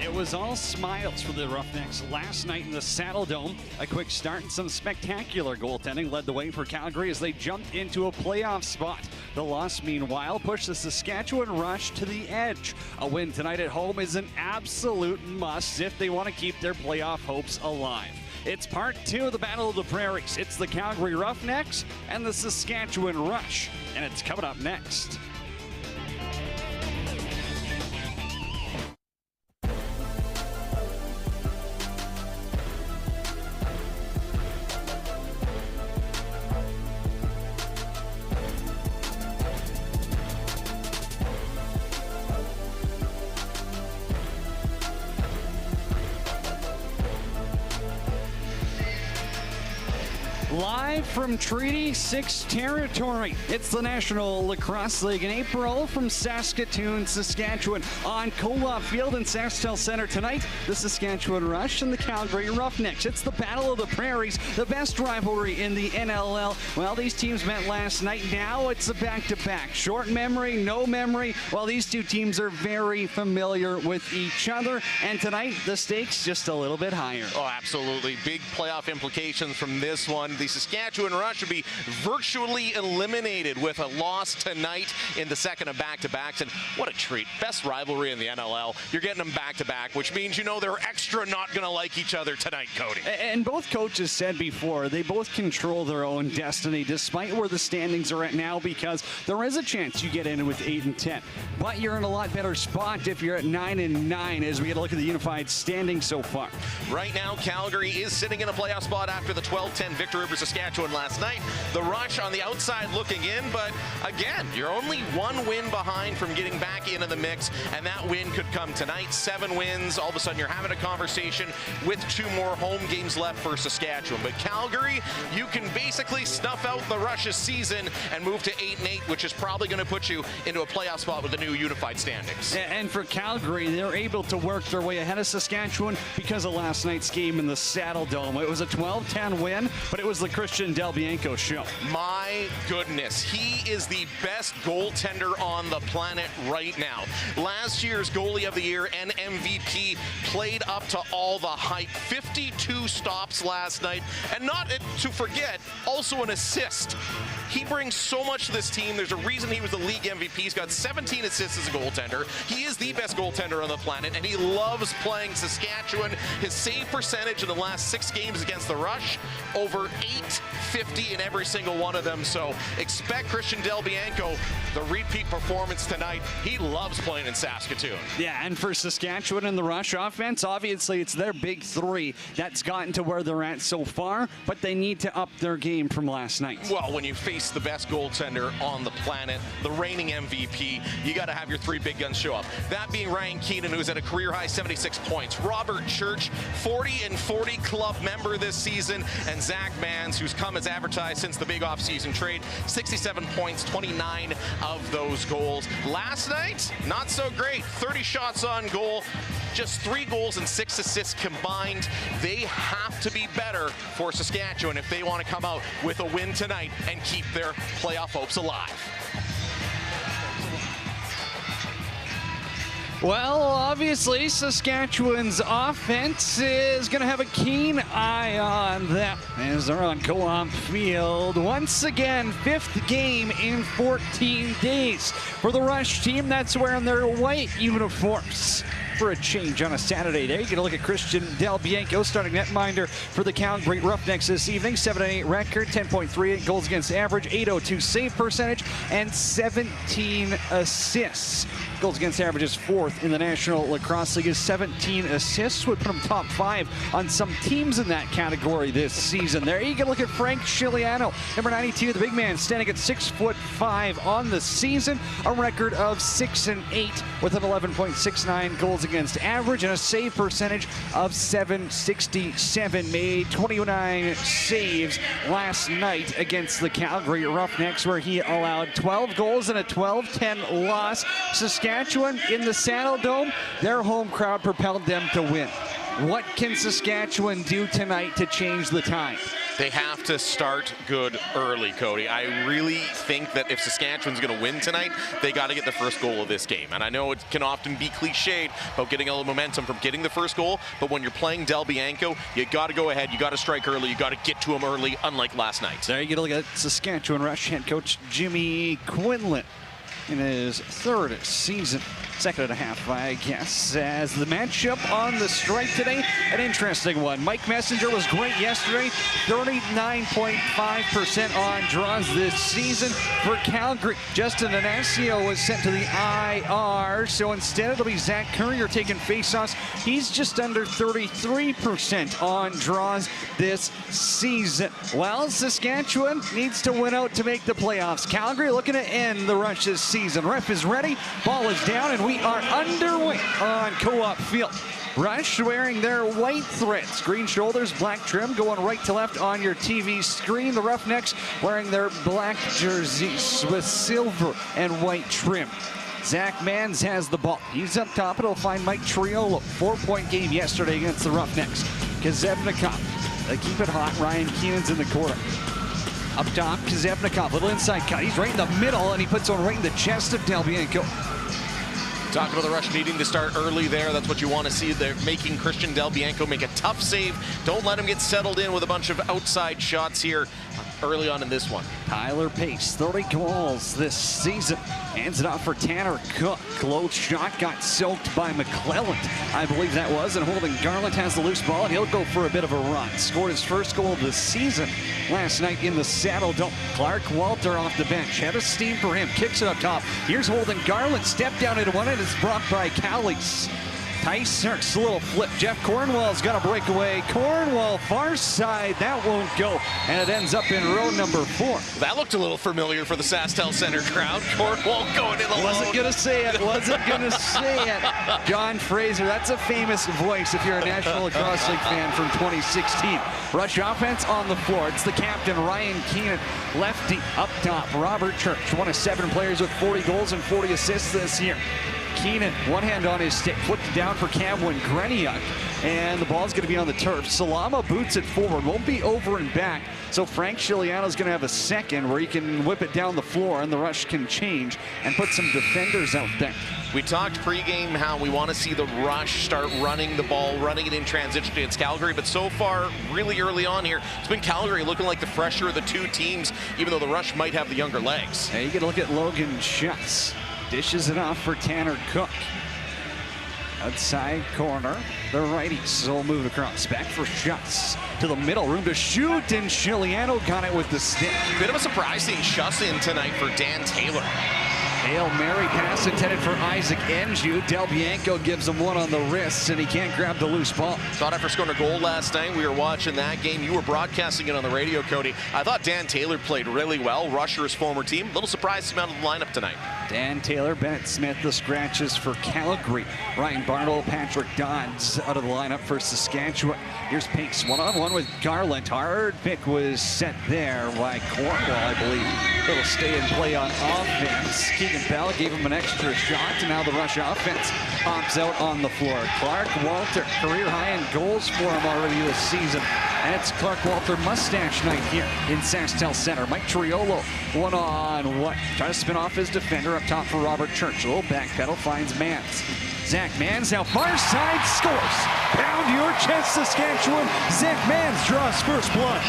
It was all smiles for the Roughnecks last night in the Saddle Dome. A quick start and some spectacular goaltending led the way for Calgary as they jumped into a playoff spot. The loss, meanwhile, pushed the Saskatchewan Rush to the edge. A win tonight at home is an absolute must if they want to keep their playoff hopes alive. It's part two of the Battle of the Prairies. It's the Calgary Roughnecks and the Saskatchewan Rush, and it's coming up next. Live from Treaty 6 territory, it's the National Lacrosse League in April from Saskatoon, Saskatchewan. On Co-op Field in SaskTel Center tonight, the Saskatchewan Rush and the Calgary Roughnecks. It's the Battle of the Prairies, the best rivalry in the NLL. Well, these teams met last night. Now it's a back-to-back. Short memory, no memory. Well, these two teams are very familiar with each other. And tonight, the stakes just a little bit higher. Oh, absolutely. Big playoff implications from this one. The Saskatchewan Rush would be virtually eliminated with a loss tonight in the second of back-to-backs. And what a treat. Best rivalry in the NLL. You're getting them back-to-back, which means you know they're extra not going to like each other tonight, Cody. And both coaches said before, they both control their own destiny despite where the standings are at now, because there is a chance you get in with 8 and 10. But you're in a lot better spot if you're at 9 and 9 as we get a look at the unified standings so far. Right now, Calgary is sitting in a playoff spot after the 12-10 victory over Saskatchewan last night. The Rush on the outside looking in, but again, you're only one win behind from getting back into the mix, and that win could come tonight. 7 wins, all of a sudden you're having a conversation with 2 more home games left for Saskatchewan. But Calgary, you can basically snuff out the Rush's season and move to 8 and 8, which is probably going to put you into a playoff spot with the new unified standings. And for Calgary, they're able to work their way ahead of Saskatchewan because of last night's game in the Saddle Dome. It was a 12-10 win, but it was the Christian Del Bianco show. My goodness, he is the best goaltender on the planet right now. Last year's goalie of the year and MVP played up to all the hype. 52 stops last night, and not to forget, also an assist. He brings so much to this team. There's a reason he was the league MVP. He's got 17 assists as a goaltender. He is the best goaltender on the planet, and he loves playing Saskatchewan. His save percentage in the last 6 games against the Rush, over .850 in every single one of them. So expect Christian Del Bianco, the repeat performance tonight. He loves playing in Saskatoon. Yeah, and for Saskatchewan and the Rush offense, obviously it's their big 3 that's gotten to where they're at so far, but they need to up their game from last night. Well, when you face the best goaltender on the planet, the reigning MVP, you got to have your 3 big guns show up. That being Ryan Keenan, who's at a career-high 76 points. Robert Church, 40 and 40 club member this season. And Zach Mans, who's come as advertised since the big offseason trade, 67 points, 29 of those goals. Last night, not so great. 30 shots on goal, just 3 goals and 6 assists combined. They have to be better for Saskatchewan if they want to come out with a win tonight and keep their playoff hopes alive. Well, obviously, Saskatchewan's offense is going to have a keen eye on them as they're on Co-op Field. Once again, 5th game in 14 days. For the Rush team, that's wearing their white uniforms. For a change on a Saturday day, you get a look at Christian Del Bianco, starting netminder for the Calgary Roughnecks this evening. 7-8 record, 10.38 goals against average, .802 save percentage, and 17 assists. Goals against average is 4th in the National Lacrosse League. Is 17 assists would put him top 5 on some teams in that category this season. There you can look at Frank Chiliano, number 92, the big man, standing at 6'5" on the season. A record of 6 and 8 with an 11.69 goals against average and a save percentage of .767. Made 29 saves last night against the Calgary Roughnecks, where he allowed 12 goals and a 12-10 loss. Saskatchewan in the Saddle Dome, their home crowd propelled them to win. What can Saskatchewan do tonight to change the tide? They have to start good early, Cody. I really think that if Saskatchewan's going to win tonight, they got to get the first goal of this game. And I know it can often be cliched about getting a little momentum from getting the first goal, but when you're playing Del Bianco, you got to go ahead, you got to strike early, you got to get to him early, unlike last night. There you get a look at Saskatchewan Rush head coach Jimmy Quinlan in his third season. Second and a half, I guess, as the matchup on the strike today, an interesting one. Mike Messenger was great yesterday, 39.5% on draws this season for Calgary. Justin Anasio was sent to the IR, so instead it'll be Zach Courier taking faceoffs. He's just under 33% on draws this season. Well, Saskatchewan needs to win out to make the playoffs. Calgary looking to end the Rush this season. Ref is ready, ball is down, and we are underway on Co-op Field. Rush wearing their white threads, green shoulders, black trim, going right to left on your TV screen. The Roughnecks wearing their black jerseys with silver and white trim. Zach Mans has the ball. He's up top. It'll find Mike Triolo. 4-point game yesterday against the Roughnecks. Kazevnikov. They keep it hot. Ryan Keenan's in the corner. Up top, Kazevnikov. Little inside cut. He's right in the middle, and he puts one right in the chest of Del Bianco. Talk about the Rush needing to start early there. That's what you want to see. They're making Christian Del Bianco make a tough save. Don't let him get settled in with a bunch of outside shots here early on in this one. Tyler Pace, 30 goals this season. Hands it off for Tanner Cook. Close shot got soaked by McClelland, I believe that was. And Holden Garland has the loose ball, and he'll go for a bit of a run. Scored his first goal of the season last night in the Saddle Dome. Clark Walter off the bench. Head of steam for him. Kicks it up top. Here's Holden Garland. Step down into one, and it's blocked by Callies. Tice Cirques, a little flip. Jeff Cornwell's got a breakaway. Cornwell, far side. That won't go. And it ends up in row number 4. That looked a little familiar for the SaskTel Center crowd. Cornwell going in alone. Wasn't going to say it. Wasn't going to say it. John Fraser, that's a famous voice if you're a National Lacrosse League fan from 2016. Rush offense on the floor. It's the captain, Ryan Keenan. Lefty up top, Robert Church. One of 7 players with 40 goals and 40 assists this year. Keenan, one hand on his stick, flipped down for Cameron Greniuk, and the ball's going to be on the turf. Salama boots it forward, won't be over and back, so Frank Chiliano's going to have a second where he can whip it down the floor, and the Rush can change and put some defenders out there. We talked pregame how we want to see the Rush start running the ball, running it in transition against Calgary, but so far, really early on here, it's been Calgary looking like the fresher of the two teams, even though the Rush might have the younger legs. Hey, you get a look at Logan Schutz. Dishes it off for Tanner Cook. Outside corner, the righties will move across. Back for Schutz to the middle, room to shoot, and Chiliano got it with the stick. Bit of a surprise seeing Schutz in tonight for Dan Taylor. Hail Mary pass intended for Isaac Enju. Del Bianco gives him one on the wrist, and he can't grab the loose ball. Thought after scoring a goal last night, we were watching that game. You were broadcasting it on the radio, Cody. I thought Dan Taylor played really well. Rusher's former team. A little surprised him out of the lineup tonight. Dan Taylor, Bennett Smith, the scratches for Calgary. Ryan Barnwell, Patrick Dodds out of the lineup for Saskatchewan. Here's Pace, one-on-one with Garland. Hard pick was set there by Cornwell, I believe. Little stay and play on offense. Keegan Bell gave him an extra shot, and now the Rush offense opts out on the floor. Clark Walter, career high in goals for him already this season. And it's Clark Walter mustache night here in SaskTel Center. Mike Triolo, one-on-one. Trying to spin off his defender up top for Robert Church. A little back pedal, finds Mans. Zach Mans now far side, scores. Pound your chest, Saskatchewan. Zach Mans draws first blood.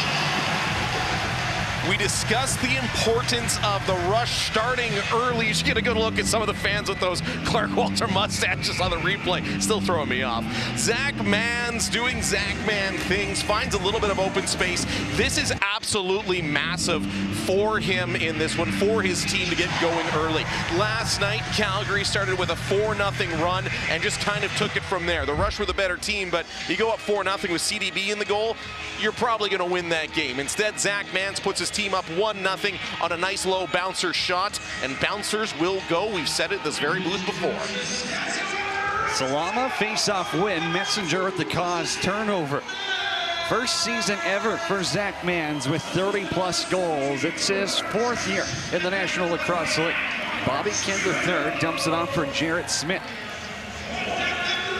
We discussed the importance of the Rush starting early. You should get a good look at some of the fans with those Clark Walter mustaches on the replay. Still throwing me off. Zach Mans doing Zach Man things, finds a little bit of open space. This is absolutely massive for him in this one, for his team to get going early. Last night, Calgary started with a 4-0 run and just kind of took it from there. The Rush were the better team, but you go up 4-0 with CDB in the goal, you're probably going to win that game. Instead, Zach Mans puts his team up 1-0 on a nice low bouncer shot, and bouncers will go. We've said it this very booth before. Salama face-off win. Messenger at the cause turnover. First season ever for Zach Mans with 30-plus goals. It's his 4th year in the National Lacrosse League. Bobby Kind III dumps it off for Jarrett Smith.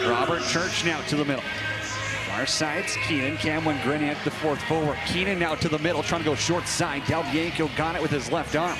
Robert Church now to the middle. Far side's Keenan. Cameron Greniak, the fourth forward. Keenan now to the middle, trying to go short side. Del Bianco got it with his left arm.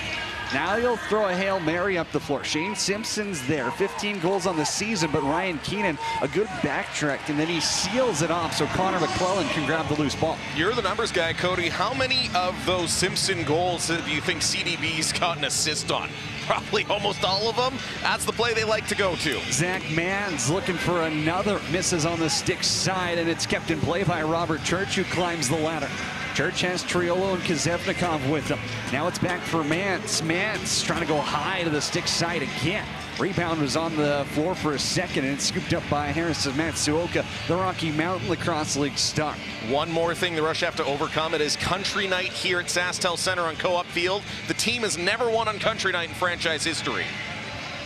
Now he'll throw a Hail Mary up the floor. Shane Simpson's there, 15 goals on the season, but Ryan Keenan, a good backtrack, and then he seals it off so Connor McClellan can grab the loose ball. You're the numbers guy, Cody. How many of those Simpson goals do you think CDB's got an assist on? Probably almost all of them. That's the play they like to go to. Zach Mann's looking for another. Misses on the stick side, and it's kept in play by Robert Church, who climbs the ladder. Church has Triolo and Kazevnikov with him. Now it's back for Mans. Mans trying to go high to the stick side again. Rebound was on the floor for a second, and it's scooped up by Harrison Matsuoka, the Rocky Mountain Lacrosse League star. One more thing the Rush have to overcome. It is Country Night here at SaskTel Center on Co-op Field. The team has never won on Country Night in franchise history.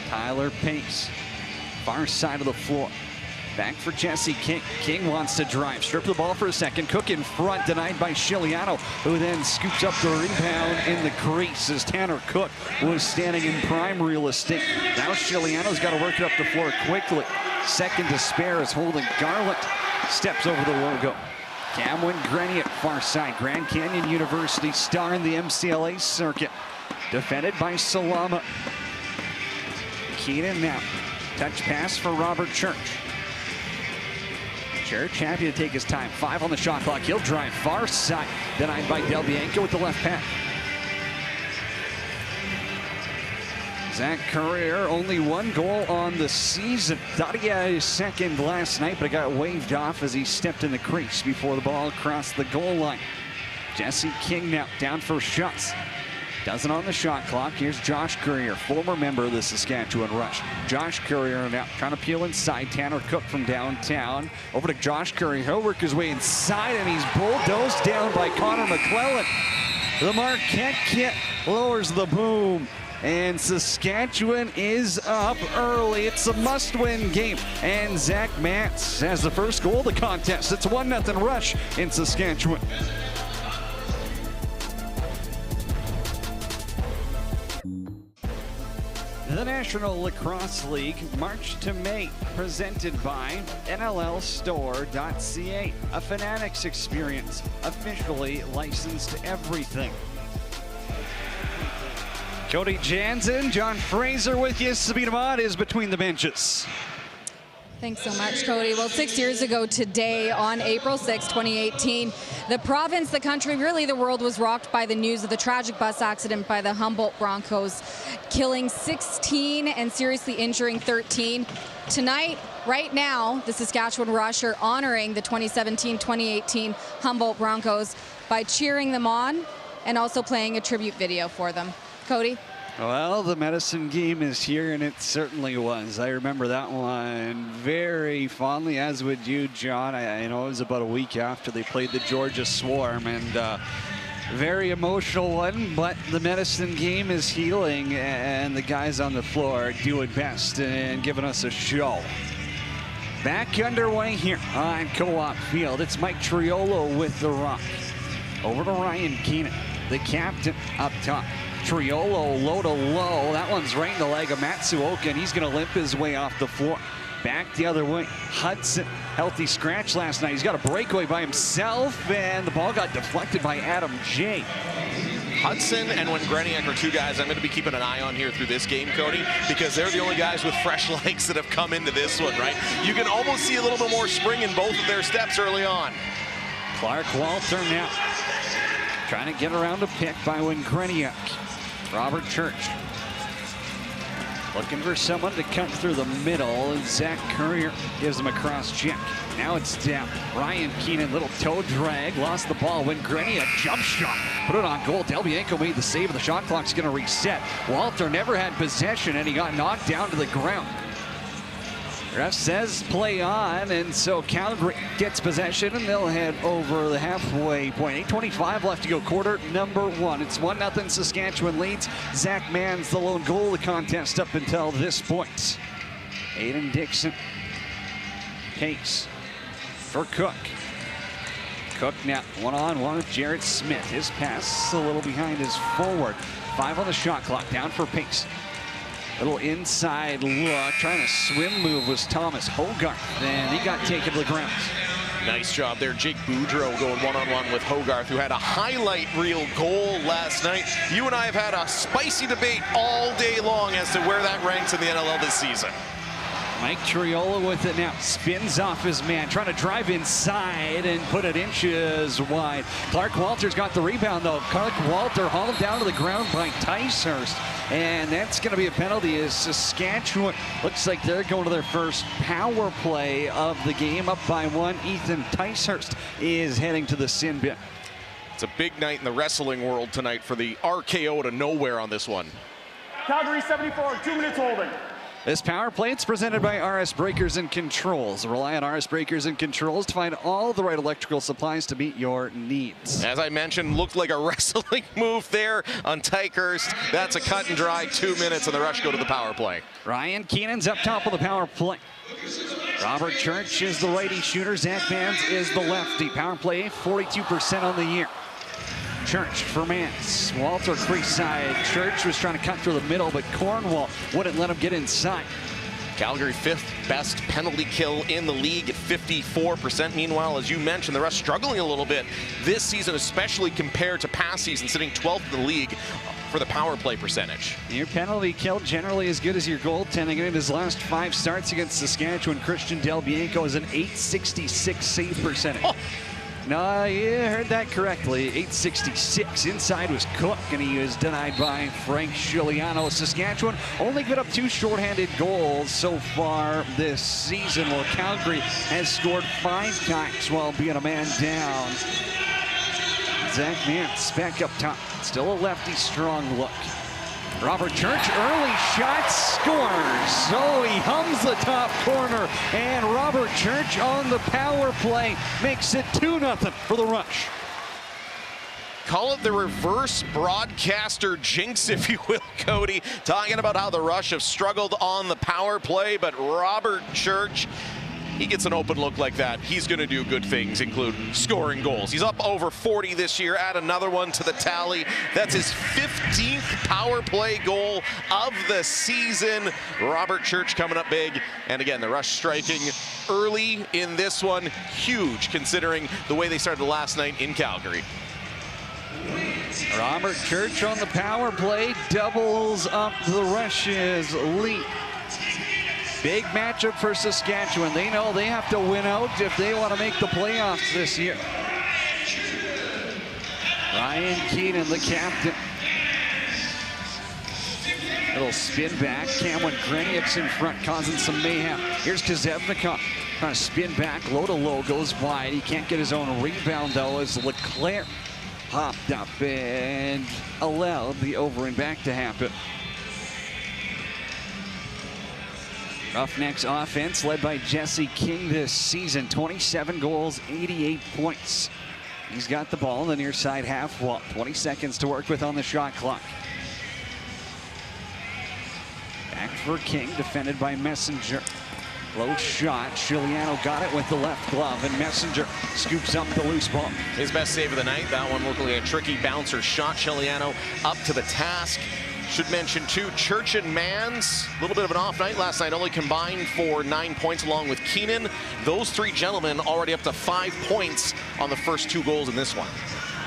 Tyler Pace, far side of the floor. Back for Jesse King. King wants to drive. Strip the ball for a second. Cook in front, denied by Shiliano, who then scoops up the rebound in the crease as Tanner Cook was standing in prime real estate. Now Shiliano's got to work it up the floor quickly. Second to spare as Holden Garland steps over the logo. Cameron Greniak, far side. Grand Canyon University star in the MCLA circuit. Defended by Salama. Keenan now. Touch pass for Robert Church. Church happy to take his time. 5 on the shot clock. He'll drive far side. Denied by Del Bianco with the left pad. Zach Currier, only 1 goal on the season. Thought he had his second last night, but it got waved off as he stepped in the crease before the ball crossed the goal line. Jesse King now down for shots. Doesn't on the shot clock. Here's Josh Currier, former member of the Saskatchewan Rush. Josh Currier now trying to peel inside. Tanner Cook from downtown. Over to Josh Currier. He'll work his way inside, and he's bulldozed down by Connor McClellan. The Marquette kid lowers the boom, and Saskatchewan is up early. It's a must-win game, and Zach Mans has the first goal of the contest. It's 1-0 Rush in Saskatchewan. The National Lacrosse League, March to May, presented by NLLstore.ca. A Fanatics experience, officially licensed everything. Cody Jansen, John Fraser with you. Sabina Mott is between the benches. Thanks so much, Cody. Well, 6 years ago today, on April 6, 2018, the province, the country, really the world was rocked by the news of the tragic bus accident by the Humboldt Broncos, killing 16 and seriously injuring 13. Tonight, right now, the Saskatchewan Rush are honoring the 2017-2018 Humboldt Broncos by cheering them on and also playing a tribute video for them. Cody? Well, the medicine game is here, and it certainly was. I remember that one very fondly, as would you, John. I know it was about a week after they played the Georgia Swarm, and very emotional one, but the medicine game is healing, and the guys on the floor are doing best and giving us a show. Back underway here on Co-op Field. It's Mike Triolo with the rock. Over to Ryan Keenan, the captain up top. Triolo low to low. That one's right in the leg of Matsuoka, and he's going to limp his way off the floor. Back the other way. Hudson, healthy scratch last night. He's got a breakaway by himself, and the ball got deflected by Adam J. Hudson and Greniak are two guys I'm going to be keeping an eye on here through this game, Cody, because they're the only guys with fresh legs that have come into this one, right? You can almost see a little bit more spring in both of their steps early on. Clark Walter now trying to get around a pick by Greniak. Robert Church looking for someone to cut through the middle, and Zach Currier gives him a cross check. Now it's down. Ryan Keenan, little toe drag, lost the ball. Greniak jump shot, put it on goal. Del Bianco made the save, and the shot clock's going to reset. Walter never had possession, and he got knocked down to the ground. Ref says play on, and so Calgary gets possession, and they'll head over the halfway point. 8:25 left to go, quarter number 1. It's 1-0 Saskatchewan leads. Zach Mans the lone goal of the contest up until this point. Aiden Dixon. Pace for Cook. Cook now one-on-one with Jarrett Smith. His pass a little behind his forward. 5 on the shot clock, down for Pace. Little inside look, trying to swim move was Thomas Hogarth, and he got taken to the ground. Nice job there. Jake Boudreau going one-on-one with Hogarth, who had a highlight reel goal last night. You and I have had a spicy debate all day long as to where that ranks in the NLL this season. Mike Triola with it now. Spins off his man, trying to drive inside and put it inches wide. Clark Walter's got the rebound, though. Clark Walter hauled down to the ground by Ticehurst. And that's going to be a penalty as Saskatchewan looks like they're going to their first power play of the game. Up by 1. Ethan Ticehurst is heading to the sin bin. It's a big night in the wrestling world tonight for the RKO to nowhere on this one. Calgary 74, 2 minutes holding. This power play is presented by RS Breakers and Controls. Rely on RS Breakers and Controls to find all the right electrical supplies to meet your needs. As I mentioned, looked like a wrestling move there on Ticehurst. That's a cut and dry 2 minutes, and the Rush go to the power play. Ryan Keenan's up top of the power play. Robert Church is the righty shooter. Zach Mans is the lefty. Power play 42% on the year. Church for Mans. Walter crease side. Church was trying to cut through the middle, but Cornwall wouldn't let him get inside. Calgary 5th best penalty kill in the league at 54%. Meanwhile, as you mentioned, the Rush struggling a little bit this season, especially compared to past seasons, sitting 12th in the league for the power play percentage. Your penalty kill generally as good as your goaltending. In his last 5 starts against Saskatchewan, Christian Del Bianco has an .866 save percentage. Oh. No, you heard that correctly. .866. Inside was Cook, and he was denied by Frank Giuliano. Saskatchewan only given up 2 shorthanded goals so far this season, while Calgary has scored 5 times while being a man down. Zach Mans back up top. Still a lefty strong look. Robert Church, early shot, scores. So he hums the top corner, and Robert Church on the power play makes it 2-0 for the Rush. Call it the reverse broadcaster jinx, if you will, Cody. Talking about how the Rush have struggled on the power play, but Robert Church, he gets an open look like that, he's going to do good things, include scoring goals. He's up over 40 this year. Add another one to the tally. That's his 15th power play goal of the season. Robert Church coming up big. And again, the Rush striking early in this one. Huge, considering the way they started last night in Calgary. Robert Church on the power play doubles up the Rush's lead. Big matchup for Saskatchewan. They know they have to win out if they want to make the playoffs this year. Ryan Keenan, the captain. Little spin back. Cameron Greniak's in front, causing some mayhem. Here's Kazevnikov. Trying to spin back, low to low, goes wide. He can't get his own rebound, though, as Leclerc hopped up and allowed the over and back to happen. Roughnecks offense led by Jesse King this season. 27 goals, 88 points. He's got the ball in the near side half wall. 20 seconds to work with on the shot clock. Back for King, defended by Messenger. Low shot. Giuliano got it with the left glove, and Messenger scoops up the loose ball. His best save of the night. That one looked like a tricky bouncer shot. Giuliano up to the task. Should mention, too, Church and Mans, a little bit of an off night last night, only combined for 9 points along with Keenan. Those 3 gentlemen already up to 5 points on the first 2 goals in this one.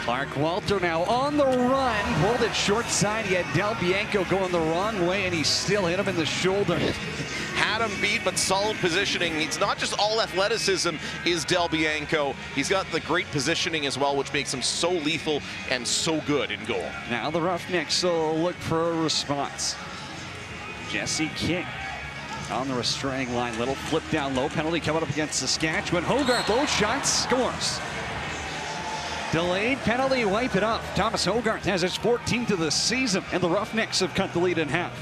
Clark Walter now on the run, pulled it short side. He had Del Bianco going the wrong way, and he still hit him in the shoulder. Had him beat, but solid positioning. It's not just all athleticism is Del Bianco. He's got the great positioning as well, which makes him so lethal and so good in goal. Now the Roughnecks will look for a response. Jesse King on the restraining line. Little flip down low, penalty coming up against Saskatchewan. Hogarth, low shot, scores. Delayed penalty, wipe it off. Thomas Hogarth has his 14th of the season, and the Roughnecks have cut the lead in half.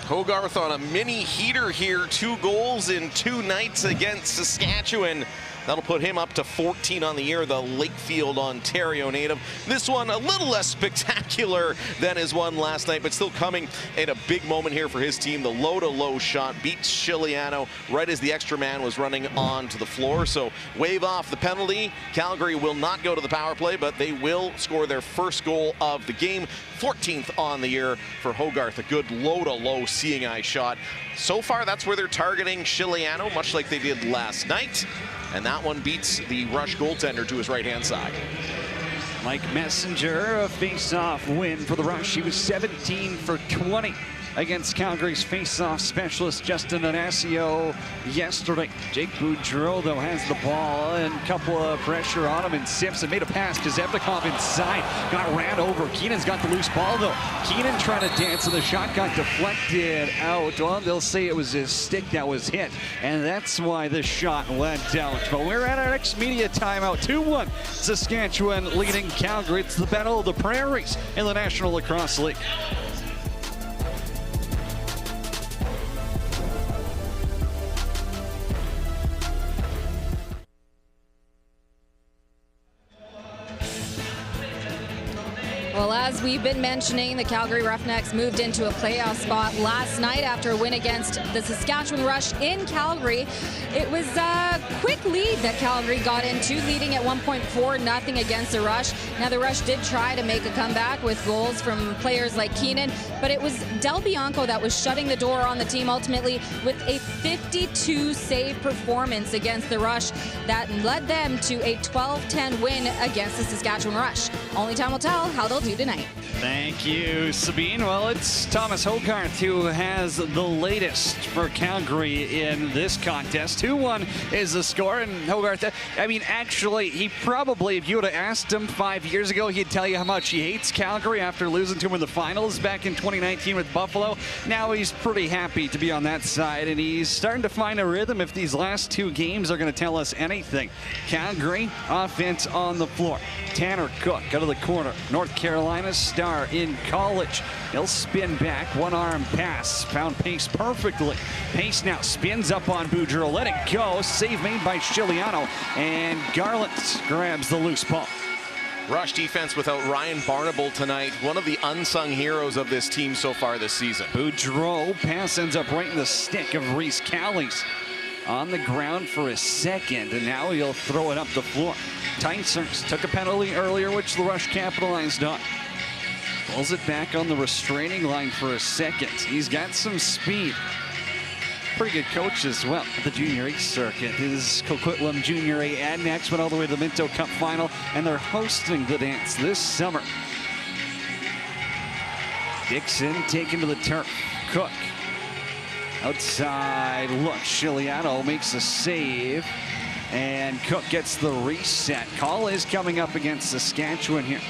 Hogarth on a mini heater here. 2 goals in 2 nights against Saskatchewan. That'll put him up to 14 on the year, the Lakefield, Ontario native. This one a little less spectacular than his one last night, but still coming in a big moment here for his team. The low-to-low shot beats Giuliano right as the extra man was running onto the floor. So wave off the penalty. Calgary will not go to the power play, but they will score their first goal of the game. 14th on the year for Hogarth. A good low-to-low seeing eye shot. So far, that's where they're targeting Chiliano, much like they did last night. And that one beats the Rush goaltender to his right-hand side. Mike Messenger, a face-off win for the Rush. He was 17 for 20 against Calgary's face-off specialist Justin Anasio yesterday. Jake Boudreau, though, has the ball and a couple of pressure on him, and Simpson made a pass to Zevnikov inside, got ran over. Keenan's got the loose ball, though. Keenan trying to dance, and the shot got deflected out. Well, they'll say it was his stick that was hit, and that's why the shot went out. But we're at our next media timeout. 2-1 Saskatchewan leading Calgary. It's the Battle of the Prairies in the National Lacrosse League. Well, as we've been mentioning, the Calgary Roughnecks moved into a playoff spot last night after a win against the Saskatchewan Rush in Calgary. It was a quick lead that Calgary got into, leading at 1.4-0 against the Rush. Now, the Rush did try to make a comeback with goals from players like Keenan, but it was Del Bianco that was shutting the door on the team ultimately with a 52-save performance against the Rush that led them to a 12-10 win against the Saskatchewan Rush. Only time will tell how they'll do tonight. Thank you, Sabine. Well, it's Thomas Hogarth who has the latest for Calgary in this contest. 2-1 is the score, and Hogarth, I mean, actually, he probably, if you would have asked him 5 years ago, he'd tell you how much he hates Calgary after losing to him in the finals back in 2019 with Buffalo. Now he's pretty happy to be on that side, and he's starting to find a rhythm if these last two games are going to tell us anything. Calgary offense on the floor. Tanner Cook out of the corner. North Carolina star in college. He'll spin back, one-arm pass. Found Pace perfectly. Pace now spins up on Boudreau. Let it go. Save made by Chiliano. And Garland grabs the loose ball. Rush defense without Ryan Barnable tonight. One of the unsung heroes of this team so far this season. Boudreau pass ends up right in the stick of Reese Callies. On the ground for a second, and now he'll throw it up the floor. Tysers took a penalty earlier, which the Rush capitalized on. Pulls it back on the restraining line for a second. He's got some speed. Pretty good coach as well at the Junior A circuit. His Coquitlam Junior A and next went all the way to the Minto Cup final, and they're hosting the dance this summer. Dixon taken to the turf. Cook. Outside look, Chiliano makes a save, and Cook gets the reset. Call is coming up against Saskatchewan here.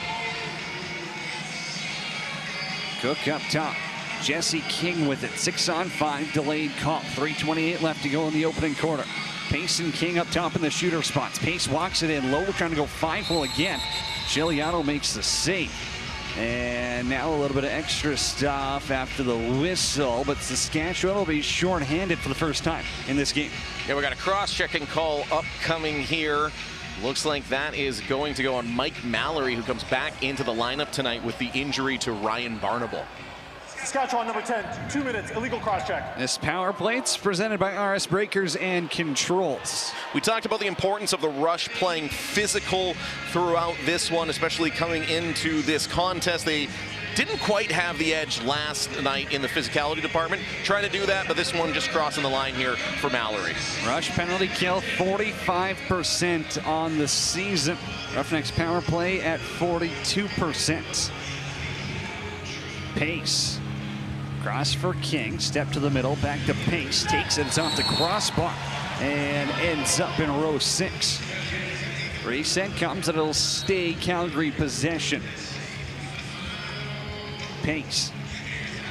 Cook up top. Jesse King with it. 6-on-5 delayed call. 3:28 left to go in the opening quarter. Pace and King up top in the shooter spots. Pace walks it in low, trying to go 5-hole again. Chiliano makes the save. And now a little bit of extra stuff after the whistle, but Saskatchewan will be short-handed for the first time in this game. Yeah, we got a cross-checking call upcoming here. Looks like that is going to go on Mike Mallory, who comes back into the lineup tonight with the injury to Ryan Barnable. Saskatchewan, number 10, 2 minutes, illegal cross-check. This power plate's presented by RS Breakers and Controls. We talked about the importance of the Rush playing physical throughout this one, especially coming into this contest. They didn't quite have the edge last night in the physicality department. Trying to do that, but this one just crossing the line here for Mallory. Rush penalty kill, 45% on the season. Roughnecks power play at 42%. Pace. Cross for King, step to the middle, back to Pace, takes it, it's off the crossbar, and ends up in row 6. Reset comes and it'll stay Calgary possession. Pace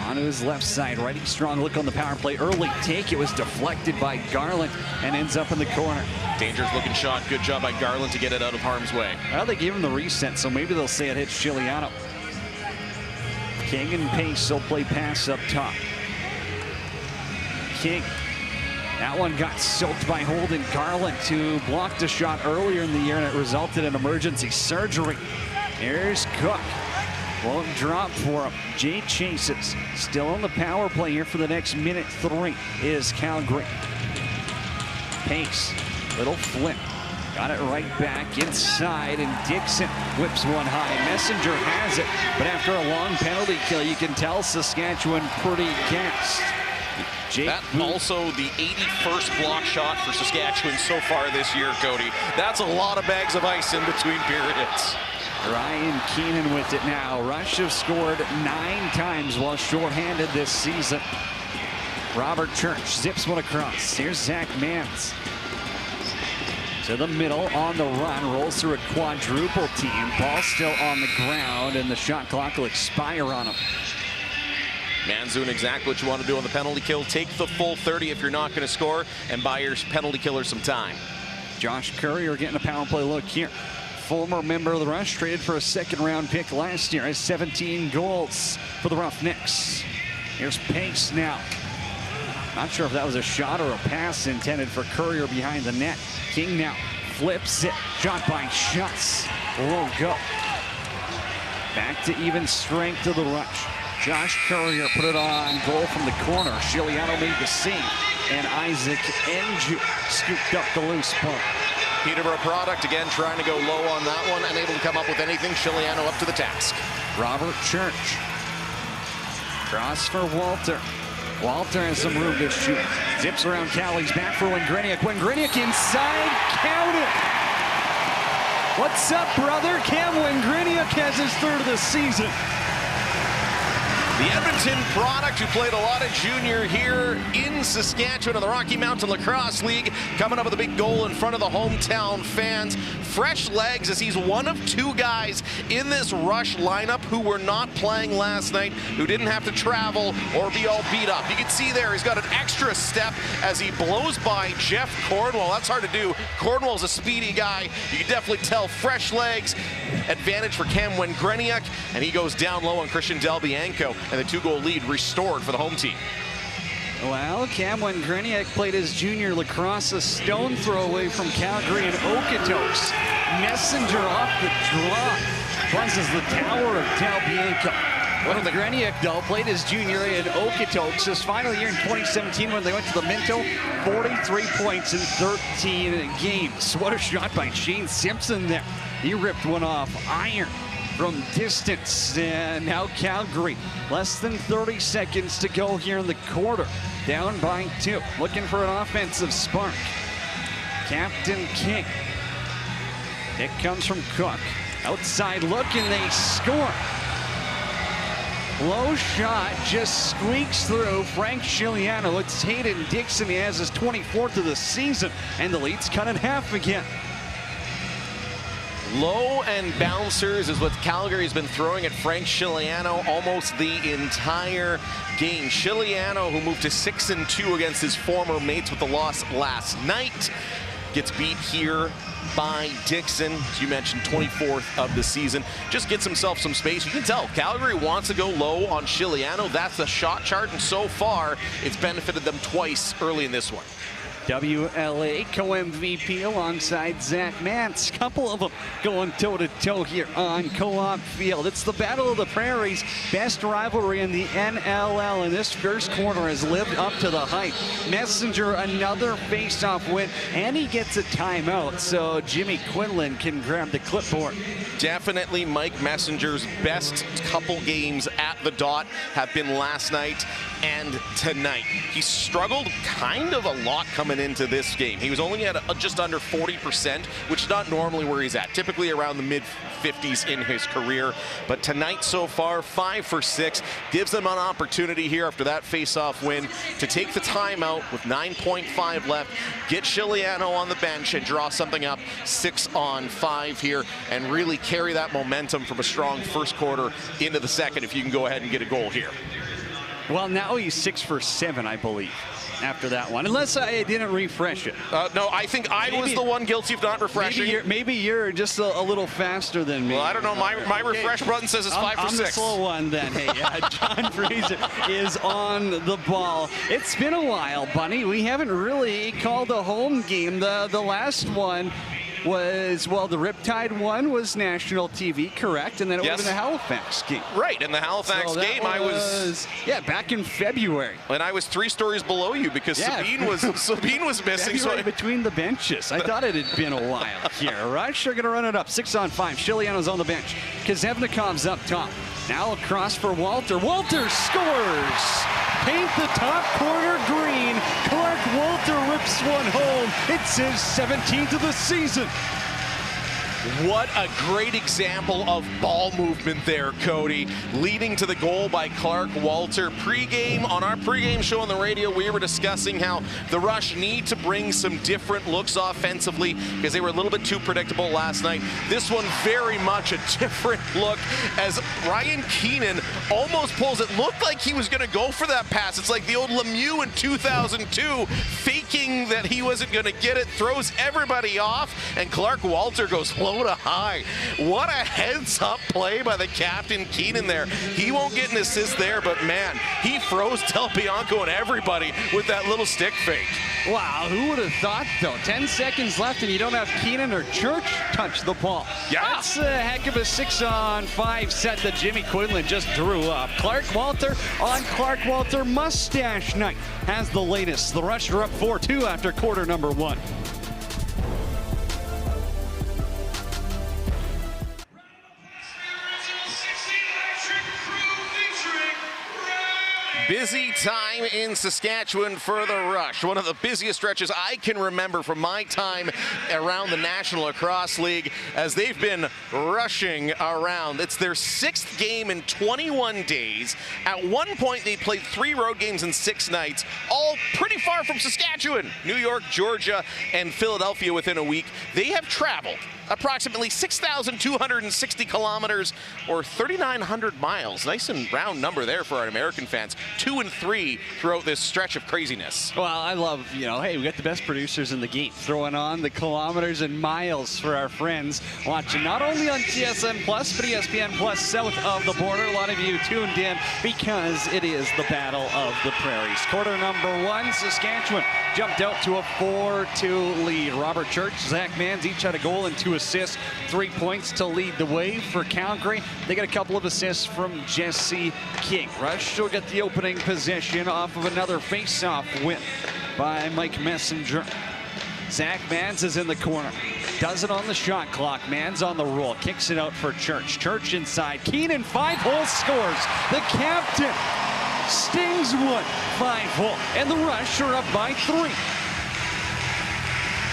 onto his left side, righty strong look on the power play. Early take, it was deflected by Garland and ends up in the corner. Dangerous looking shot, good job by Garland to get it out of harm's way. Well, they gave him the reset, so maybe they'll say it hits Chiliano. King and Pace will play pass up top. King. That one got soaked by Holden Garland, who blocked a shot earlier in the year, and it resulted in emergency surgery. Here's Cook. Won't drop for him. Jay chases. Still on the power play here for the next minute 3 is Calgary. Pace. Little flip. Got it right back inside, and Dixon whips one high. Messenger has it, but after a long penalty kill, you can tell Saskatchewan pretty gassed. That also the 81st block shot for Saskatchewan so far this year, Cody. That's a lot of bags of ice in between periods. Ryan Keenan with it now. Rush have scored 9 times while shorthanded this season. Robert Church zips one across. Here's Zach Mans. To the middle on the run, rolls through a quadruple team. Ball still on the ground, and the shot clock will expire on him. Man's doing exactly what you want to do on the penalty kill. Take the full 30 if you're not going to score, and buy your penalty killer some time. Josh Courier getting a power play look here. Former member of the Rush, traded for a second-round pick last year, has 17 goals for the Roughnecks. Here's Pace now. Not sure if that was a shot or a pass intended for Courier behind the net. King now flips it. Shot by Schutz. Won't go. Back to even strength of the Rush. Josh Courier put it on goal from the corner. Chiliano made the save. And Isaac Enju scooped up the loose puck. Peterborough product again trying to go low on that one. Unable to come up with anything. Chiliano up to the task. Robert Church. Cross for Walter. Walter has some room to shoot. Zips around Callie's back for Wengreniak. Wengreniak inside. Count it. What's up, brother? Cam Wengreniak has his 3rd of the season. The Edmonton product, who played a lot of junior here in Saskatchewan in the Rocky Mountain Lacrosse League, coming up with a big goal in front of the hometown fans. Fresh legs, as he's one of 2 guys in this Rush lineup who were not playing last night, who didn't have to travel or be all beat up. You can see there he's got an extra step as he blows by Jeff Cornwell. That's hard to do. Cornwell's a speedy guy. You can definitely tell. Fresh legs. Advantage for Cam Wengreniak, and he goes down low on Christian Delbianco, and the 2-goal lead restored for the home team. Well, Cam Wengreniak played his junior lacrosse a stone throw away from Calgary and Okotoks. Messenger off the draw. Buzzes the tower of Delbianco. Wengreniak, though, played his junior in Okotoks his final year in 2017 when they went to the Minto. 43 points in 13 games. What a shot by Shane Simpson there. He ripped one off iron from distance. And now Calgary, less than 30 seconds to go here in the quarter. Down by 2, looking for an offensive spark. Captain King. It comes from Cook. Outside look, and they score. Low shot just squeaks through Frank Chiliano. It's Hayden Dixon. He has his 24th of the season, and the lead's cut in half again. Low and bouncers is what Calgary has been throwing at Frank Chiliano almost the entire game. Chiliano, who moved to 6-2 against his former mates with the loss last night, gets beat here by Dixon. As you mentioned, 24th of the season. Just gets himself some space. You can tell Calgary wants to go low on Chiliano. That's the shot chart, and so far it's benefited them twice early in this one. WLA co-MVP alongside Zach Mance. Couple of them going toe-to-toe here on Co-op Field. It's the Battle of the Prairies, best rivalry in the NLL, and this first quarter has lived up to the hype. Messenger, another face-off win, and he gets a timeout, so Jimmy Quinlan can grab the clipboard. Definitely Mike Messenger's best couple games at the dot have been last night and tonight. He struggled kind of a lot coming into this game. He was only at just under 40%, which is not normally where he's at. Typically around the mid-50s in his career. But tonight so far, 5 for 6. Gives them an opportunity here after that face-off win to take the timeout with 9.5 left, get Chiliano on the bench and draw something up 6-on-5 here, and really carry that momentum from a strong first quarter into the second if you can go ahead and get a goal here. Well, now he's 6 for 7, I believe, after that one, unless I didn't refresh it. No, I think I was the one guilty of not refreshing. Maybe you're just a little faster than me. Well, I don't know. My refresh button says it's 5 for 6. I'm the slow one then. Hey, John Fraser is on the ball. It's been a while, Bunny. We haven't really called a home game. The last one was, well, the Riptide one was national TV, correct? And then it would have been the Halifax game. Right, in the Halifax game, I was... Yeah, back in February. And I was 3 stories below you because Sabine was missing. February between the benches. I thought it had been a while here. Rush are going to run it up. 6-on-5. Shiliano's on the bench. Kazevnikov's up top. Now across for Walter. Walter scores! Paint the top corner green. Clark Walter rips one home. It's his 17th of the season. What a great example of ball movement there, Cody. Leading to the goal by Clark Walter. On our pregame show on the radio, we were discussing how the Rush need to bring some different looks offensively because they were a little bit too predictable last night. This one very much a different look as Ryan Keenan almost pulls it. Looked like he was going to go for that pass. It's like the old Lemieux in 2002, faking that he wasn't going to get it, throws everybody off, and Clark Walter goes low to high. What a heads-up play by the captain, Keenan, there. He won't get an assist there, but man, he froze Del Bianco and everybody with that little stick fake. Wow, who would have thought, though? 10 seconds left, and you don't have Keenan or Church touch the ball. Yeah. That's a heck of a 6-on-5 set that Jimmy Quinlan just drew up. Clark Walter on Clark Walter mustache night has the latest. The Rush are up 4-2 after quarter number 1. Busy time in Saskatchewan for the Rush. One of the busiest stretches I can remember from my time around the National Lacrosse League as they've been rushing around. It's their 6th game in 21 days. At one point, they played 3 road games in 6 nights, all pretty far from Saskatchewan. New York, Georgia, and Philadelphia within a week. They have traveled approximately 6,260 kilometers or 3,900 miles. Nice and round number there for our American fans. 2-3 throughout this stretch of craziness. Well, I love, hey, we got the best producers in the game throwing on the kilometers and miles for our friends watching not only on TSN Plus, but ESPN Plus south of the border. A lot of you tuned in because it is the Battle of the Prairies. Quarter number 1, Saskatchewan jumped out to a 4-2 lead. Robert Church, Zach Mans each had a goal and 2 assists, 3 points to lead the way for Calgary. They got a couple of assists from Jesse King. Rush will get the opening possession off of another face-off win by Mike Messenger. Zach Mans is in the corner. Does it on the shot clock. Mans on the roll. Kicks it out for Church. Church inside. Keenan 5-hole scores. The captain stings one. 5-hole. And the Rush are up by 3.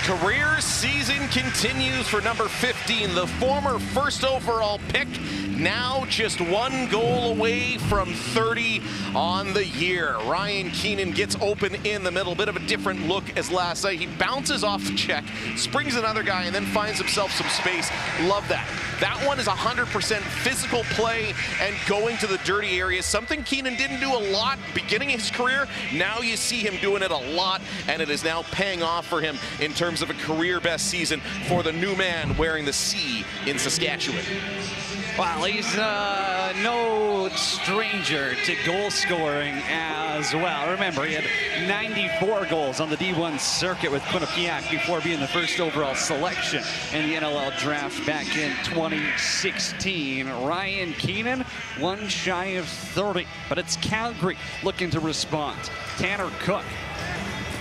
Career season continues for number 15, the former first overall pick, now just 1 goal away from 30 on the year. Ryan Keenan gets open in the middle, bit of a different look as last night. He bounces off the check, springs another guy, and then finds himself some space. Love that. That one is 100% physical play and going to the dirty areas, something Keenan didn't do a lot beginning his career. Now you see him doing it a lot, and it is now paying off for him in terms of a career best season for the new man wearing the C in Saskatchewan. Well, he's no stranger to goal scoring as well. Remember, he had 94 goals on the D1 circuit with Quinnipiac before being the first overall selection in the NLL draft back in 2016. Ryan Keenan, 1 shy of 30, but it's Calgary looking to respond. Tanner Cook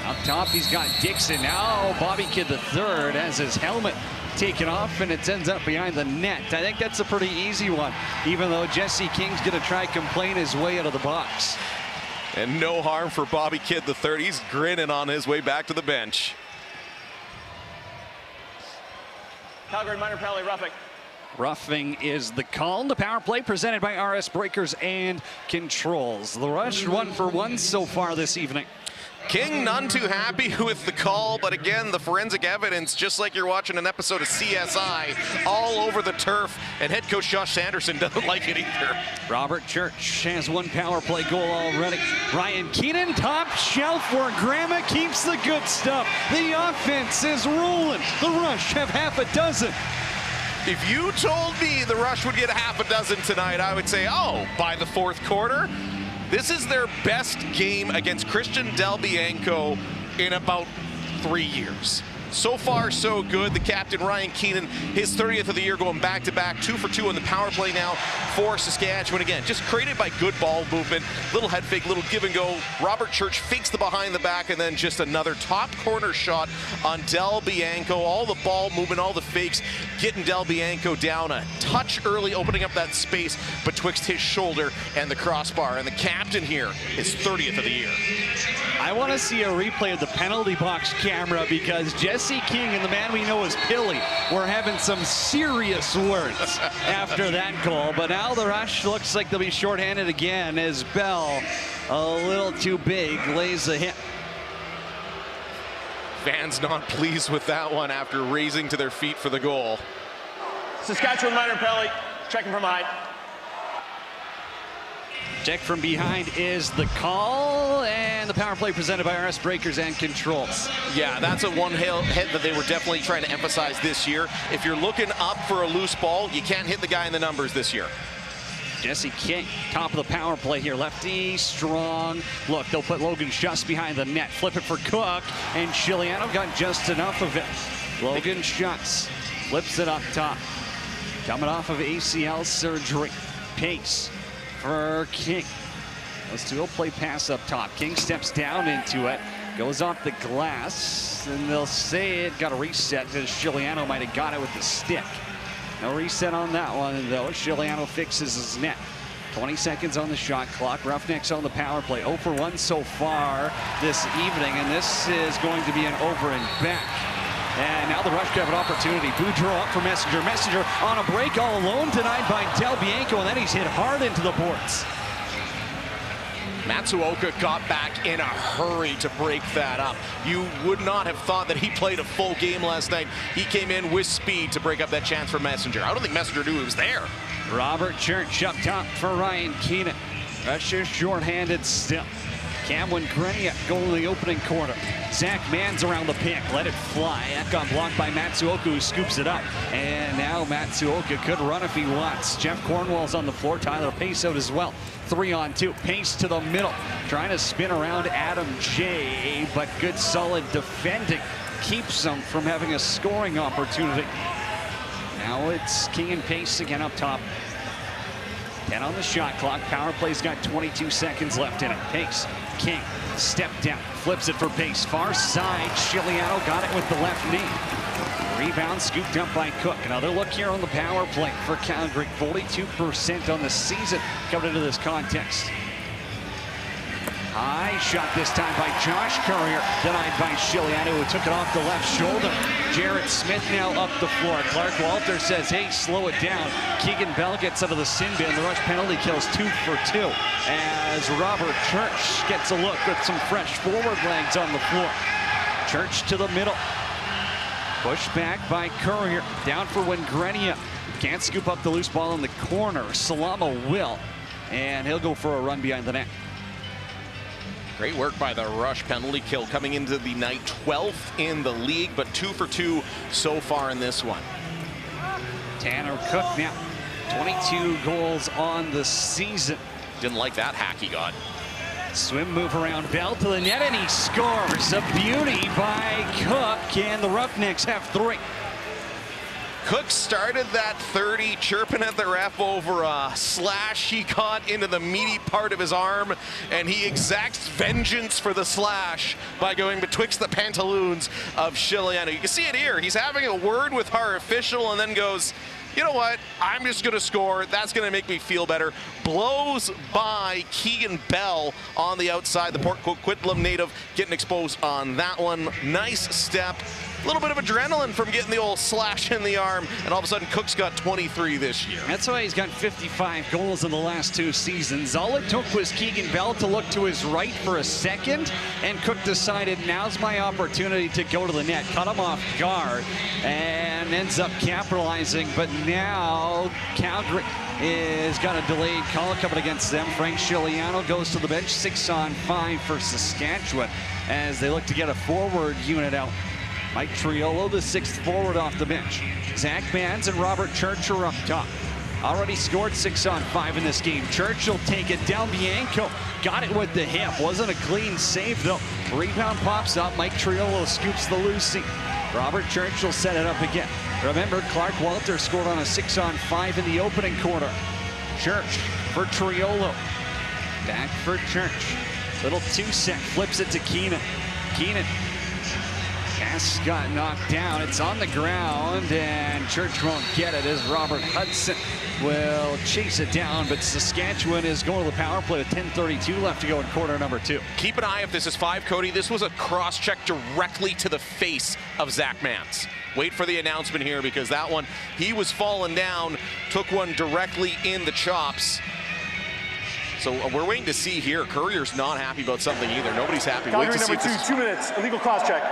up top, he's got Dixon. Now Bobby Kidd III has his helmet taken off, and it ends up behind the net. I think that's a pretty easy one, even though Jesse King's going to try complain his way out of the box. And no harm for Bobby Kidd III. He's grinning on his way back to the bench. Calgary minor penalty, roughing. Roughing is the call. The power play presented by RS Breakers and Controls. The Rush 1 for 1 so far this evening. King none too happy with the call, but again, the forensic evidence, just like you're watching an episode of CSI, all over the turf, and head coach Josh Sanderson doesn't like it either. Robert Church has 1 power play goal already. Ryan Keenan, top shelf where Grandma keeps the good stuff. The offense is rolling. The Rush have half a dozen. If you told me the Rush would get a half a dozen tonight, I would say, oh, by the 4th quarter. This is their best game against Christian Del Bianco in about 3 years. So far, so good. The captain, Ryan Keenan, his 30th of the year, going back-to-back, 2 for 2 on the power play now for Saskatchewan. Again, just created by good ball movement, little head fake, little give and go. Robert Church fakes the behind the back, and then just another top corner shot on Del Bianco. All the ball movement, all the fakes, getting Del Bianco down a touch early, opening up that space betwixt his shoulder and the crossbar. And the captain here is 30th of the year. I want to see a replay of the penalty box camera, because Jesse King and the man we know as Pilly were having some serious words after that goal. But now the Rush looks like they'll be shorthanded again as Bell, a little too big, lays a hit. Fans not pleased with that one after raising to their feet for the goal. Saskatchewan minor penalty. Checking from behind. Check from behind is the call, and the power play presented by RS Breakers and Controls. Yeah, that's a one hit that they were definitely trying to emphasize this year. If you're looking up for a loose ball, you can't hit the guy in the numbers this year. Jesse King, top of the power play here. Lefty, strong. Look, they'll put Logan Schuss behind the net. Flip it for Cook, and Chiliano got just enough of it. Logan Schuss flips it up top. Coming off of ACL surgery. Pace for King. Those two will play pass up top. King steps down into it, goes off the glass, and they'll say it got a reset because Chiliano might have got it with the stick. No reset on that one, though. Chiliano fixes his net. 20 seconds on the shot clock. Roughnecks on the power play. 0 for 1 so far this evening, and this is going to be an over and back. And now the Rush have an opportunity. Boudreau up for Messenger. Messenger on a break all alone, denied by Del Bianco, and then he's hit hard into the boards. Matsuoka got back in a hurry to break that up. You would not have thought that he played a full game last night. He came in with speed to break up that chance for Messenger. I don't think Messenger knew he was there. Robert Church up top for Ryan Keenan. Rush is shorthanded still. Cameron Grenier goal in the opening quarter. Zach Mans around the pick, let it fly. That got blocked by Matsuoka, who scoops it up. And now Matsuoka could run if he wants. Jeff Cornwall's on the floor. Tyler Pace out as well. 3-on-2. Pace to the middle, trying to spin around Adam J, but good solid defending keeps them from having a scoring opportunity. Now it's King and Pace again up top. 10 on the shot clock. Power play's got 22 seconds left in it. Pace, King, step down, flips it for Pace. Far side, Chiliano got it with the left knee. Rebound scooped up by Cook. Another look here on the power play for Calgary. 42% on the season coming into this contest. High shot this time by Josh Courier, denied by Chiliano, who took it off the left shoulder. Jarrett Smith now up the floor. Clark Walter says, hey, slow it down. Keegan Bell gets out of the sin bin. The Rush penalty kills 2 for 2 as Robert Church gets a look with some fresh forward legs on the floor. Church to the middle. Pushed back by Courier. Down for Wengrenia. Can't scoop up the loose ball in the corner. Salama will, and he'll go for a run behind the net. Great work by the Rush. Penalty kill coming into the night, 12th in the league, but 2 for 2 so far in this one. Tanner Cook now, 22 goals on the season. Didn't like that hack he got. Swim move around Bell to the net, and he scores. A beauty by Cook, and the Roughnecks have 3. Cook started that 30 chirping at the ref over a slash he caught into the meaty part of his arm, and he exacts vengeance for the slash by going betwixt the pantaloons of Chiliano. You can see it here. He's having a word with our official and then goes, you know what, I'm just going to score. That's going to make me feel better. Blows by Keegan Bell on the outside. The Port Coquitlam native getting exposed on that one. Nice step. A little bit of adrenaline from getting the old slash in the arm, and all of a sudden Cook's got 23 this year. That's why he's got 55 goals in the last 2 seasons. All it took was Keegan Bell to look to his right for a second, and Cook decided, now's my opportunity to go to the net. Cut him off guard, and ends up capitalizing. But now Calgary is got a delayed call coming against them. Frank Chiliano goes to the bench. 6-on-5 for Saskatchewan as they look to get a forward unit out. Mike Triolo, the 6th forward off the bench. Zach Mans and Robert Church are up top. Already scored 6-on-5 in this game. Church will take it down. Bianco got it with the hip. Wasn't a clean save, though. Rebound pops up. Mike Triolo scoops the Lucy. Robert Church will set it up again. Remember, Clark Walter scored on a 6-on-5 in the opening quarter. Church for Triolo. Back for Church. Little two-set, flips it to Keenan. Keenan. Pass got knocked down. It's on the ground, and Church won't get it as Robert Hudson will chase it down, but Saskatchewan is going to the power play with 10:32 left to go in quarter number 2. Keep an eye if this is 5, Cody. This was a cross-check directly to the face of Zach Mans. Wait for the announcement here, because that one, he was falling down, took one directly in the chops. So we're waiting to see here. Courier's not happy about something either. Nobody's happy. Calgary Wait to see number 2, 2 minutes, illegal cross-check.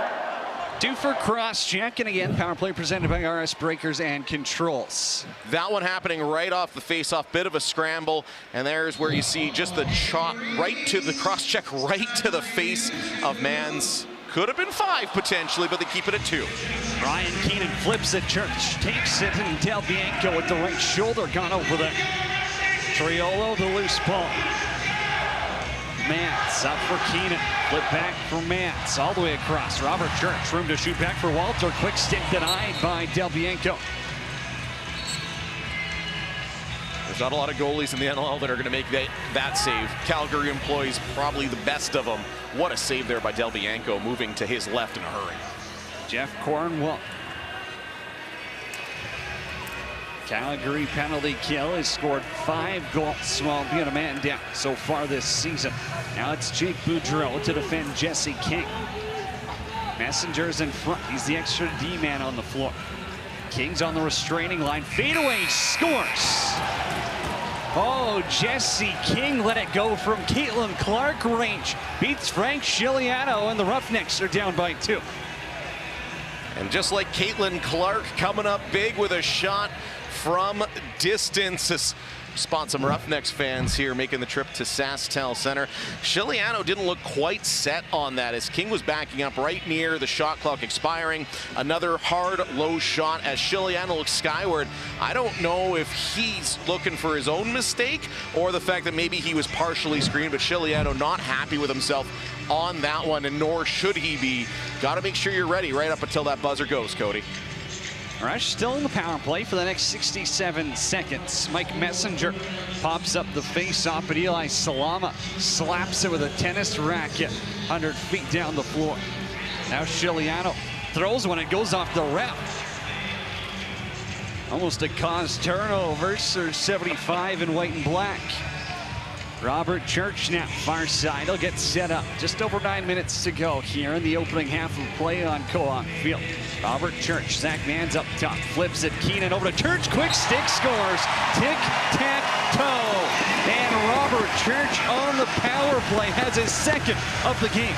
Due for cross-check, and again, power play presented by RS Breakers and Controls. That one happening right off the face-off, bit of a scramble, and there's where you see just the chop right to the cross-check, right to the face of Mans. Could have been 5 potentially, but they keep it at 2. Ryan Keenan flips at Church, takes it, and Del Bianco with the right shoulder gone over there. Triolo, the loose ball. Mans up for Keenan. Flip back for Mans. All the way across. Robert Church. Room to shoot back for Walter. Quick stick denied by Del Bianco. There's not a lot of goalies in the NLL that are going to make that save. Calgary employs probably the best of them. What a save there by Del Bianco, moving to his left in a hurry. Jeff Cornwall. Calgary penalty kill has scored 5 goals while being a man down so far this season. Now it's Jake Boudreau to defend Jesse King. Messenger's in front. He's the extra D-man on the floor. King's on the restraining line. Fadeaway scores. Oh, Jesse King let it go from Caitlin Clark range. Beats Frank Chiliano, and the Roughnecks are down by 2. And just like Caitlin Clark coming up big with a shot from distance. Spot some Roughnecks fans here making the trip to SaskTel Center. Chiliano didn't look quite set on that as King was backing up right near the shot clock expiring. Another hard low shot as Chiliano looks skyward. I don't know if he's looking for his own mistake or the fact that maybe he was partially screened, but Chiliano not happy with himself on that one, and nor should he be. Got to make sure you're ready right up until that buzzer goes, Cody. Rush still in the power play for the next 67 seconds. Mike Messenger pops up the face-off, but Eli Salama slaps it with a tennis racket 100 feet down the floor. Now Chiliano throws when it goes off the ref. Almost a caused turnover. There's 75 in white and black. Robert Church now, far side. He'll get set up. Just over 9 minutes to go here in the opening half of play on Co-op Field. Robert Church, Zach Mans up top, flips it. Keenan over to Church, quick stick, scores. Tic-tac-toe. And Robert Church on the power play has his 2nd of the game.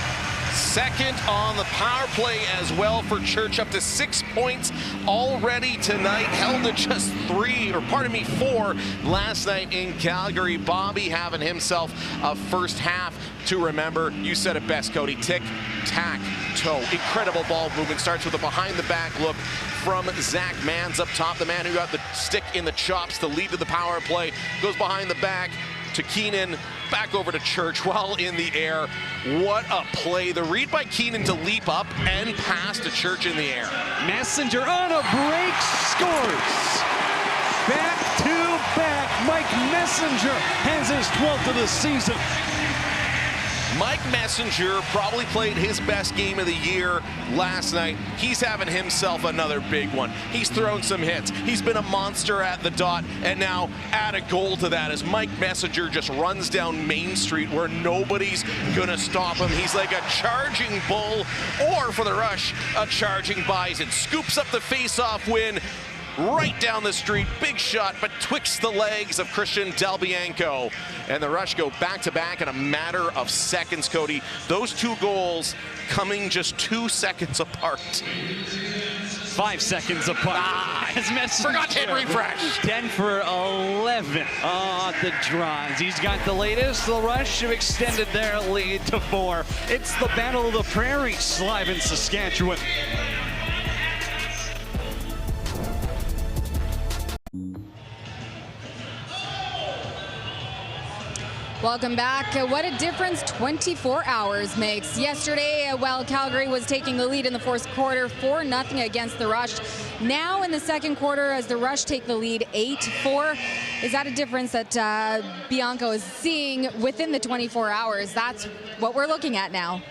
2nd on the power play as well for Church, up to 6 points already tonight, held to just 4 last night in Calgary. Bobby having himself a first half to remember. You said it best, Cody. Tic-tac-toe. Incredible ball movement. Starts with a behind-the-back look from Zach Mans up top, the man who got the stick in the chops to lead to the power play. Goes behind the back to Keenan, back over to Church while in the air. What a play. The read by Keenan to leap up and pass to Church in the air. Messenger on a break, scores. Back-to-back, Mike Messenger has his 12th of the season. Mike Messenger probably played his best game of the year last night. He's having himself another big one. He's thrown some hits. He's been a monster at the dot, and now add a goal to that as Mike Messenger just runs down Main Street where nobody's gonna stop him. He's like a charging bull, or for the Rush, a charging bison. Scoops up the face-off win right down the street. Big shot, but twixt the legs of Christian Del Bianco. And the Rush go back-to-back in a matter of seconds, Cody. Those 2 goals coming just 2 seconds apart. 5 seconds apart. Forgot to hit refresh. 10 for 11 on the draws. He's got the latest. The Rush have extended their lead to 4. It's the Battle of the Prairies live in Saskatchewan. Welcome back. What a difference 24 hours makes. Yesterday, while Calgary was taking the lead in the fourth quarter, 4-0 against the Rush. Now in the second quarter, as the Rush take the lead 8-4, is that a difference that Bianco is seeing within the 24 hours? That's what we're looking at now.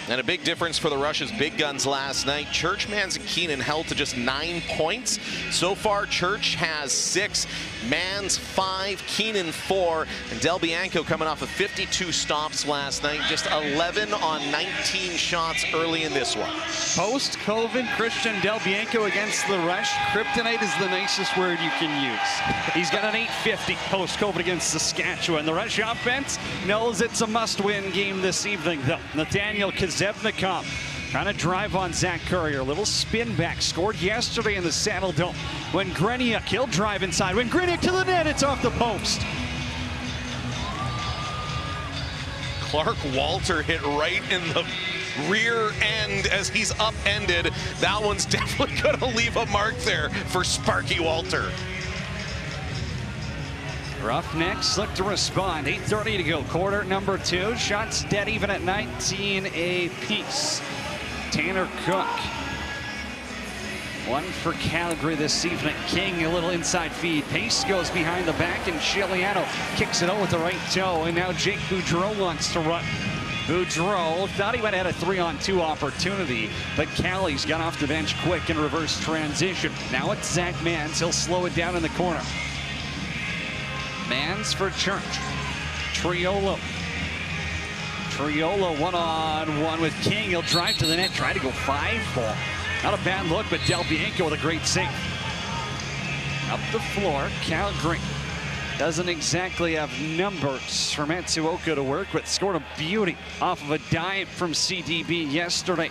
And a big difference for the Rush's big guns last night. Church, Mans, and Keenan held to just 9 points. So far, Church has 6, Mans 5, Keenan 4, and Del Bianco coming off of 52 stops last night. Just 11 on 19 shots early in this one. Post-COVID, Christian Del Bianco against the Rush. Kryptonite is the nicest word you can use. He's got an 850 post-COVID against Saskatchewan. The Rush offense knows it's a must-win game this evening, though. Nathaniel Zevnikov trying to drive on Zach Currier. A little spin back. Scored yesterday in the Saddle Dome. When Greniuk, he'll drive inside. When Greniuk to the net, it's off the post. Clark Walter hit right in the rear end as he's upended. That one's definitely going to leave a mark there for Sparky Walter. Roughnecks look to respond. 8:30 to go. Quarter number 2. Shots dead even at 19 apiece. Tanner Cook. One for Calgary this evening. King, a little inside feed. Pace goes behind the back, and Chiliano kicks it out with the right toe. And now Jake Boudreau wants to run. Boudreau thought he might have had a 3-on-2 opportunity, but Callie's got off the bench quick in reverse transition. Now it's Zach Mans. He'll slow it down in the corner. Mans for Church. Triolo. Triolo one-on-one with King. He'll drive to the net, try to go 5-ball. Not a bad look, but Del Bianco with a great save. Up the floor, Calgary doesn't exactly have numbers for Matsuoka to work with. Scored a beauty off of a dive from CDB yesterday.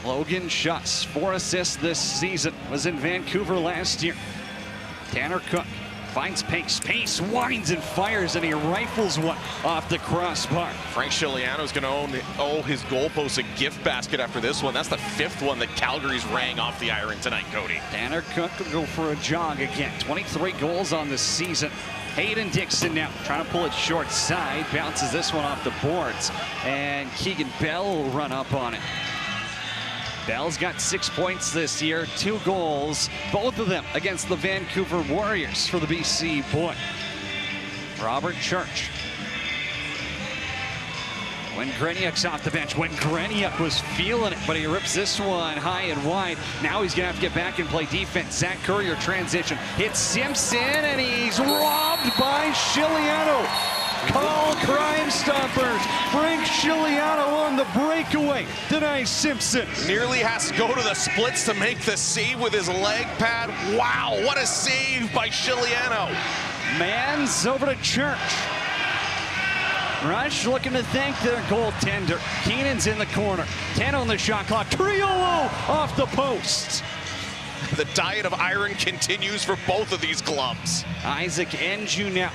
Logan Schuss, 4 assists this season, was in Vancouver last year. Tanner Cook finds Pace. Pace winds and fires, and he rifles one off the crossbar. Frank Chiliano's going to owe his goalpost a gift basket after this one. That's the 5th one that Calgary's rang off the iron tonight, Cody. Tanner Cook will go for a jog again. 23 goals on the season. Hayden Dixon now trying to pull it short side. Bounces this one off the boards, and Keegan Bell will run up on it. Bell's got 6 points this year, 2 goals, both of them against the Vancouver Warriors for the BC boy. Robert Church. When Greniuk's off the bench, when Greniuk was feeling it, but he rips this one high and wide. Now he's gonna have to get back and play defense. Zach Currier transition, hits Simpson, and he's robbed by Chiliano. Call Crime Stoppers. Frank Chiliano on the breakaway. Denies Simpson. Nearly has to go to the splits to make the save with his leg pad. Wow, what a save by Chiliano. Mans over to Church. Rush looking to thank their goaltender. Keenan's in the corner. 10 on the shot clock. Triolo off the post. The diet of iron continues for both of these clubs. Isaac Enju now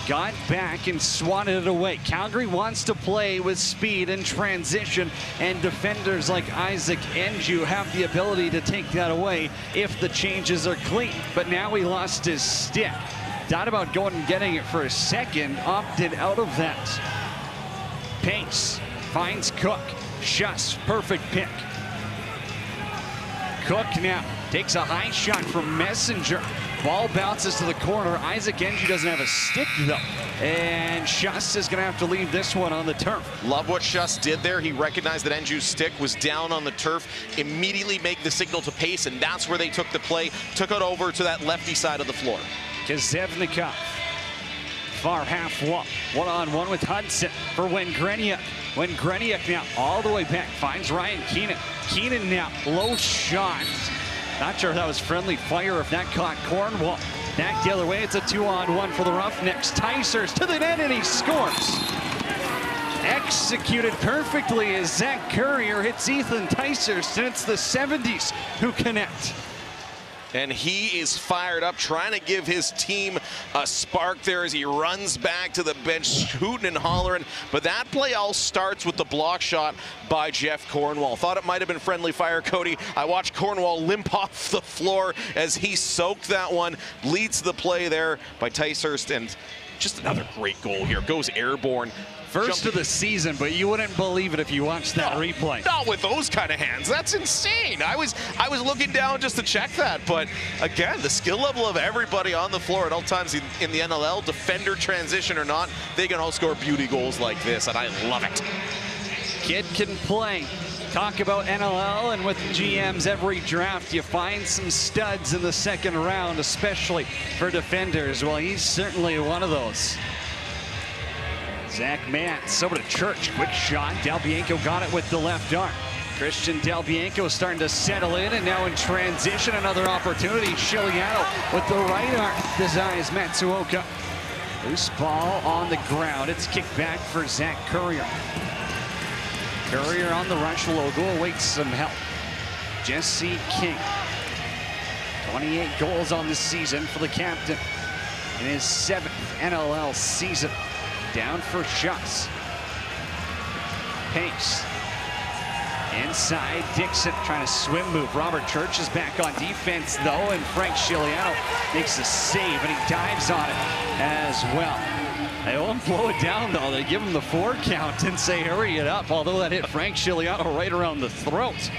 got back and swatted it away. Calgary wants to play with speed and transition, and defenders like Isaac Enju have the ability to take that away if the changes are clean. But now he lost his stick. Thought about going and getting it for a second, opted out of that. Pace finds Cook. Schuss, perfect pick. Cook now takes a high shot from Messenger. Ball bounces to the corner. Isaac Enju doesn't have a stick, though. And Schuss is going to have to leave this one on the turf. Love what Schuss did there. He recognized that Enju's stick was down on the turf. Immediately make the signal to Pace, and that's where they took the play. Took it over to that lefty side of the floor. Zevnikov. Far half wall. One-on-one with Hudson for when Greniuk. When Greniuk now all the way back finds Ryan Keenan. Keenan now low shot. Not sure if that was friendly fire, if that caught Cornwall. Back the other way, it's a 2-on-1 for the Roughnecks. Tysers to the net, and he scores. Executed perfectly as Zach Currier hits Ethan Tysers, and it's the 70s who connect. And he is fired up, trying to give his team a spark there as he runs back to the bench, hooting and hollering. But that play all starts with the block shot by Jeff Cornwall. Thought it might have been friendly fire, Cody. I watched Cornwall limp off the floor as he soaked that one. Leads the play there by Tysers, and Just another great goal here. Goes airborne. First of the season, but you wouldn't believe it if you watched that replay. Not with those kind of hands. That's insane. I was looking down just to check that, but again, the skill level of everybody on the floor at all times in the NLL, defender transition or not, they can all score beauty goals like this, and I love it. Kid can play. Talk about NLL, and with GMs every draft, you find some studs in the second round, especially for defenders. Well, he's certainly one of those. Zach Mance over to Church. Quick shot. Del Bianco got it with the left arm. Christian Del Bianco starting to settle in, and now in transition, another opportunity. Shiliano with the right arm. Design's Matsuoka. Loose ball on the ground. It's kicked back for Zach Currier. Currier on the rush. Logo awaits some help. Jesse King. 28 goals on the season for the captain in his 7th NLL season. Down for shots. Pace. Inside, Dixon trying to swim move. Robert Church is back on defense, though, and Frank Shiliano makes a save, and he dives on it as well. They won't blow it down, though. They give him the 4 count and say, hurry it up, although that hit Frank Shiliano right around the throat.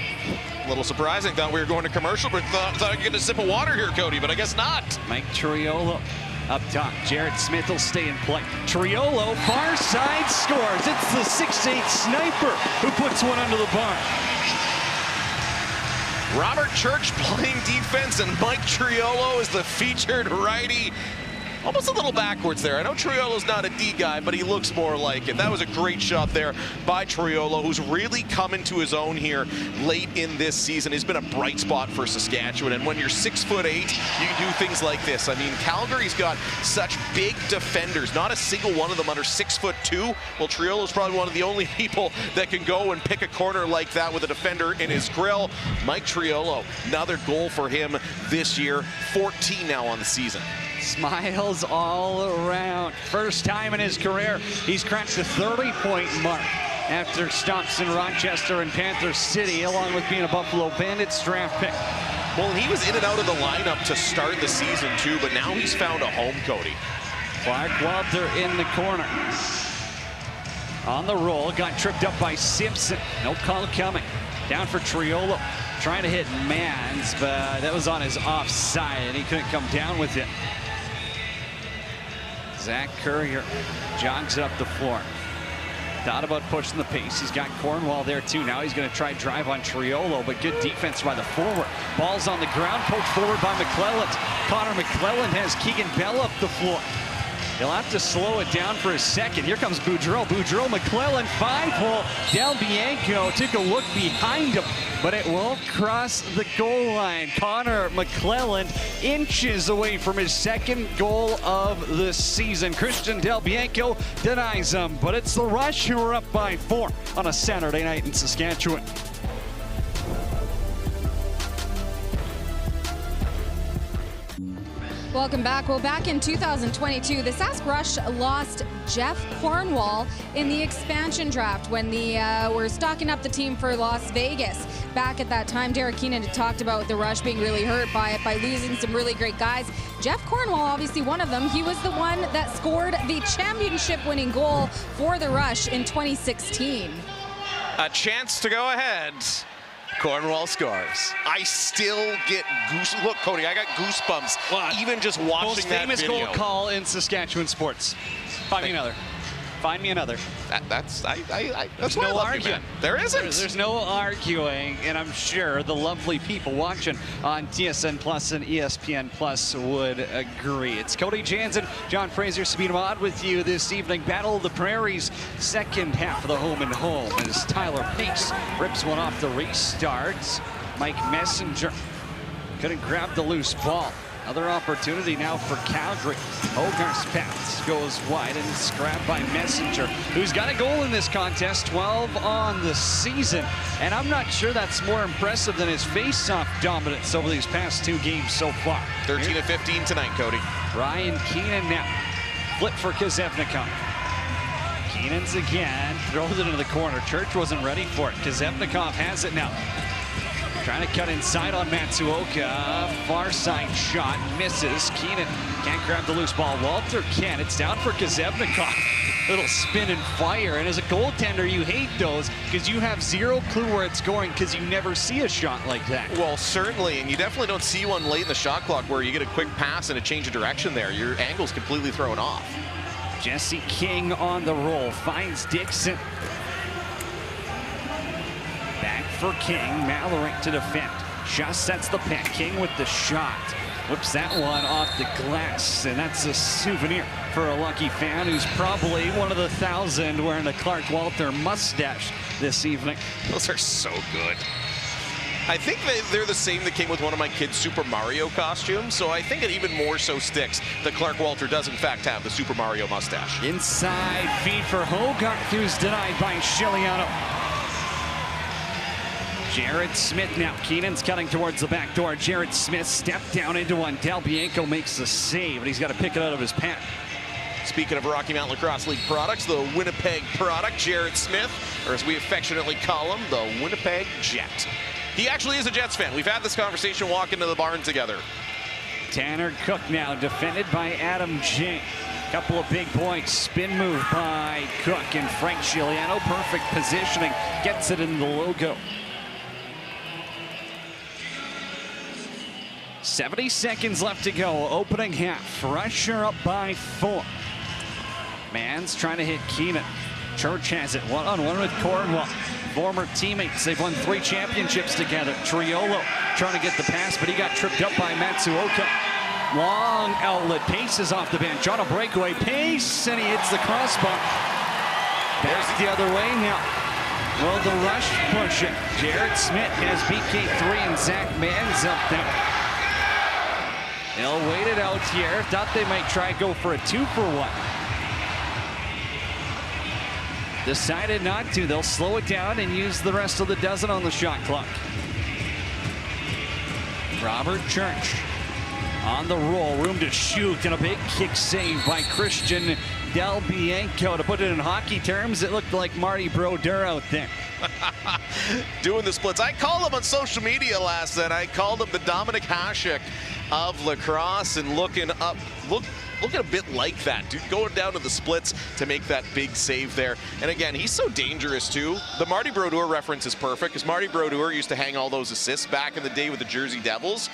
A little surprising. Thought we were going to commercial, but thought I could get a sip of water here, Cody, but I guess not. Mike Triolo up top. Jared Smith will stay in play. Triolo, far side, scores. It's the 6'8" sniper who puts one under the bar. Robert Church playing defense, and Mike Triolo is the featured righty. Almost a little backwards there. I know Triolo's not a D guy, but he looks more like it. That was a great shot there by Triolo, who's really come into his own here late in this season. He's been a bright spot for Saskatchewan, and when you're 6'8", you can do things like this. I mean, Calgary's got such big defenders, not a single one of them under 6'2". Well, Triolo's probably one of the only people that can go and pick a corner like that with a defender in his grill. Mike Triolo, another goal for him this year, 14 now on the season. Smiles all around. First time in his career, he's cracked the 30-point mark after stops in Rochester and Panther City, along with being a Buffalo Bandits draft pick. Well, he was in and out of the lineup to start the season, too, but now he's found a home, Cody. Clark Walter in the corner. On the roll, got tripped up by Simpson. No call coming. Down for Triolo. Trying to hit Mans, but that was on his offside, and he couldn't come down with it. Zach Currier jogs up the floor. Thought about pushing the pace. He's got Cornwall there too. Now he's going to try drive on Triolo, but good defense by the forward. Ball's on the ground, poked forward by McClelland. Connor McClelland has Keegan Bell up the floor. He'll have to slow it down for a second. Here comes Boudreau. Boudreau, McClelland, 5-hole. Del Bianco took a look behind him, but it won't cross the goal line. Connor McClelland inches away from his 2nd goal of the season. Christian Del Bianco denies him, but it's the Rush who are up by 4 on a Saturday night in Saskatchewan. Welcome back. Well, back in 2022, the Sask Rush lost Jeff Cornwall in the expansion draft when they were stocking up the team for Las Vegas. Back at that time, Derek Keenan had talked about the Rush being really hurt by it, by losing some really great guys. Jeff Cornwall, obviously one of them. He was the one that scored the championship-winning goal for the Rush in 2016. A chance to go ahead. Cornwall scores. I still get goose. Look, Cody, I got goosebumps. What? Even just watching that Most famous video. goal call in Saskatchewan sports. Find me another. Find me another. That's There's why I no love you, arguing. man. There isn't. There's no arguing, and I'm sure the lovely people watching on TSN Plus and ESPN Plus would agree. It's Cody Jansen, John Fraser, Sabine Ahmad with you this evening. Battle of the Prairies, second half of the home and home as Tyler Pace rips one off the restart. Mike Messenger couldn't grab the loose ball. Another opportunity now for Calgary. Hogarth's pass goes wide and it's grabbed by Messenger, who's got a goal in this contest, 12 on the season. And I'm not sure that's more impressive than his face-off dominance over these past 2 games so far. 13 of 15 tonight, Cody. Ryan Keenan now. Flip for Kazevnikov. Keenan's again, throws it into the corner. Church wasn't ready for it. Kazevnikov has it now. Trying to cut inside on Matsuoka. Far side shot, misses. Keenan can't grab the loose ball. Walter can. It's down for Kazevnikov. Little spin and fire. And as a goaltender, you hate those because you have zero clue where it's going because you never see a shot like that. Well, certainly, and you definitely don't see one late in the shot clock where you get a quick pass and a change of direction there. Your angle's completely thrown off. Jesse King on the roll. Finds Dixon. Back for King. Mallory to defend. Just sets the pin. King with the shot. Whips that one off the glass. And that's a souvenir for a lucky fan who's probably one of the 1,000 wearing a Clark Walter mustache this evening. Those are so good. I think they're the same that came with one of my kids' Super Mario costumes, so I think it even more so sticks that Clark Walter does in fact have the Super Mario mustache. Inside feed for Hogarth, who's denied by Shiliano. Jared Smith now. Keenan's cutting towards the back door. Jared Smith stepped down into one. Del Bianco makes the save, and he's got to pick it out of his pen. Speaking of Rocky Mountain Lacrosse League products, the Winnipeg product, Jared Smith, or as we affectionately call him, the Winnipeg Jet. He actually is a Jets fan. We've had this conversation walking to the barn together. Tanner Cook now, defended by Adam J. Couple of big points. Spin move by Cook, and Frank Giuliano, perfect positioning, gets it in the logo. 70 seconds left to go. Opening half. Rusher up by 4. Mans trying to hit Keenan. Church has it one-on-one with Cornwall. Former teammates. They've won 3 championships together. Triolo trying to get the pass, but he got tripped up by Matsuoka. Long outlet. Pace is off the bench on a breakaway. Pace, and he hits the crossbar. Back the other way now. Will the Rush push it? Jared Smith has BK3 and Zach Mans up there. They'll wait it out here. Thought they might try go for a 2-for-1. Decided not to. They'll slow it down and use the rest of the dozen on the shot clock. Robert Church on the roll. Room to shoot, and a big kick save by Christian Del Bianco. To put it in hockey terms, it looked like Marty Brodeur out there. Doing the splits. I called him on social media last night. I called him the Dominic Hasek of lacrosse, and looking a bit like that, dude, going down to the splits to make that big save there. And again, he's so dangerous too. The Marty Brodeur reference is perfect because Marty Brodeur used to hang all those assists back in the day with the Jersey Devils.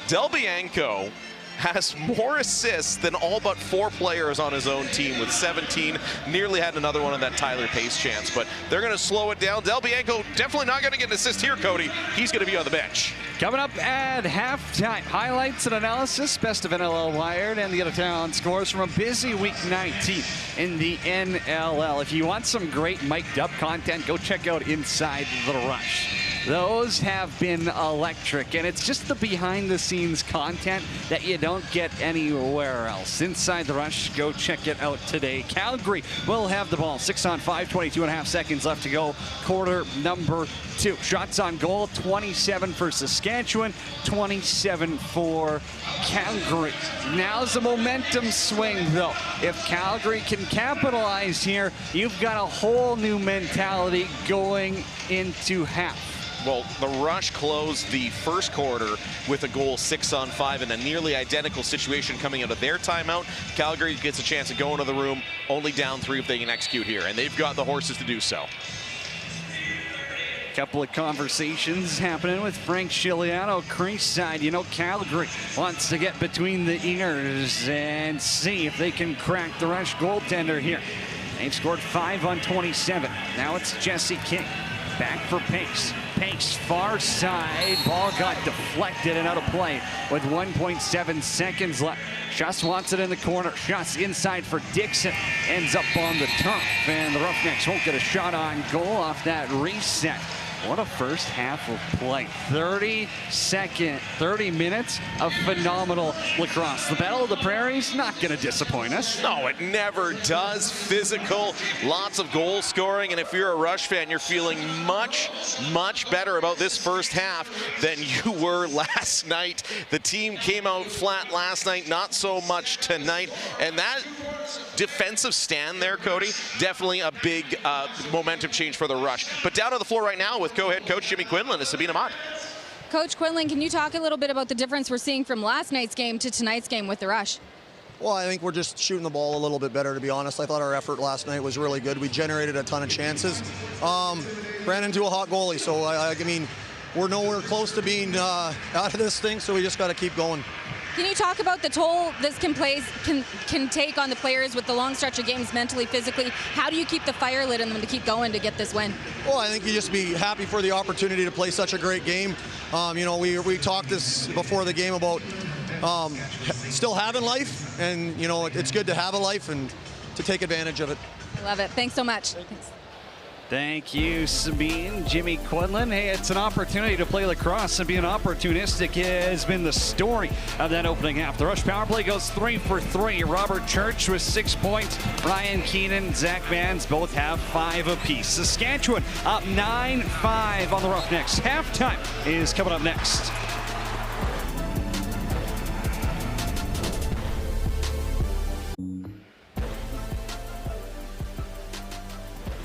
Del Bianco has more assists than all but 4 players on his own team with 17. Nearly had another one on that Tyler Pace chance, but they're going to slow it down. Del Bianco definitely not going to get an assist here, Cody. He's going to be on the bench. Coming up at halftime, highlights and analysis, best of NLL Wired, and the out-of-town scores from a busy week 19 in the NLL. If you want some great mic'd up content, go check out Inside the Rush. Those have been electric, and it's just the behind-the-scenes content that you don't get anywhere else. Inside the Rush, go check it out today. Calgary will have the ball. 6-on-5, 22.5 seconds left to go. Quarter number 2. Shots on goal, 27 for Saskatchewan, 27 for Calgary. Now's the momentum swing, though. If Calgary can capitalize here, you've got a whole new mentality going into half. Well, the Rush closed the first quarter with a goal 6-on-5 in a nearly identical situation coming out of their timeout. Calgary gets a chance to go into the room, only down 3 if they can execute here, and they've got the horses to do so. Couple of conversations happening with Frank Giuliano, crease side. You know, Calgary wants to get between the ears and see if they can crack the Rush goaltender here. They've scored 5 on 27. Now it's Jesse King. Back for Pace. Pace far side. Ball got deflected and out of play with 1.7 seconds left. Schuss wants it in the corner. Schuss inside for Dixon. Ends up on the turf. And the Roughnecks won't get a shot on goal off that reset. What a first half of play. 30 minutes of phenomenal lacrosse. The Battle of the Prairies, not going to disappoint us. No, it never does. Physical, lots of goal scoring, and if you're a Rush fan, you're feeling much, much better about this first half than you were last night. The team came out flat last night, not so much tonight, and that defensive stand there, Cody, definitely a big momentum change for the Rush. But down on the floor right now with co-head coach Jimmy Quinlan is Sabina Mott. Coach Quinlan, can you talk a little bit about the difference we're seeing from last night's game to tonight's game with the Rush? Well, I think we're just shooting the ball a little bit better, to be honest. I thought our effort last night was really good. We generated a ton of chances. Ran into a hot goalie, so I mean, we're nowhere close to being out of this thing, so we just got to keep going. Can you talk about the toll this can take on the players with the long stretch of games mentally, physically? How do you keep the fire lit in them to keep going to get this win? Well, I think you just be happy for the opportunity to play such a great game. You know, we talked this before the game about still having life, and, you know, it's good to have a life and to take advantage of it. I love it. Thanks so much. Thanks. Thank you, Sabine. Jimmy Quinlan. Hey, it's an opportunity to play lacrosse and being opportunistic has been the story of that opening half. The Rush power play goes 3 for 3. Robert Church with 6 points. Ryan Keenan, Zach Mans both have 5 apiece. Saskatchewan up 9-5 on the Roughnecks. Halftime is coming up next.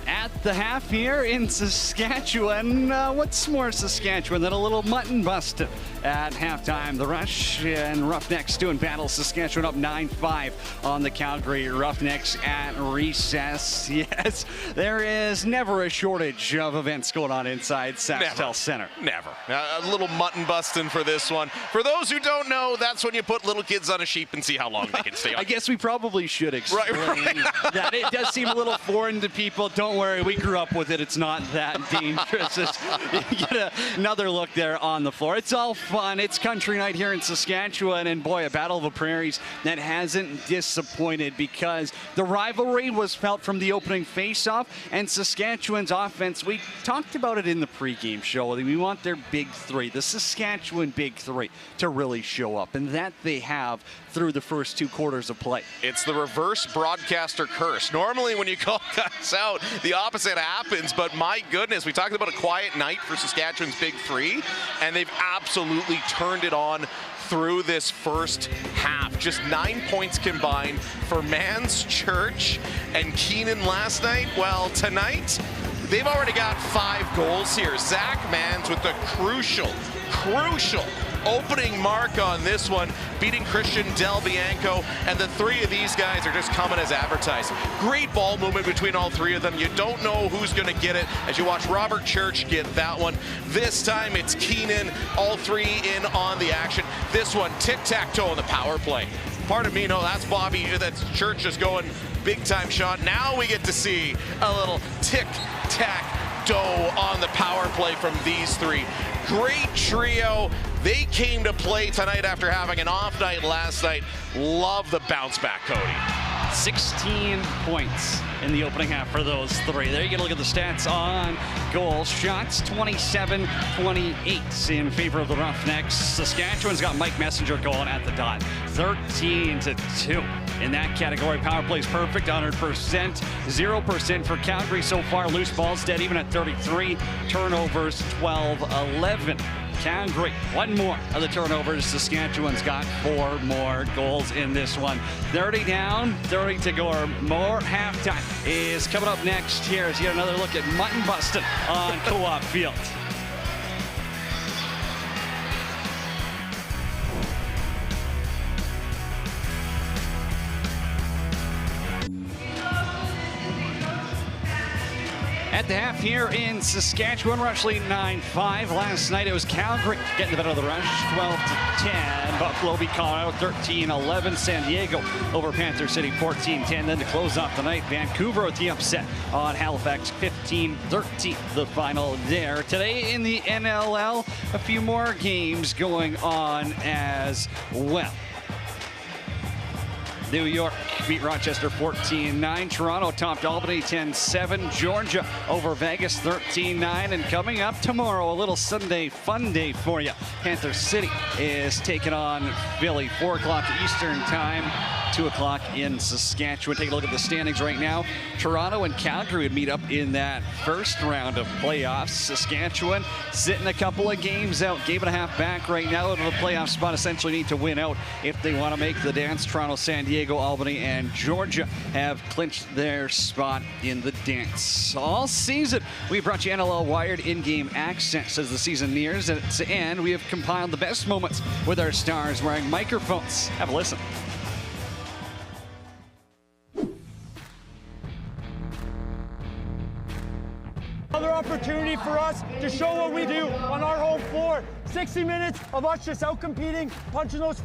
At the half here in Saskatchewan, what's more Saskatchewan than a little mutton busting at halftime? The Rush and Roughnecks doing battle. Saskatchewan up 9-5 on the Calgary Roughnecks at recess. Yes, there is never a shortage of events going on inside SaskTel Center. Never. A little mutton busting for this one. For those who don't know, that's when you put little kids on a sheep and see how long they can stay on. I guess we probably should explain that. It does seem a little foreign to people. Don't worry, we grew up with it. It's not that dangerous. You get another look there on the floor. It's all fun. It's country night here in Saskatchewan, and boy, a battle of the prairies that hasn't disappointed, because the rivalry was felt from the opening face-off, and Saskatchewan's offense, we talked about it in the pregame show. We want their big three, the Saskatchewan big three, to really show up, and that they have through the first 2 quarters of play. It's the reverse broadcaster curse. Normally when you call guys out, the opposite happens, but my goodness, we talked about a quiet night for Saskatchewan's big three, and they've absolutely turned it on through this first half. Just 9 points combined for Mans, Church, and Keenan last night. Well, tonight, they've already got 5 goals here. Zach Mans with the crucial opening mark on this one, beating Christian Del Bianco, and the 3 of these guys are just coming as advertised. Great ball movement between all 3 of them. You don't know who's going to get it as you watch Robert Church get that one. This time it's Keenan, all 3 in on the action. This one, tic-tac-toe on the power play. Part of me, no, that's Bobby, that's Church just going big time shot. Now we get to see a little tic-tac-toe on the power play from these 3. Great trio. They came to play tonight after having an off night last night. Love the bounce back, Cody. 16 points in the opening half for those 3. There you get a look at the stats on goals. Shots 27-28 in favor of the Roughnecks. Saskatchewan's got Mike Messenger going at the dot. 13-2 in that category. Power plays perfect, 100%. 0% for Calgary so far. Loose balls dead even at 33. Turnovers 12-11. Calgary, 1 more of the turnovers. Saskatchewan's got 4 more goals in this one. 30 down, 30 to go or more. Halftime is coming up next. Here's yet another look at mutton busting on Co-op Field. At the half here in Saskatchewan, Rush lead 9-5. Last night it was Calgary getting the better of the Rush, 12-10. Buffalo beat Colorado 13-11. San Diego over Panther City 14-10. Then to close off the night, Vancouver with the upset on Halifax 15-13. The final there. Today in the NLL, a few more games going on as well. New York beat Rochester 14-9. Toronto topped Albany 10-7. Georgia over Vegas 13-9. And coming up tomorrow, a little Sunday fun day for you. Panther City is taking on Philly, 4 o'clock Eastern time, 2 o'clock in Saskatchewan. Take a look at the standings right now. Toronto and Calgary would meet up in that first round of playoffs. Saskatchewan sitting a couple of games out. Game and a half back right now into the playoff spot. Essentially need to win out if they want to make the dance. Toronto, San Diego, Albany, and Georgia have clinched their spot in the dance. All season, we brought you NLL Wired in-game access as the season nears its end. We have compiled the best moments with our stars wearing microphones. Have a listen. Another opportunity for us to show what we do on our home floor. 60 minutes of us just out competing, punching those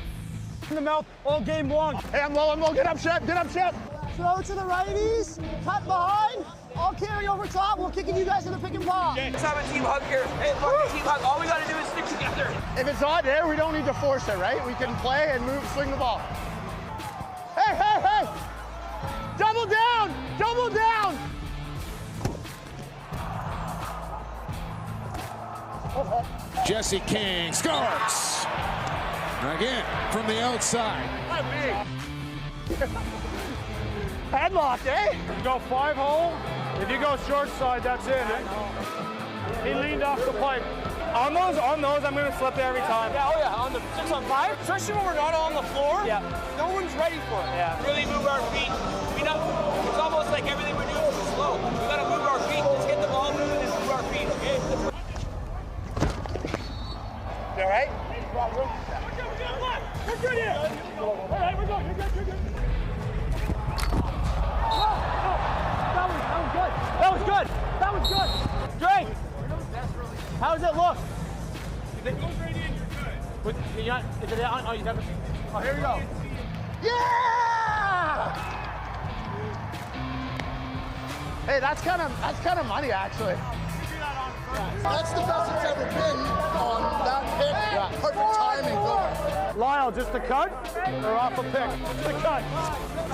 in the mouth all game long. Hey, I'm low, get up, Shep, get up, Shep. Throw to the righties, cut behind, I'll carry over top, we're kicking you guys in the pick and pop. Let's have a team hug here. Hey, fucking team hug. All we gotta do is stick together. If it's not there, we don't need to force it, right? We can play and move, swing the ball. Hey, hey, hey! Double down! Double down! Jesse King scores! Again, from the outside. Headlock, eh? You go 5-hole. If you go short side, that's it. He leaned off the pipe. On those, I'm gonna slip it every time. Yeah, oh yeah, on the 6 on 5, especially when we're not on the floor. Yeah. No one's ready for it. Yeah. Really move our feet. It's almost like everything we're doing is slow. We gotta move our feet. Just get the ball moving and move our feet, okay? You all right? We're good here. All right, we're good. You're good. You're good. That was good. That was good. Drake, how does it look? If it goes right in, you're good. Is it on? Oh, you have it. Oh, here we go. Yeah! Hey, that's kind of money, actually. That's the best it's ever been on that pick. Yeah. Perfect timing going. Lyle, just a cut or off a pick? Just a cut.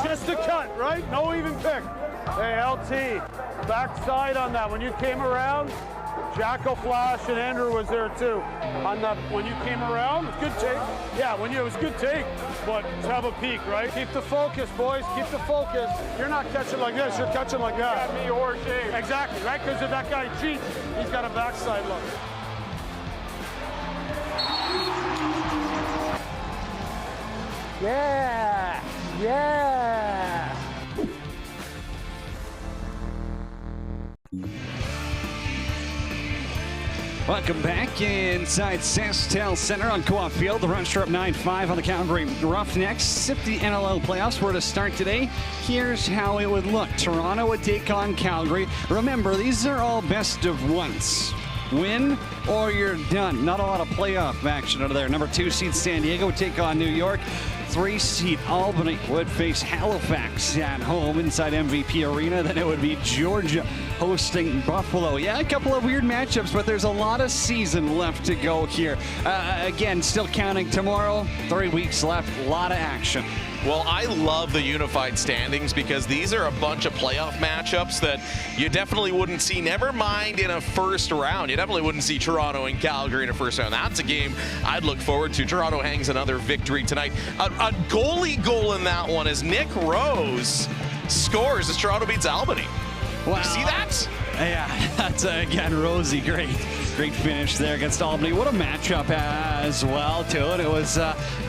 Just a cut, right? No even pick. Hey, LT, backside on that. When you came around, Jacko Flash and Andrew was there too. On the when you came around, good take. Yeah, it was good take, but have a peek, right? Keep the focus, boys. Keep the focus. You're not catching like this. You're catching like that. Me or Shane. Exactly, right? Because if that guy cheats, he's got a backside look. Yeah, yeah. Welcome back inside Saskatchewan Center on Co-op Field. The Rush are up 9-5 on the Calgary Roughnecks. If the NLL playoffs were to start today, here's how it would look. Toronto would take on Calgary. Remember, these are all best of ones. Win or you're done. Not a lot of playoff action out of there. Number 2 seed San Diego would take on New York. 3 seed Albany would face Halifax at home inside MVP Arena. Then it would be Georgia hosting Buffalo. Yeah, a couple of weird matchups, but there's a lot of season left to go here. Again, still counting tomorrow. 3 weeks left. A lot of action. Well, I love the unified standings because these are a bunch of playoff matchups that you definitely wouldn't see, never mind in a first round. You definitely wouldn't see Toronto and Calgary in a first round. That's a game I'd look forward to. Toronto hangs another victory tonight. A goalie goal in that one as Nick Rose scores as Toronto beats Albany. Wow. You see that? Yeah, that's again, Rosie, great finish there against Albany. What a matchup as well, too. And it was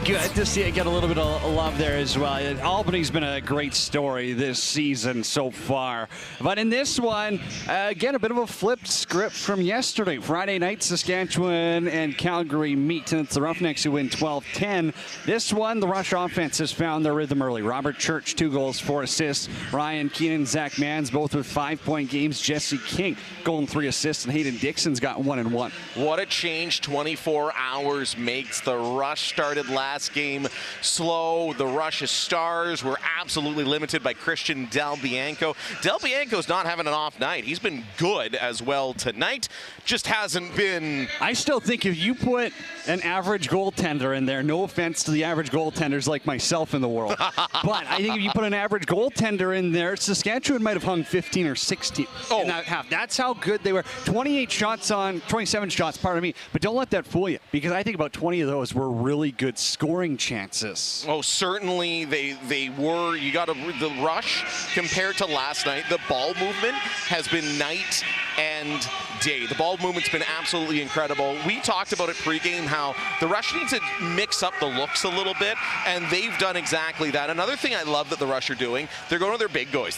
good to see it get a little bit of love there as well. Albany's been a great story this season so far. But in this one, again, a bit of a flipped script from yesterday. Friday night, Saskatchewan and Calgary meet, and it's the Roughnecks who win 12-10. This one, the Rush offense has found their rhythm early. Robert Church, 2 goals, 4 assists. Ryan Keenan, Zach Mans, both with 5-point games. Jesse King, goal and 3 assists, and Hayden Dixon's got 1 and 1. What a change 24 hours makes. The Rush started last game slow. The Rush's stars were absolutely limited by Christian Del Bianco. Del Bianco's not having an off night. He's been good as well tonight. Just hasn't been... I still think if you put an average goaltender in there, no offense to the average goaltenders like myself in the world, but I think if you put an average goaltender in there, Saskatchewan might have hung 15 or 16 in that half. That's how good they were. 27 shots, pardon me, but don't let that fool you, because I think about 20 of those were really good scoring chances. Oh, certainly they were. You got the Rush compared to last night. The ball movement has been night and day. The ball movement's been absolutely incredible. We talked about it pregame how the Rush needs to mix up the looks a little bit, and they've done exactly that. Another thing I love that the Rush are doing, they're going to their big boys.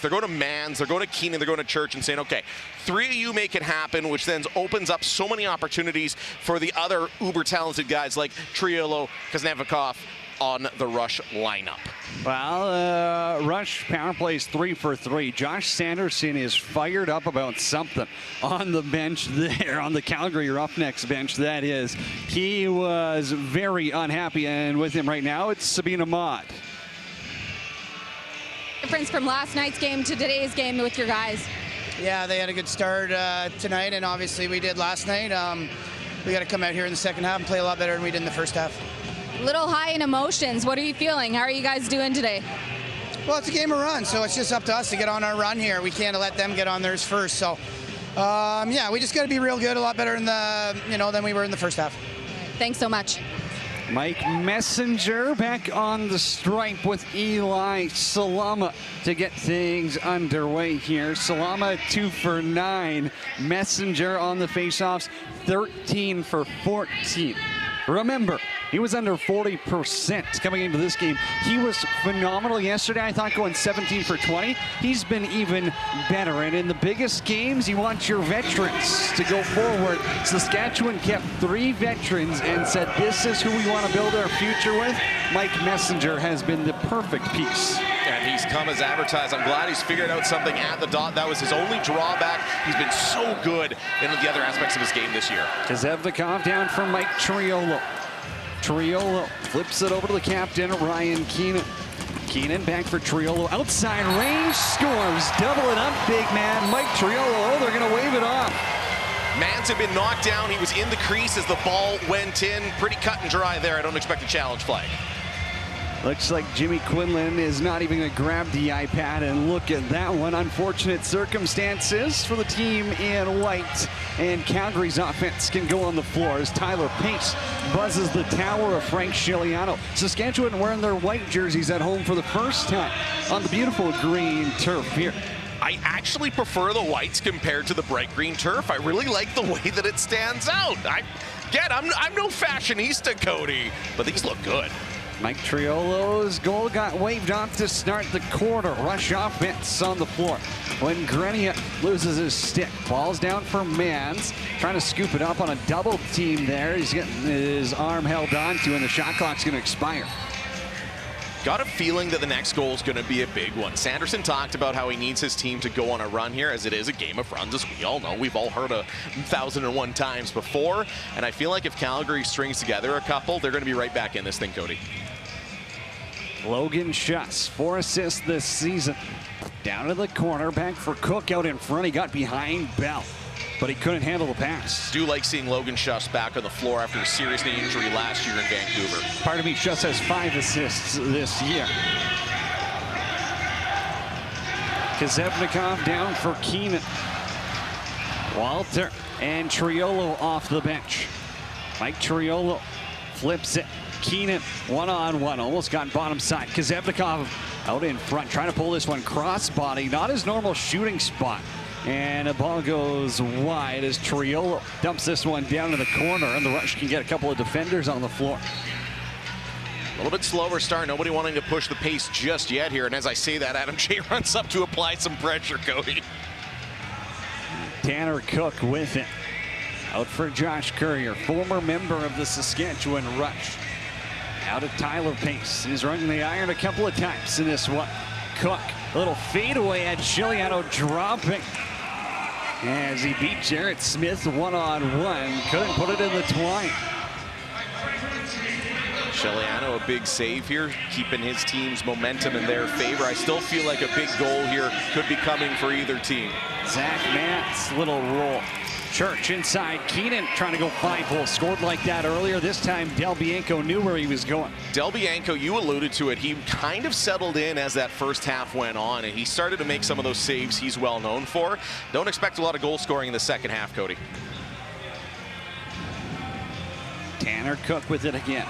They're going to Mans, they're going to Keenan, they're going to Church and saying, okay, 3 of you make it happen, which then opens up so many opportunities for the other uber talented guys like Triolo, Kuznevikov on the Rush lineup. Well, Rush power plays 3 for 3. Josh Sanderson is fired up about something on the bench there, on the Calgary Roughnecks bench, that is. He was very unhappy, and with him right now, it's Sabina Mott. Difference from last night's game to today's game with your guys? Yeah, they had a good start tonight, and obviously we did last night. We got to come out here in the second half and play a lot better than we did in the first half. Little high in emotions. What are you feeling? How are you guys doing today? Well, it's a game of runs, so it's just up to us to get on our run here. We can't let them get on theirs first. So, yeah, we just got to be real good, a lot better in the, than we were in the first half. Thanks so much. Mike Messenger back on the stripe with Eli Salama to get things underway here. Salama 2 for 9. Messenger on the faceoffs 13 for 14. Remember, he was under 40% coming into this game. He was phenomenal yesterday, I thought, going 17 for 20. He's been even better. And in the biggest games, you want your veterans to go forward. Saskatchewan kept 3 veterans and said, this is who we want to build our future with. Mike Messenger has been the perfect piece. And he's come as advertised. I'm glad he's figured out something at the dot. That was his only drawback. He's been so good in the other aspects of his game this year. Kuznevikov down for Mike Triolo. Triolo flips it over to the captain, Ryan Keenan. Keenan back for Triolo. Outside range, scores. Double it up, big man. Mike Triolo, oh, they're going to wave it off. Mans had been knocked down. He was in the crease as the ball went in. Pretty cut and dry there. I don't expect a challenge flag. Looks like Jimmy Quinlan is not even going to grab the iPad, and look at that one. Unfortunate circumstances for the team in white, and Calgary's offense can go on the floor as Tyler Pace buzzes the tower of Frank Scigliano. Saskatchewan wearing their white jerseys at home for the first time on the beautiful green turf here. I actually prefer the whites compared to the bright green turf. I really like the way that it stands out. I'm no fashionista, Cody, but these look good. Mike Triolo's goal got waved off to start the quarter. Rush offense on the floor when Grenier loses his stick. Ball's down for Mans, trying to scoop it up on a double team there. He's getting his arm held onto, and the shot clock's going to expire. Got a feeling that the next goal is going to be a big one. Sanderson talked about how he needs his team to go on a run here, as it is a game of runs, as we all know. We've all heard 1,001 times before, and I feel like if Calgary strings together a couple, they're going to be right back in this thing, Cody. Logan Schuss, 4 assists this season. Down to the corner, back for Cook out in front. He got behind Bell, but he couldn't handle the pass. Do like seeing Logan Schuss back on the floor after a serious knee injury last year in Vancouver. Pardon me, Schuss has 5 assists this year. Kuznevikov down for Keenan. Walter and Triolo off the bench. Mike Triolo flips it. Keenan one-on-one, almost got bottom side. Kuznevikov out in front, trying to pull this one crossbody, not his normal shooting spot. And the ball goes wide as Triolo dumps this one down to the corner, and the Rush can get a couple of defenders on the floor. A little bit slower start, nobody wanting to push the pace just yet here. And as I say that, Adam J runs up to apply some pressure, Cody. Tanner Cook with it. Out for Josh Courier, former member of the Saskatchewan Rush. Out of Tyler Pace. He's running the iron a couple of times in this one. Cook, a little fadeaway at Scigliano dropping as he beat Jarrett Smith one-on-one. Couldn't put it in the twine. Scigliano, a big save here, keeping his team's momentum in their favor. I still feel like a big goal here could be coming for either team. Zach Mance, little roll. Church inside. Keenan trying to go 5-hole. Scored like that earlier. This time, Del Bianco knew where he was going. Del Bianco, you alluded to it. He kind of settled in as that first half went on, and he started to make some of those saves he's well known for. Don't expect a lot of goal scoring in the second half, Cody. Tanner Cook with it again.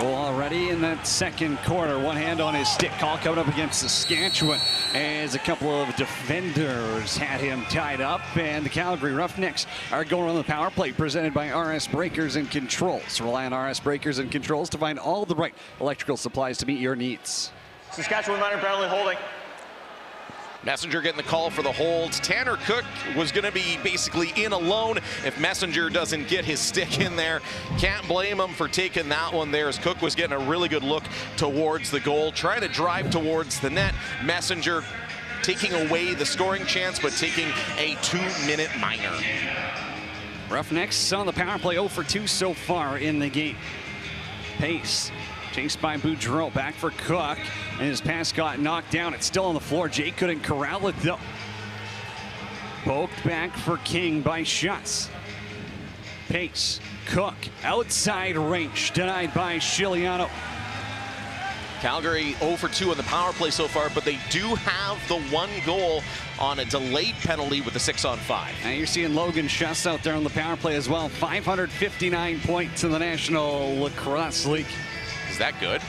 Goal already in that second quarter. One hand on his stick. Call coming up against Saskatchewan as a couple of defenders had him tied up. And the Calgary Roughnecks are going on the power play presented by RS Breakers and Controls. Rely on RS Breakers and Controls to find all the right electrical supplies to meet your needs. Saskatchewan minor penalty holding. Messenger getting the call for the hold. Tanner Cook was going to be basically in alone if Messenger doesn't get his stick in there. Can't blame him for taking that one there as Cook was getting a really good look towards the goal, trying to drive towards the net. Messenger taking away the scoring chance, but taking a 2-minute minor. Roughnecks on the power play 0 for 2 so far in the game. Pace. Chased by Boudreau, back for Cook, and his pass got knocked down. It's still on the floor. Jake couldn't corral it though. Poked back for King by Schutz. Pace, Cook, outside range, denied by Chiliano. Calgary 0 for 2 on the power play so far, but they do have the 1 goal on a delayed penalty with the 6-on-5. Now you're seeing Logan Schutz out there on the power play as well. 559 points in the National Lacrosse League. Is that good?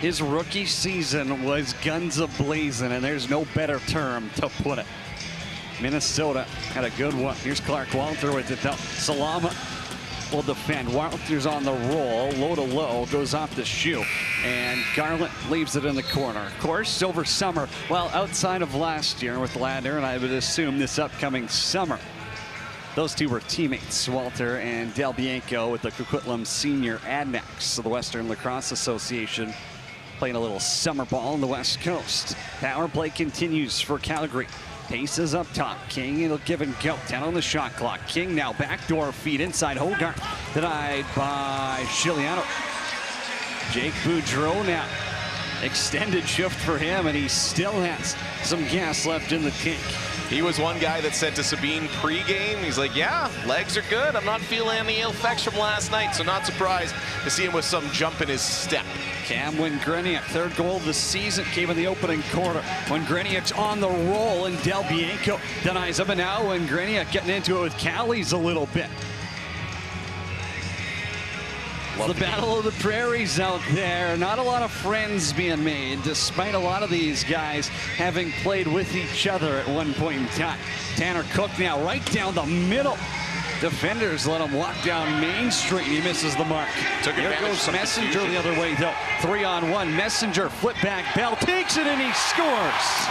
His rookie season was guns a-blazing, and there's no better term to put it. Minnesota had a good one. Here's Clark Walter with it though. Salama will defend. Walter's on the roll. Low to low, goes off the shoe. And Garland leaves it in the corner. Of course, Silver Summer, well, outside of last year with Ladner, and I would assume this upcoming summer, those two were teammates, Walter and Del Bianco with the Coquitlam Senior Adnex of the Western Lacrosse Association, playing a little summer ball on the West Coast. Power play continues for Calgary. Pace is up top. King, it'll give and go. 10 on the shot clock. King now backdoor feed inside Hogarth. Denied by Chiliano. Jake Boudreau now. Extended shift for him, and he still has some gas left in the tank. He was one guy that said to Sabine pre-game, he's like, yeah, legs are good. I'm not feeling any ill effects from last night, so not surprised to see him with some jump in his step. Cam Wingreniuk, 3rd goal of the season, came in the opening quarter. Wingreniuk's on the roll, and Del Bianco denies him, and now Wingreniuk getting into it with Callies a little bit. The battle of the prairies out there. Not a lot of friends being made, despite a lot of these guys having played with each other at one point in time. Tanner Cook now right down the middle. Defenders let him walk down Main Street. He misses the mark. Here goes Messenger the other way, though. 3-on-1. Messenger, flip back. Bell takes it, and he scores.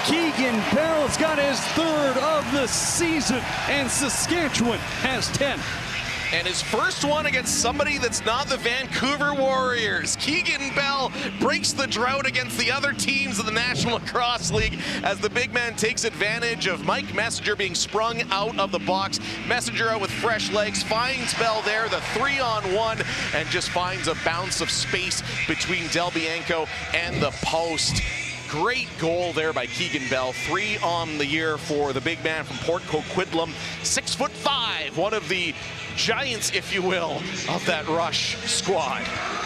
Keegan Bell's got his 3rd of the season, and Saskatchewan has 10. And his first one against somebody that's not the Vancouver Warriors. Keegan Bell breaks the drought against the other teams of the National Lacrosse League as the big man takes advantage of Mike Messenger being sprung out of the box. Messenger out with fresh legs, finds Bell there, the 3-on-1, and just finds a bounce of space between Del Bianco and the post. Great goal there by Keegan Bell. 3 on the year for the big man from Port Coquitlam. 6'5", one of the giants, if you will, of that Rush squad.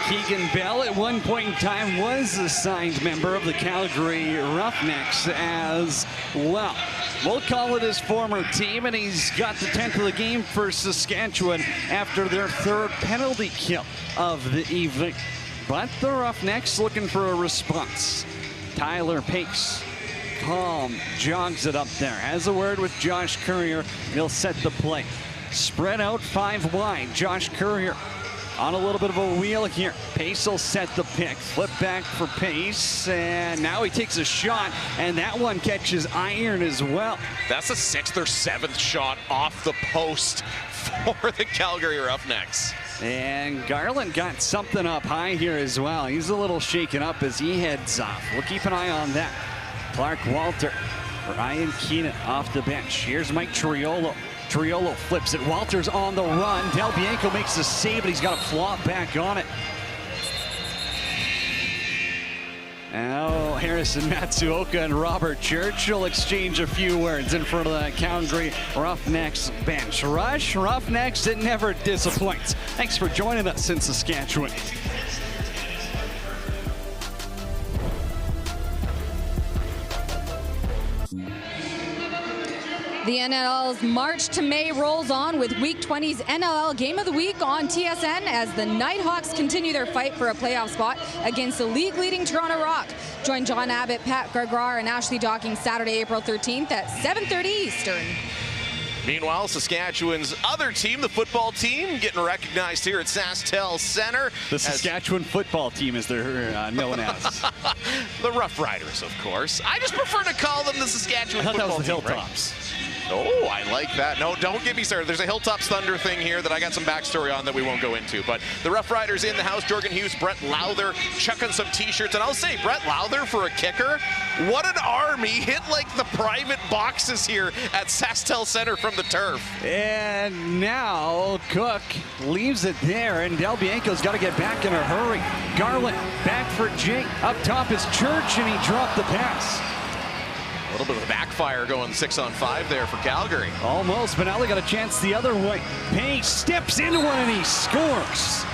Keegan Bell at one point in time was a signed member of the Calgary Roughnecks as well. We'll call it his former team, and he's got the 10th of the game for Saskatchewan after their 3rd penalty kill of the evening. But the Roughnecks looking for a response. Tyler Pace, calm, jogs it up there. Has a word with Josh Courier. He'll set the play. Spread out 5 wide. Josh Courier on a little bit of a wheel here. Pace will set the pick. Flip back for Pace, and now he takes a shot, and that one catches iron as well. That's a 6th or 7th shot off the post for the Calgary Roughnecks. And Garland got something up high here as well. He's a little shaken up as he heads off. We'll keep an eye on that. Clark Walter, Ryan Keenan off the bench. Here's Mike Triolo. Triolo flips it. Walter's on the run. Del Bianco makes the save, but he's got to flop back on it. Now Harrison Matsuoka and Robert Churchill exchange a few words in front of the Calgary Roughnecks bench. Rush, Roughnecks, it never disappoints. Thanks for joining us in Saskatchewan. The NLL's March to May rolls on with Week 20's NLL Game of the Week on TSN as the Nighthawks continue their fight for a playoff spot against the league-leading Toronto Rock. Join John Abbott, Pat Gregoire, and Ashley Docking Saturday, April 13th at 7:30 Eastern. Meanwhile, Saskatchewan's other team, the football team, getting recognized here at SaskTel Center. The Saskatchewan football team, as they're known as. The Rough Riders, of course. I just prefer to call them the Saskatchewan football team. I thought that was the Hilltops. Right? Oh, I like that. No, don't get me started. There's a Hilltops Thunder thing here that I got some backstory on that we won't go into. But the Rough Riders in the house, Jorgen Hughes, Brett Lowther, chucking some T-shirts. And I'll say, Brett Lowther for a kicker, what an arm. He hit like the private boxes here at SaskTel Center from the turf. And now Cook leaves it there, and Del Bianco's got to get back in a hurry. Garland back for Jake. Up top is Church, and he dropped the pass. A little bit of a backfire going 6-on-5 there for Calgary. Almost, but now they got a chance the other way. Pace steps into one and he scores.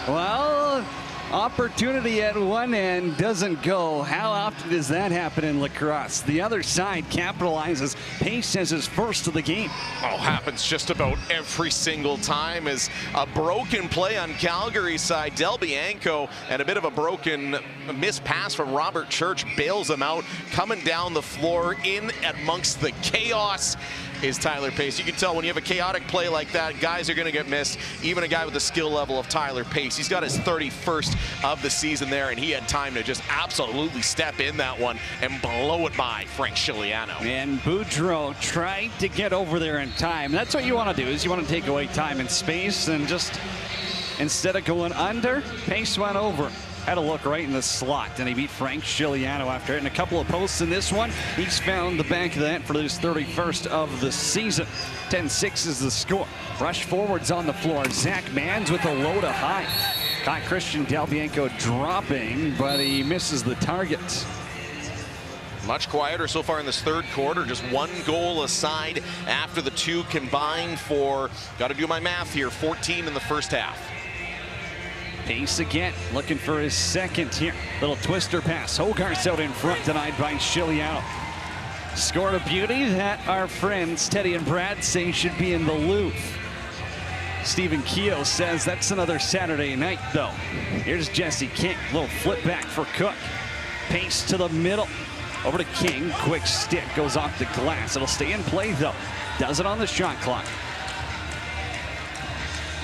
Well, opportunity at one end doesn't go. How often does that happen in lacrosse? The other side capitalizes. Pace has his first of the game. Oh, happens just about every single time. As a broken play on Calgary's side, Del Bianco, and a bit of a broken missed pass from Robert Church bails him out. Coming down the floor in amongst the chaos is Tyler Pace. You can tell when you have a chaotic play like that, guys are going to get missed. Even a guy with the skill level of Tyler Pace. He's got his 31st of the season there, and he had time to just absolutely step in that one and blow it by Frank Chiliano. And Boudreau tried to get over there in time. That's what you want to do, is you want to take away time and space, and just instead of going under, Pace went over. Had a look right in the slot, and he beat Frank Chiliano after hitting a couple of posts in this one. He's found the back of the net for his 31st of the season. 10-6 is the score. Rush forwards on the floor. Zach Manns with a low to high. Caught Christian Del Bianco dropping, but he misses the target. Much quieter so far in this third quarter. Just one goal aside after the two combined for, got to do my math here, 14 in the first half. Pace again, looking for his second here. Little twister pass. Hogarth's out in front, denied by Chiliano. Scored a beauty that our friends Teddy and Brad say should be in the Louvre. Stephen Keogh says that's another Saturday night, though. Here's Jesse King. Little flip back for Cook. Pace to the middle. Over to King. Quick stick goes off the glass. It'll stay in play, though. Does it on the shot clock.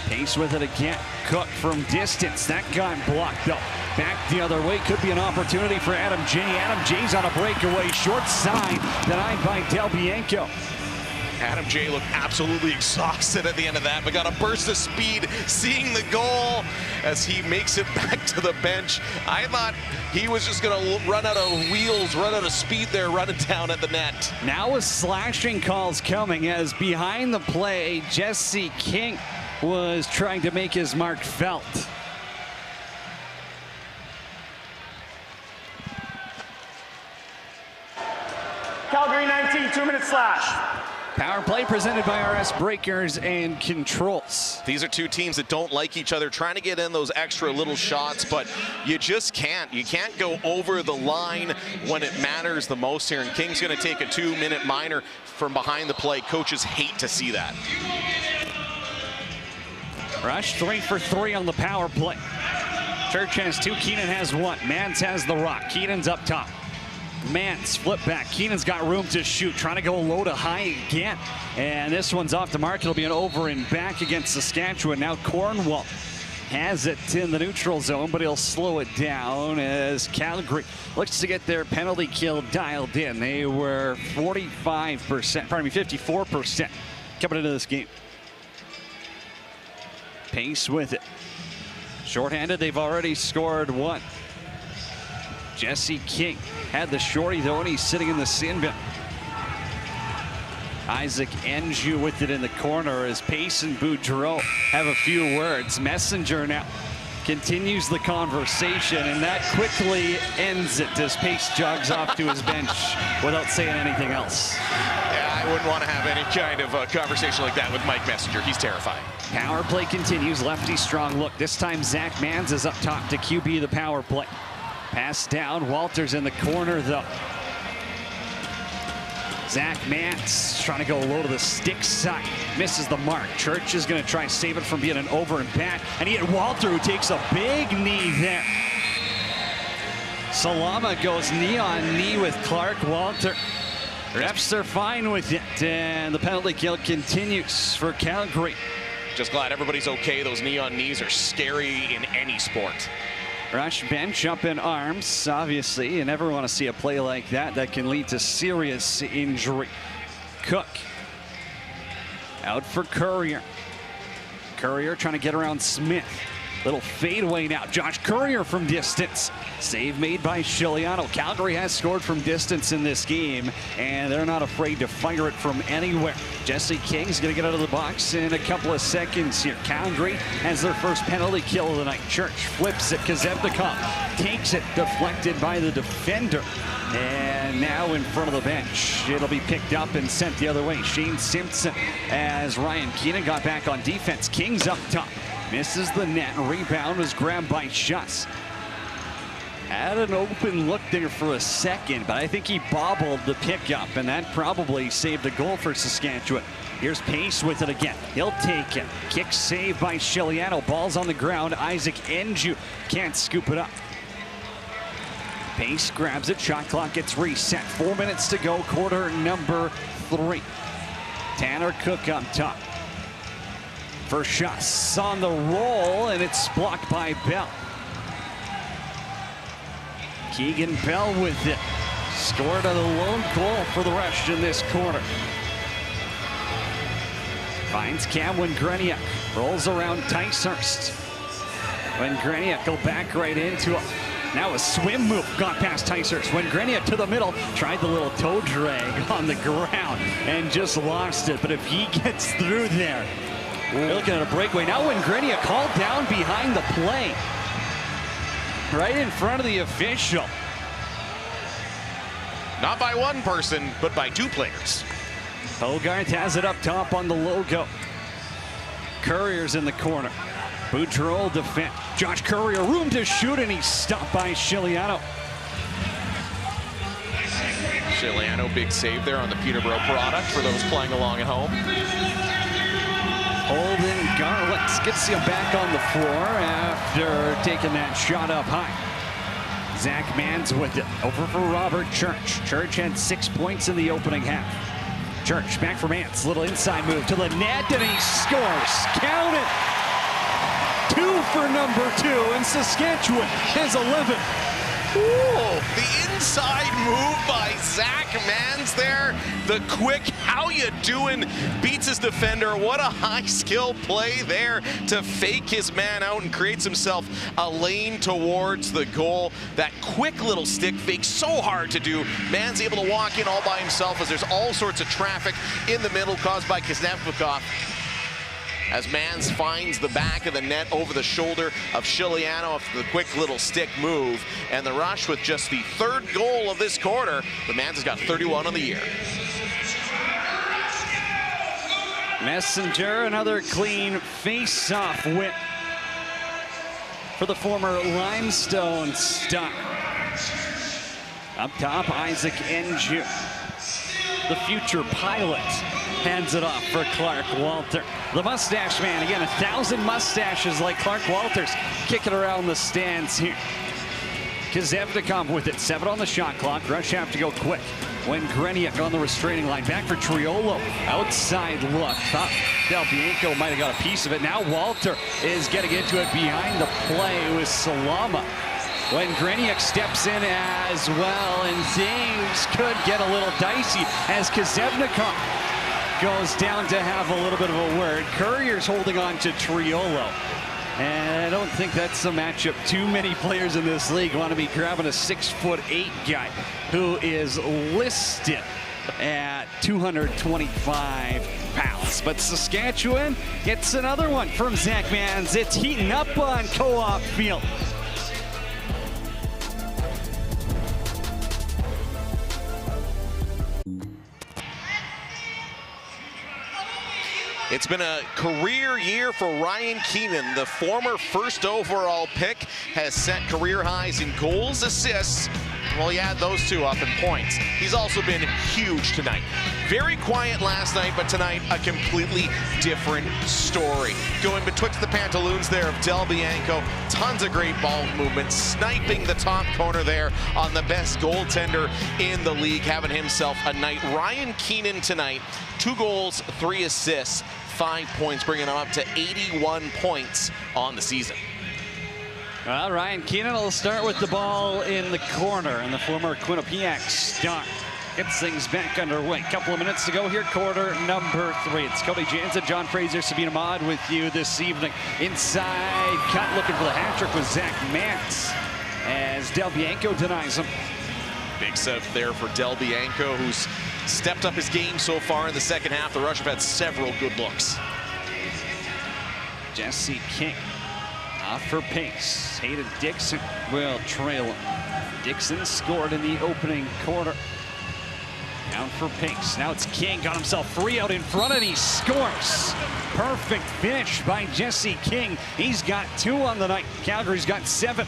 Pace with it again. Cook from distance. That got blocked though. Back the other way. Could be an opportunity for Adam J. Adam J's on a breakaway. Short side. Denied by Del Bianco. Adam J. looked absolutely exhausted at the end of that, but got a burst of speed, seeing the goal as he makes it back to the bench. I thought he was just going to run out of wheels, run out of speed there, running down at the net. Now with slashing calls coming as behind the play, Jesse King was trying to make his mark felt. Calgary 19, 2-minute slash. Power play presented by RS Breakers and Controls. These are two teams that don't like each other, trying to get in those extra little shots, but you just can't. You can't go over the line when it matters the most here. And King's going to take a 2-minute minor from behind the play. Coaches hate to see that. Rush 3 for 3 on the power play. Church has 2, Keenan has 1. Manns has the rock. Keenan's up top. Manns flip back. Keenan's got room to shoot, trying to go low to high again. And this one's off the mark. It'll be an over and back against Saskatchewan. Now Cornwall has it in the neutral zone, but he'll slow it down as Calgary looks to get their penalty kill dialed in. They were 54% coming into this game. Pace with it. Shorthanded, they've already scored 1. Jesse King had the shorty though, and he's sitting in the sin bin. Isaac Enju with it in the corner as Pace and Boudreau have a few words. Messenger now continues the conversation, and that quickly ends it as Pace jogs off to his bench without saying anything else. Yeah, I wouldn't want to have any kind of conversation like that with Mike Messenger. He's terrifying. Power play continues. Lefty strong look. This time Zach Manns is up top to QB the power play. Pass down. Walters in the corner though. Zach Mance trying to go low to the stick side. Misses the mark. Church is going to try and save it from being an over and back. And he hit Walter, who takes a big knee there. Salama goes knee on knee with Clark Walter. Refs are fine with it, and the penalty kill continues for Calgary. Just glad everybody's okay. Those knee on knees are scary in any sport. Rush bench up in arms, obviously. You never want to see a play like that. That can lead to serious injury. Cook out for Courier. Courier trying to get around Smith. Little fadeaway now. Josh Courier from distance. Save made by Chiliano. Calgary has scored from distance in this game, and they're not afraid to fire it from anywhere. Jesse King's going to get out of the box in a couple of seconds here. Calgary has their first penalty kill of the night. Church flips it. Kazevnikov takes it, deflected by the defender. And now in front of the bench, it'll be picked up and sent the other way. Shane Simpson, as Ryan Keenan got back on defense. King's up top. Misses the net. Rebound was grabbed by Schuss. Had an open look there for a second, but I think he bobbled the pickup, and that probably saved a goal for Saskatchewan. Here's Pace with it again. He'll take it. Kick saved by Chiliano. Ball's on the ground. Isaac Enju can't scoop it up. Pace grabs it. Shot clock gets reset. 4 minutes to go. Quarter number 3. Tanner Cook up top. For Schuss on the roll, and it's blocked by Bell. Keegan Bell with it. Scored on a lone goal for the Rush in this quarter. Finds Cameron Greniak. Rolls around Ticehurst. When Greniak go back right into it. Now a swim move got past Ticehurst. When Greniak to the middle, tried the little toe drag on the ground and just lost it. But if he gets through there, we're looking at a breakaway. Now when Greniak called down behind the play, right in front of the official. Not by one person, but by 2 players. Hogarth has it up top on the logo. Courier's in the corner. Boudreau defend. Josh Courier, room to shoot, and he's stopped by Chiliano. Chiliano, big save there on the Peterborough product for those playing along at home. Holden Garlitz gets him back on the floor after taking that shot up high. Zach Mans with it. Over for Robert Church. Church had 6 points in the opening half. Church back for Mans. Little inside move to the net, and he scores. Count it. 2 for number 2, and Saskatchewan has 11. Ooh, the inside move by Zach Mans there. The quick, how you doing, beats his defender. What a high skill play there to fake his man out and creates himself a lane towards the goal. That quick little stick fake, so hard to do. Mans able to walk in all by himself as there's all sorts of traffic in the middle caused by Kazevnikov. As Mans finds the back of the net over the shoulder of Chiliano after the quick little stick move. And the Rush with just the 3rd goal of this quarter, but Mans has got 31 on the year. Messenger, another clean face-off win for the former Limestone Star. Up top, Isaac Enju, the future pilot, hands it off for Clark Walter. The mustache man, again, 1,000 mustaches like Clark Walters, kicking around the stands here. Kazevnikov with it, 7 on the shot clock. Rush have to go quick. When Greniak on the restraining line, back for Triolo. Outside look, thought Del Bianco might have got a piece of it. Now Walter is getting into it behind the play with Salama. When Greniak steps in as well, and things could get a little dicey as Kazevnikov goes down to have a little bit of a word. Courier's holding on to Triolo. And I don't think that's a matchup too many players in this league want to be grabbing a 6'8" guy who is listed at 225 pounds. But Saskatchewan gets another one from Zach Mans. It's heating up on Co-op Field. It's been a career year for Ryan Keenan. The former 1st overall pick has set career highs in goals, assists, Well, you add those two up in points. He's also been huge tonight. Very quiet last night, but tonight a completely different story. Going betwixt the pantaloons there of Del Bianco. Tons of great ball movement. Sniping the top corner there on the best goaltender in the league. Having himself a night. Ryan Keenan tonight. 2 goals, 3 assists, 5 points, bringing him up to 81 points on the season. Well, Ryan Keenan will start with the ball in the corner, and the former Quinnipiac star gets things back underway. Couple of minutes to go here, quarter number 3. It's Cody Jansen, John Fraser, Sabina Maud with you this evening. Inside cut, looking for the hat trick with Zach Mantz as Del Bianco denies him. Big set there for Del Bianco, who's stepped up his game so far in the second half. The Rush have had several good looks. Jesse King off for pace. Hayden Dixon will trail him. Dixon scored in the opening quarter. Down for pace. Now it's King. Got himself free out in front and he scores. Perfect finish by Jesse King. He's got 2 on the night. Calgary's got 7.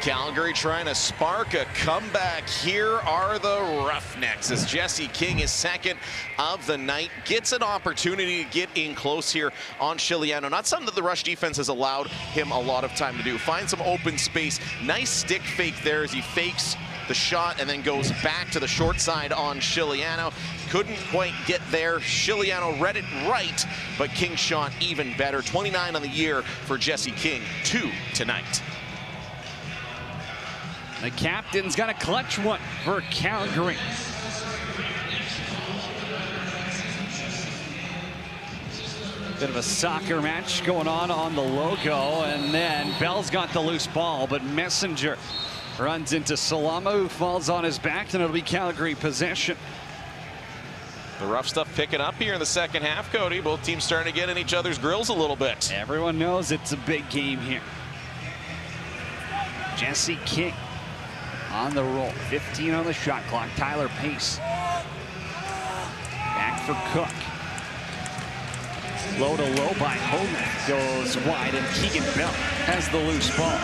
Calgary trying to spark a comeback. Here are the Roughnecks as Jesse King is second of the night. Gets an opportunity to get in close here on Chiliano. Not something that the Rush defense has allowed him a lot of time to do. Find some open space. Nice stick fake there as he fakes the shot and then goes back to the short side on Chiliano. Couldn't quite get there. Chiliano read it right, but King shot even better. 29 on the year for Jesse King. 2 tonight. The captain's got a clutch one for Calgary. Bit of a soccer match going on the logo, and then Bell's got the loose ball, but Messenger runs into Salama, who falls on his back, and it'll be Calgary possession. The rough stuff picking up here in the second half, Cody. Both teams starting to get in each other's grills a little bit. Everyone knows it's a big game here. Jesse King on the roll. 15 on the shot clock. Tyler Pace. Back for Cook. Low to low by Hogan. Goes wide, and Keegan Bell has the loose ball.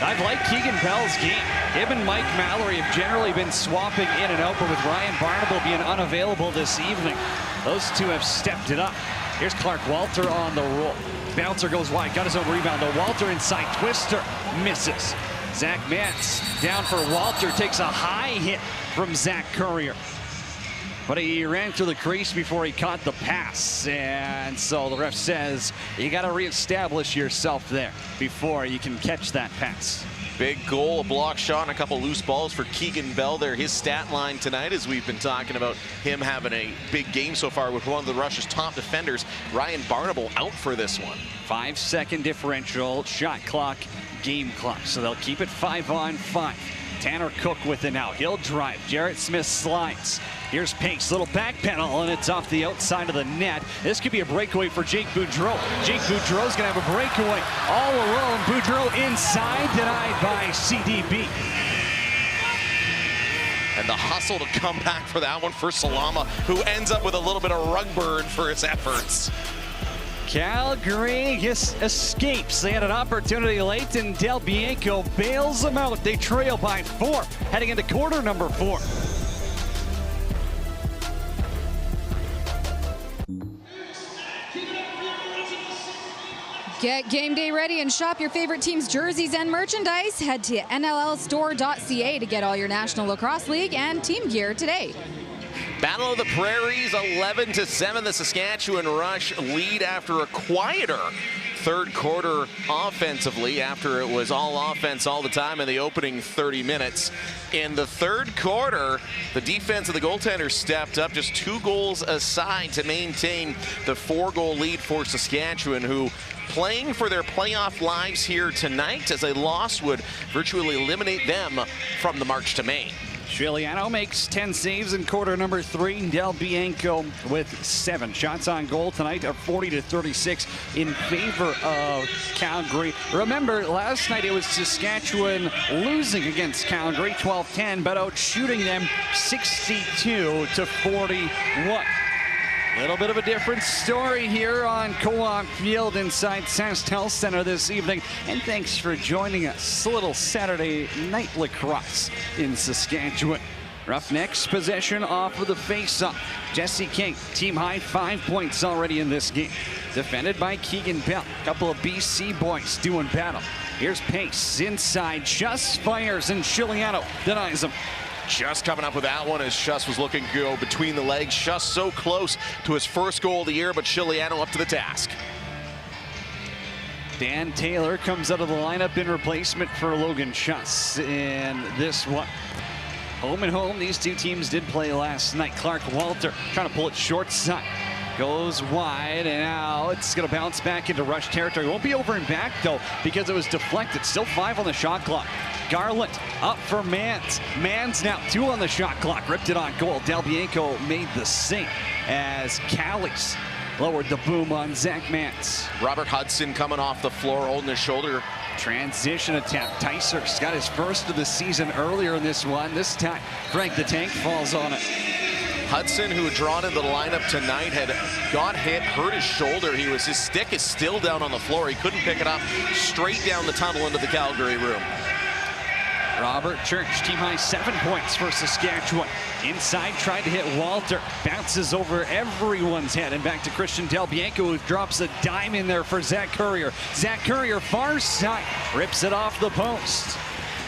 I've liked Keegan Bell's game. Him and Mike Mallory have generally been swapping in and out, but with Ryan Barnable being unavailable this evening, those two have stepped it up. Here's Clark Walter on the roll. Bouncer goes wide, got his own rebound. The Walter inside twister misses. Zach Mantz down for Walter, takes a high hit from Zach Courier. But he ran through the crease before he caught the pass. And so the ref says you got to reestablish yourself there before you can catch that pass. Big goal, a block shot, and a couple loose balls for Keegan Bell there. His stat line tonight, as we've been talking about him having a big game so far with one of the Rush's top defenders. Ryan Barnable out for this one. 5-second differential, shot clock, game clock. So they'll keep it 5-on-5. Tanner Cook with it now. He'll drive. Jarrett Smith slides. Here's Pace, little back pedal, and it's off the outside of the net. This could be a breakaway for Jake Boudreau. Jake Boudreau's gonna have a breakaway all alone. Boudreau inside, denied by CDB. And the hustle to come back for that one for Salama, who ends up with a little bit of rug burn for his efforts. Calgary escapes. They had an opportunity late, and Del Bianco bails them out. They trail by 4, heading into quarter number 4. Get game day ready and shop your favorite team's jerseys and merchandise. Head to NLLstore.ca to get all your National Lacrosse League and team gear today. Battle of the Prairies, 11-7. The Saskatchewan Rush lead after a quieter third quarter offensively, after it was all offense all the time in the opening 30 minutes. In the third quarter, the defense of the goaltenders stepped up, just 2 goals aside to maintain the 4-goal lead for Saskatchewan, who playing for their playoff lives here tonight, as a loss would virtually eliminate them from the March to May. Chiliano makes 10 saves in quarter number 3. Del Bianco with 7 shots on goal tonight, are 40-36 in favor of Calgary. Remember, last night it was Saskatchewan losing against Calgary 12-10, but out shooting them 62-41. Little bit of a different story here on Co-op Field inside Sask Health Center this evening. And thanks for joining us. A little Saturday night lacrosse in Saskatchewan. Roughnecks possession off of the face-off. Jesse King, team high 5 points already in this game. Defended by Keegan Bell. A couple of BC boys doing battle. Here's Pace inside. Just fires and Chiliano denies him. Just coming up with that one as Schuss was looking to go between the legs. Schuss so close to his first goal of the year, but Chiliano up to the task. Dan Taylor comes out of the lineup in replacement for Logan Schuss in this one. Home and home, these two teams did play last night. Clark Walter trying to pull it short side. Goes wide, and now it's going to bounce back into rush territory. Won't be over and back, though, because it was deflected. Still 5 on the shot clock. Garland up for Mans. Mans now 2 on the shot clock. Ripped it on goal. Del Bianco made the save as Callies lowered the boom on Zach Mans. Robert Hudson coming off the floor, holding his shoulder. Transition attempt. Tyser's got his first of the season earlier in this one. This time, Frank the Tank falls on it. Hudson, who had drawn into the lineup tonight, had got hit, hurt his shoulder. His stick is still down on the floor. He couldn't pick it up. Straight down the tunnel into the Calgary room. Robert Church, team high 7 points for Saskatchewan. Inside, tried to hit Walter. Bounces over everyone's head and back to Christian Del Bianco, who drops a dime in there for Zach Currier. Zach Currier, far side, rips it off the post.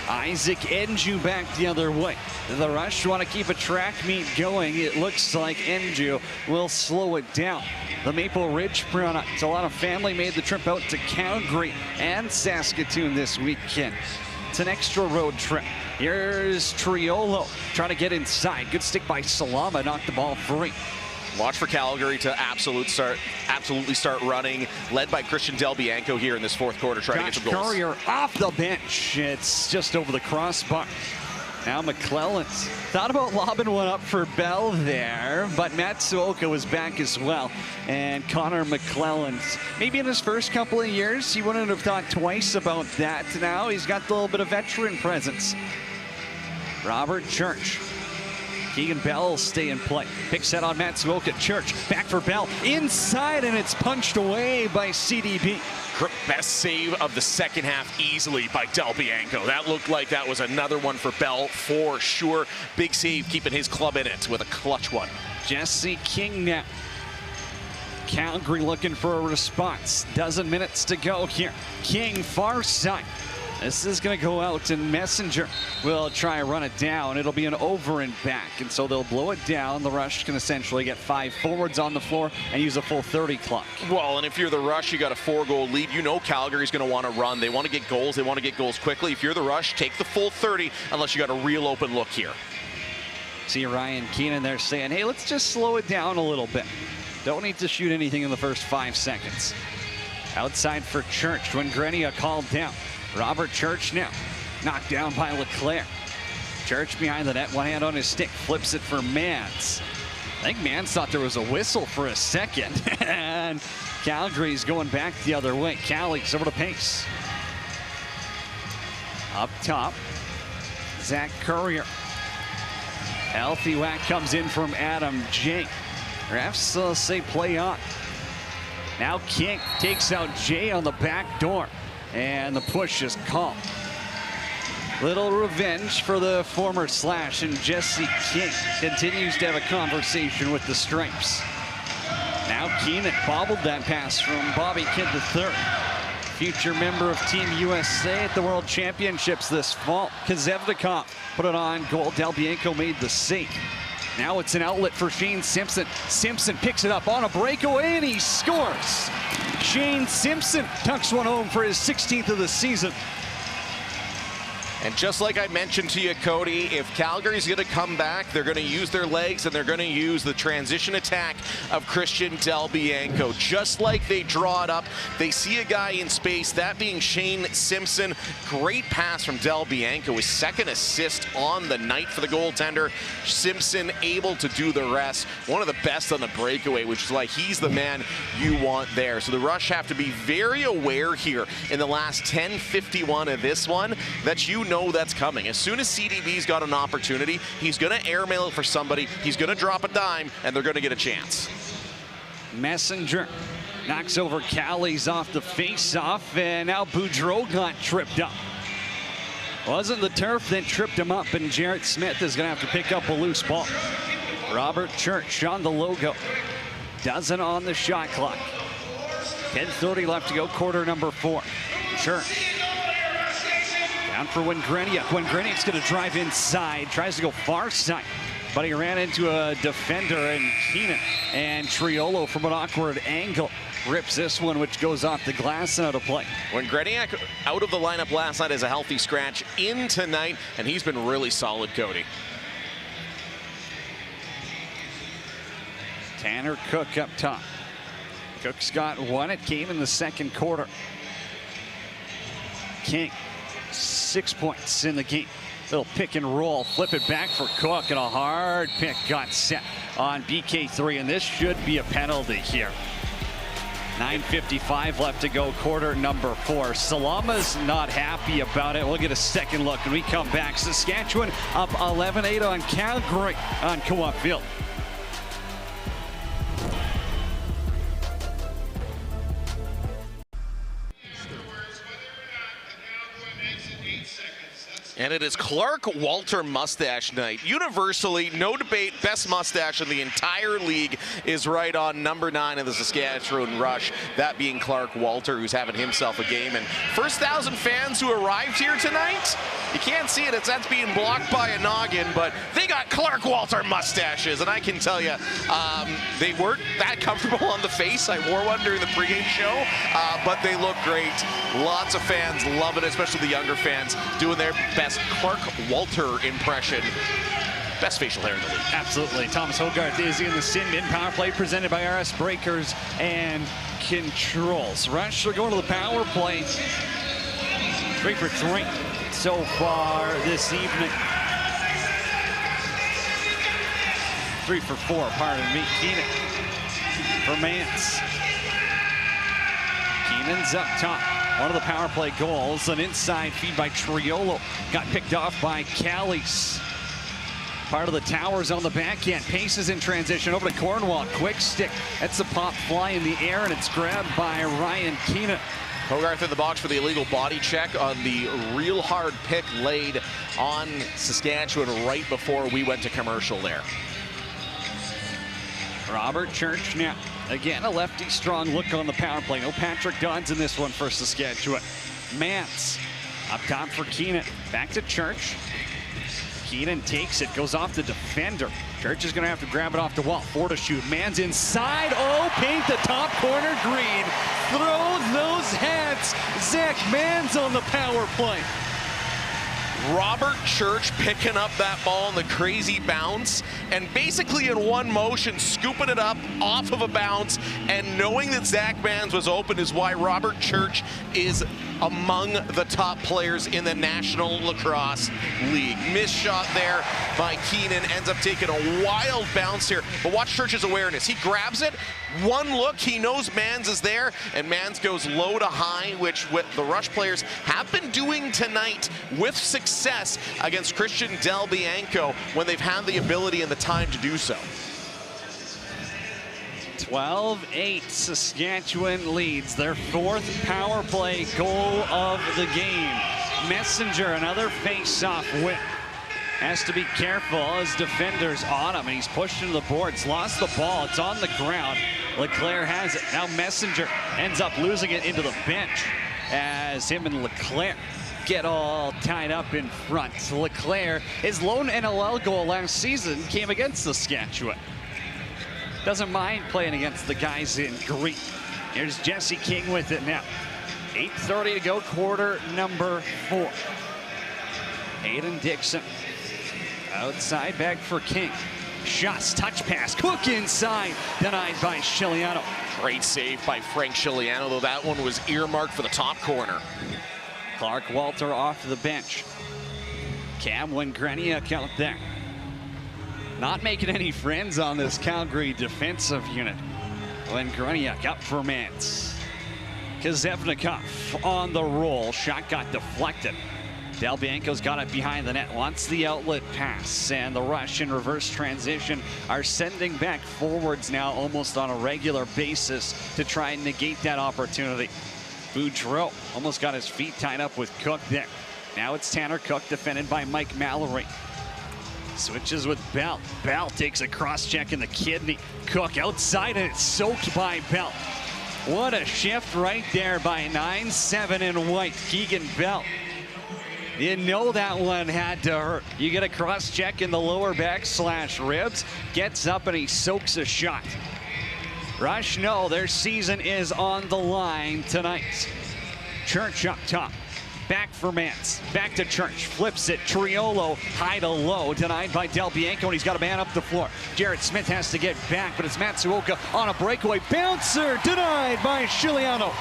Isaac Enju back the other way. The Rush want to keep a track meet going. It looks like Enju will slow it down. The Maple Ridge product. A lot of family made the trip out to Calgary and Saskatoon this weekend. It's an extra road trip. Here's Triolo trying to get inside. Good stick by Salama, knocked the ball free. Watch for Calgary to absolutely start running, led by Christian Del Bianco here in this fourth quarter, trying to get some goals. Currier off the bench. It's just over the crossbar. Now McClellan's thought about lobbing one up for Bell there, but Matsuoka was back as well. And Connor McClellan's, maybe in his first couple of years, he wouldn't have thought twice about that. Now he's got the little bit of veteran presence. Robert Church. Keegan Bell will stay in play. Picks that on Matsuoka. Church back for Bell. Inside, and it's punched away by CDB. Best save of the second half easily by Del Bianco. That looked like that was another one for Bell for sure. Big save, keeping his club in it with a clutch one. Jesse King now. Calgary looking for a response. Dozen minutes to go here. King far side. This is going to go out, and Messenger will try and run it down. It'll be an over and back, and so they'll blow it down. The Rush can essentially get 5 forwards on the floor and use a full 30 clock. Well, and if you're the Rush, you got a 4-goal lead. You know Calgary's going to want to run. They want to get goals. They want to get goals quickly. If you're the Rush, take the full 30 unless you got a real open look here. See Ryan Keenan there saying, hey, let's just slow it down a little bit. Don't need to shoot anything in the first 5 seconds. Outside for Church when Grenia called down. Robert Church now, knocked down by Leclerc. Church behind the net, one hand on his stick, flips it for Mans. I think Mans thought there was a whistle for a second, and Calgary's going back the other way. Callies over to Pace. Up top, Zach Currier. Healthy whack comes in from Adam Jay. Refs say play on. Now King takes out Jay on the back door. And the push is called. Little revenge for the former Slash, and Jesse King continues to have a conversation with the Stripes. Now Keenan bobbled that pass from Bobby Kidd III. Future member of Team USA at the World Championships this fall. Kazevnikov put it on goal. Del Bianco made the save. Now it's an outlet for Shane Simpson. Simpson picks it up on a breakaway, and he scores. Shane Simpson tucks one home for his 16th of the season. And just like I mentioned to you, Cody, if Calgary's going to come back, they're going to use their legs, and they're going to use the transition attack of Christian Del Bianco. Just like they draw it up, they see a guy in space, that being Shane Simpson. Great pass from Del Bianco, his second assist on the night for the goaltender. Simpson able to do the rest. One of the best on the breakaway, which is why he's the man you want there. So the Rush have to be very aware here in the last 10:51 of this one that you know that's coming. As soon as CDB's got an opportunity, he's going to airmail it for somebody, he's going to drop a dime, and they're going to get a chance. Messenger knocks over Callies off the face-off, and now Boudreau got tripped up. Wasn't the turf that tripped him up, and Jarrett Smith is going to have to pick up a loose ball. Robert Church on the logo. Doesn't on the shot clock. 10:30 left to go, quarter number 4. Church. Down for Wengreniuk. Wengreniuk's going to drive inside. Tries to go far side, but he ran into a defender and Keenan. And Triolo from an awkward angle rips this one, which goes off the glass and out of play. Wengreniuk out of the lineup last night as a healthy scratch in tonight, and he's been really solid, Cody. Tanner Cook up top. Cook's got one. It came in the second quarter. King, 6 points in the game. Little pick and roll, flip it back for Cook, and a hard pick got set on BK3, and this should be a penalty here. 9:55 left to go, quarter number 4. Salama's not happy about it. We'll get a second look when we come back. Saskatchewan up 11-8 on Calgary on Co-op Field. And it is Clark Walter mustache night. Universally, no debate, best mustache in the entire league is right on number 9 in the Saskatchewan Rush, that being Clark Walter, who's having himself a game. And first 1,000 fans who arrived here tonight, you can't see it, that's being blocked by a noggin, but they got Clark Walter mustaches, and I can tell you, they weren't that comfortable on the face. I wore one during the pregame show, but they look great. Lots of fans love it, especially the younger fans, doing their best Clark Walter impression. Best facial hair in the league. Absolutely. Thomas Hogarth is in the Sinbin power play presented by RS Breakers and Controls. Rush are going to the power play. 3 for 3 so far this evening. 3 for 4, pardon me. Keenan for Mance. Keenan's up top. One of the power play goals, an inside feed by Triolo. Got picked off by Callies. Part of the Towers on the backhand. Paces in transition over to Cornwall. Quick stick. That's a pop fly in the air, and it's grabbed by Ryan Keenan. Hogarth in the box for the illegal body check on the real hard pick laid on Saskatchewan right before we went to commercial there. Robert Church now. Again, a lefty strong look on the power play. No Patrick Dodds in this one for Saskatchewan. Mance up top for Keenan. Back to Church. Keenan takes it, goes off the defender. Church is going to have to grab it off the wall. 4 to shoot. Man's inside. Oh, paint the top corner green. Throw those hats. Zach Mans on the power play. Robert Church picking up that ball in the crazy bounce and basically in one motion scooping it up off of a bounce, and knowing that Zach Mans was open is why Robert Church is among the top players in the National Lacrosse League. Missed shot there by Keenan, ends up taking a wild bounce here, but watch Church's awareness. He grabs it, one look, he knows Mans is there, and Mans goes low to high, which what the Rush players have been doing tonight with success against Christian Del Bianco when they've had the ability and the time to do so. 12-8, Saskatchewan leads their 4th power play goal of the game. Messenger, another face-off win. Has to be careful as defenders on him, and he's pushed into the boards, lost the ball, it's on the ground. Leclerc has it. Now Messenger ends up losing it into the bench as him and Leclerc get all tied up in front. Leclerc, his lone NLL goal last season came against Saskatchewan. Doesn't mind playing against the guys in green. Here's Jesse King with it now. 8:30 to go, quarter number 4. Hayden Dixon outside, back for King. Shots, touch pass, Cook inside, denied by Chiliano. Great save by Frank Chiliano, though that one was earmarked for the top corner. Clark Walter off the bench. Cam Wengreniuk out there. Not making any friends on this Calgary defensive unit. Wengreniuk up for Mance. Kazevnikov on the roll. Shot got deflected. Del Bianco's got it behind the net, wants the outlet pass, and the Rush in reverse transition are sending back forwards now almost on a regular basis to try and negate that opportunity. Boudreau almost got his feet tied up with Cook there. Now it's Tanner Cook defended by Mike Mallory. Switches with Bell. Bell takes a cross check in the kidney. Cook outside and it's soaked by Bell. What a shift right there by 9'7" in white, Keegan Bell. You know that one had to hurt. You get a cross check in the lower back / ribs. Gets up and he soaks a shot. Rush know their season is on the line tonight. Church up top. Back for Mance. Back to Church. Flips it. Triolo high to low. Denied by Del Bianco, and he's got a man up the floor. Jarrett Smith has to get back, but it's Matsuoka on a breakaway. Bouncer denied by Chiliano.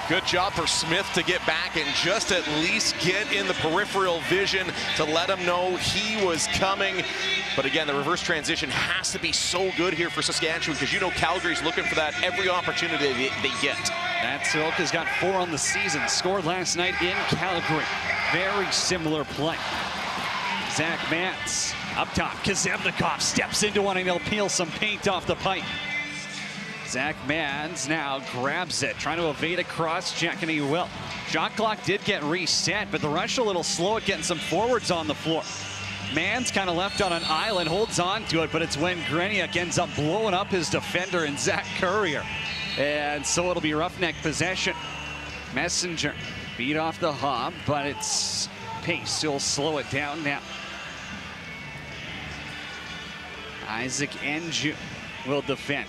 Good job for Smith to get back and just at least get in the peripheral vision to let him know he was coming. But again, the reverse transition has to be so good here for Saskatchewan because you know Calgary's looking for that every opportunity they get. Matsuoka's got 4 on the season. Scored last night in Calgary. Very similar play. Zach Mance up top. Kazemnikov steps into one and he'll peel some paint off the pipe. Zach Mans now grabs it, trying to evade a cross check, and he will. Shot clock did get reset, but the Rush a little slow at getting some forwards on the floor. Mans kind of left on an island, holds on to it, but it's when Greniak ends up blowing up his defender and Zach Currier. And so it'll be Roughneck possession. Messenger beat off the hob, but it's Pace. He'll slow it down now. Isaac Enju will defend.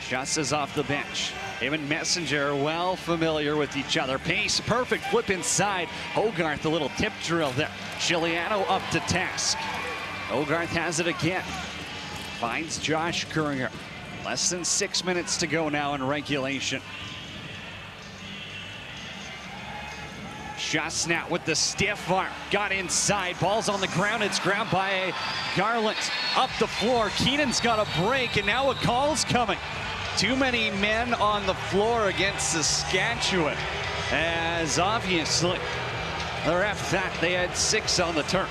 Just is off the bench. Him and Messenger well familiar with each other. Pace, perfect flip inside. Hogarth, a little tip drill there. Chiliano up to task. Hogarth has it again. Finds Josh Currier. Less than 6 minutes to go now in regulation. Shasnat with the stiff arm. Got inside. Ball's on the ground. It's grabbed by Garland. Up the floor. Keenan's got a break, and now a call's coming. Too many men on the floor against Saskatchewan, as obviously the ref thought they had 6 on the turf.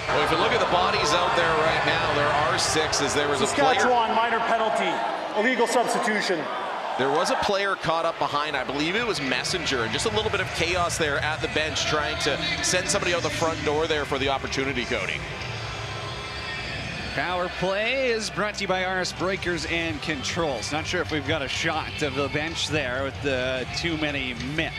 Well, if you look at the bodies out there right now, there are 6 as there was a player. Saskatchewan minor penalty, illegal substitution. There was a player caught up behind, I believe it was Messenger, and just a little bit of chaos there at the bench trying to send somebody out the front door there for the opportunity, Cody. Power play is brought to you by RS Breakers and Controls. Not sure if we've got a shot of the bench there with the too many men.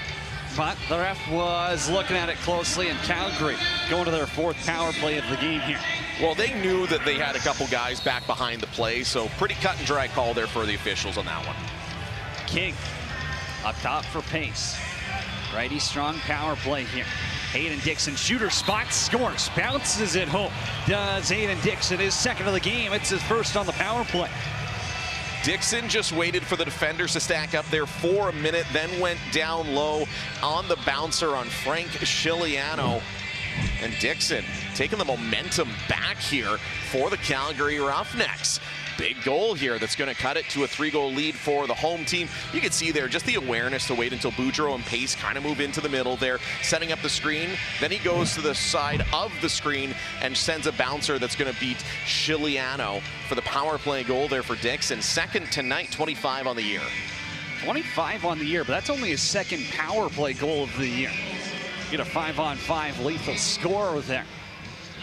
But the ref was looking at it closely, and Calgary going to their 4th power play of the game here. Well, they knew that they had a couple guys back behind the play, so pretty cut and dry call there for the officials on that one. King up top for Pace. Righty strong power play here. Hayden Dixon, shooter spot, scores, bounces it home. Does Hayden Dixon, his 2nd of the game. It's his 1st on the power play. Dixon just waited for the defenders to stack up there for a minute, then went down low on the bouncer on Frank Chiliano. And Dixon taking the momentum back here for the Calgary Roughnecks. Big goal here that's going to cut it to a 3-goal lead for the home team. You can see there just the awareness to wait until Boudreau and Pace kind of move into the middle there, setting up the screen. Then he goes to the side of the screen and sends a bouncer that's going to beat Chiliano for the power play goal there for Dixon. 2nd tonight, 25 on the year. 25 on the year, but that's only his 2nd power play goal of the year. Get a 5-on-5 lethal score there.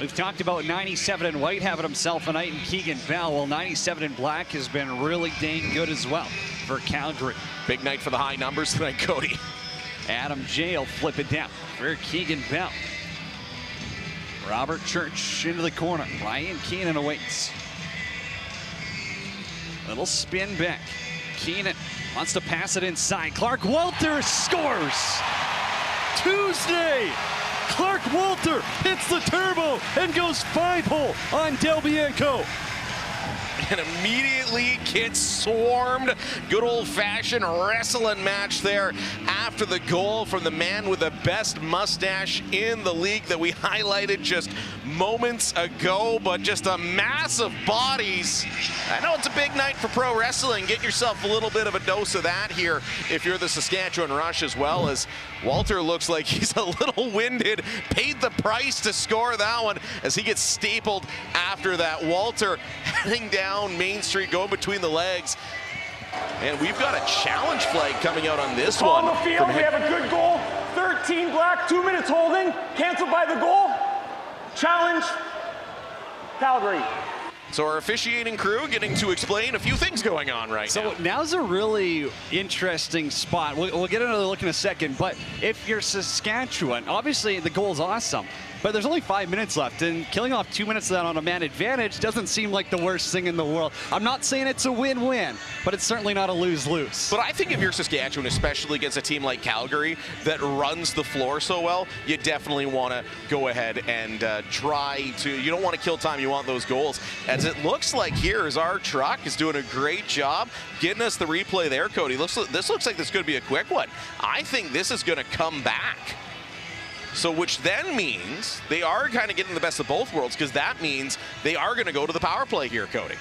We've talked about 97 in white having himself a night in Keegan Bell. Well, 97 in black has been really dang good as well for Calgary. Big night for the high numbers tonight, Cody. Adam J will flip it down for Keegan Bell. Robert Church into the corner. Ryan Keenan awaits. Little spin back. Keenan wants to pass it inside. Clark Walter scores. Tuesday. Clark Walter hits the turbo and goes 5-hole on Del Bianco. and immediately gets swarmed. Good old-fashioned wrestling match there after the goal from the man with the best mustache in the league that we highlighted just moments ago, but just a mass of bodies. I know it's a big night for pro wrestling. Get yourself a little bit of a dose of that here if you're the Saskatchewan Rush, as well as Walter looks like he's a little winded. Paid the price to score that one as he gets stapled after that. Walter heading down Main Street, going between the legs. And we've got a challenge flag coming out on this one. On the field, we have a good goal. 13 black, 2 minutes holding. Canceled by the goal. Challenge, Calgary. So our officiating crew getting to explain a few things going on right now. So now's a really interesting spot. We'll get another look in a second, but if you're Saskatchewan, obviously the goal's awesome, but there's only 5 minutes left, and killing off 2 minutes of that on a man advantage doesn't seem like the worst thing in the world. I'm not saying it's a win-win, but it's certainly not a lose-lose. But I think if you're Saskatchewan, especially against a team like Calgary that runs the floor so well, you definitely want to go ahead and try to, you don't want to kill time, you want those goals. As it looks like here is our truck is doing a great job getting us the replay there, Cody. This looks like this could be a quick one. I think this is going to come back. So which then means they are kind of getting the best of both worlds, because that means they are going to go to the power play here, Cody.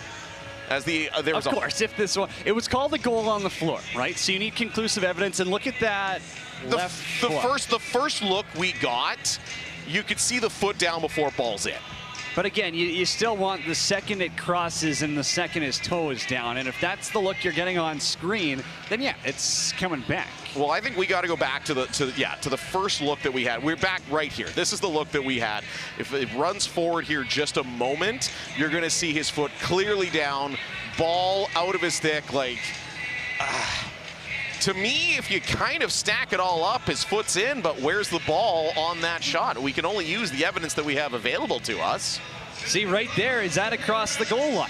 As the of course, if this one, it was called a goal on the floor, right? So you need conclusive evidence, and look at that the first look we got, you could see the foot down before ball's in. But again, you still want the second it crosses and the second his toe is down. And if that's the look you're getting on screen, then yeah, it's coming back. Well, I think we got to go back to the first look that we had. We're back right here. This is the look that we had. If it runs forward here just a moment, you're going to see his foot clearly down, ball out of his stick. Like, to me, if you kind of stack it all up, his foot's in, but where's the ball on that shot? We can only use the evidence that we have available to us. See, right there, is that across the goal line?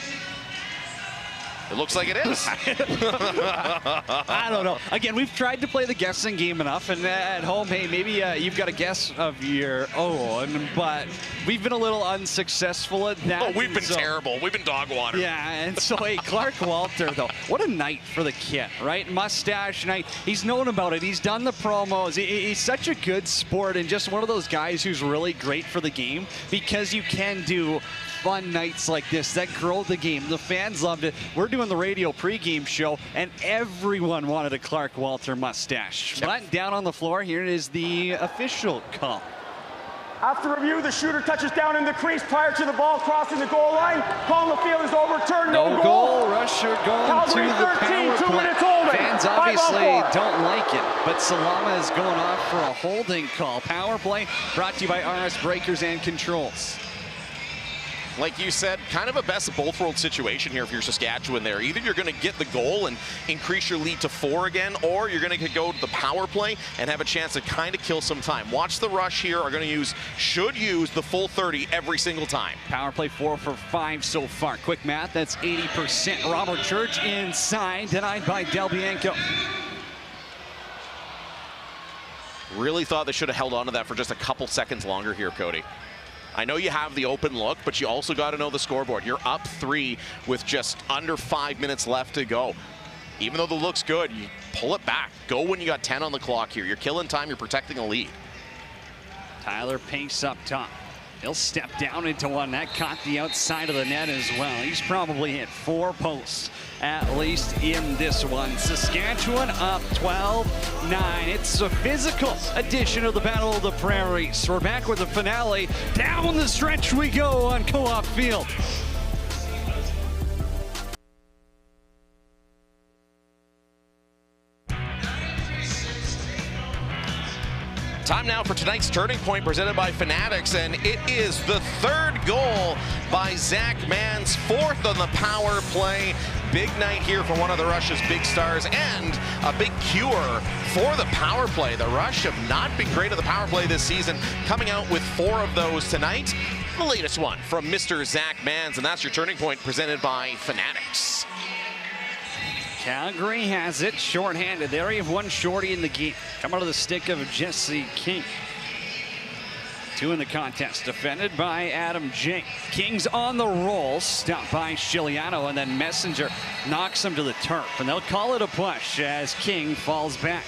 It looks like it is. I don't know. Again, we've tried to play the guessing game enough, and at home, hey, maybe you've got a guess of your own, but we've been a little unsuccessful at that. Oh, we've been terrible. We've been dog water. Yeah, and so, hey, Clark Walter, though, what a night for the kid, right? Mustache night. He's known about it. He's done the promos. He's such a good sport, and just one of those guys who's really great for the game, because you can do fun nights like this that grow the game. The fans loved it. We're doing the radio pregame show, and everyone wanted a Clark Walter mustache. Yep. But down on the floor, here is the official call. After review, the shooter touches down in the crease prior to the ball crossing the goal line. Call on the field is overturned. No goal. Rusher going Calgary to the 13, power 2 play. minutes holding. Fans obviously don't like it, but Salama is going off for a holding call. Power play brought to you by RS Breakers and Controls. Like you said, kind of a best of both worlds situation here if you're Saskatchewan there. Either you're going to get the goal and increase your lead to 4 again, or you're going to go to the power play and have a chance to kind of kill some time. Watch the Rush here are going to should use the full 30 every single time. Power play 4 for 5 so far. Quick math, that's 80%. Robert Church inside, denied by Del Bianco. Really thought they should have held on to that for just a couple seconds longer here, Cody. I know you have the open look, but you also got to know the scoreboard. You're up 3 with just under 5 minutes left to go. Even though the look's good, you pull it back. Go when you got 10 on the clock here. You're killing time. You're protecting a lead. Tyler Pace up top. He'll step down into one. That caught the outside of the net as well. He's probably hit 4 posts at least in this one. Saskatchewan up 12-9. It's a physical edition of the Battle of the Prairies. We're back with the finale. Down the stretch we go on Co-op Field. Time now for tonight's Turning Point presented by Fanatics, and it is the 3rd goal by Zach Mans, 4th on the power play. Big night here for one of the Rush's big stars, and a big cure for the power play. The Rush have not been great at the power play this season, coming out with 4 of those tonight. The latest one from Mr. Zach Mans, and that's your Turning Point presented by Fanatics. Calgary has it, shorthanded. They already have one shorty in the game. Come out of the stick of Jesse King. Two in the contest, defended by Adam J. King's on the roll, stopped by Chiliano, and then Messenger knocks him to the turf. And they'll call it a push as King falls back.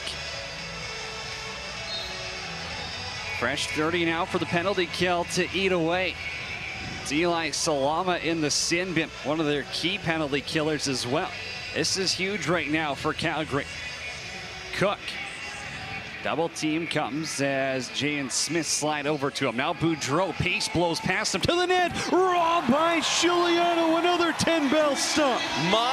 Fresh 30 now for the penalty kill to eat away. It's Eli Salama in the sin bin, one of their key penalty killers as well. This is huge right now for Calgary. Cook. Double team comes as Jay and Smith slide over to him. Now Boudreau, pace blows past him to the net. Robbed by Chiliano, another 10-bell stop.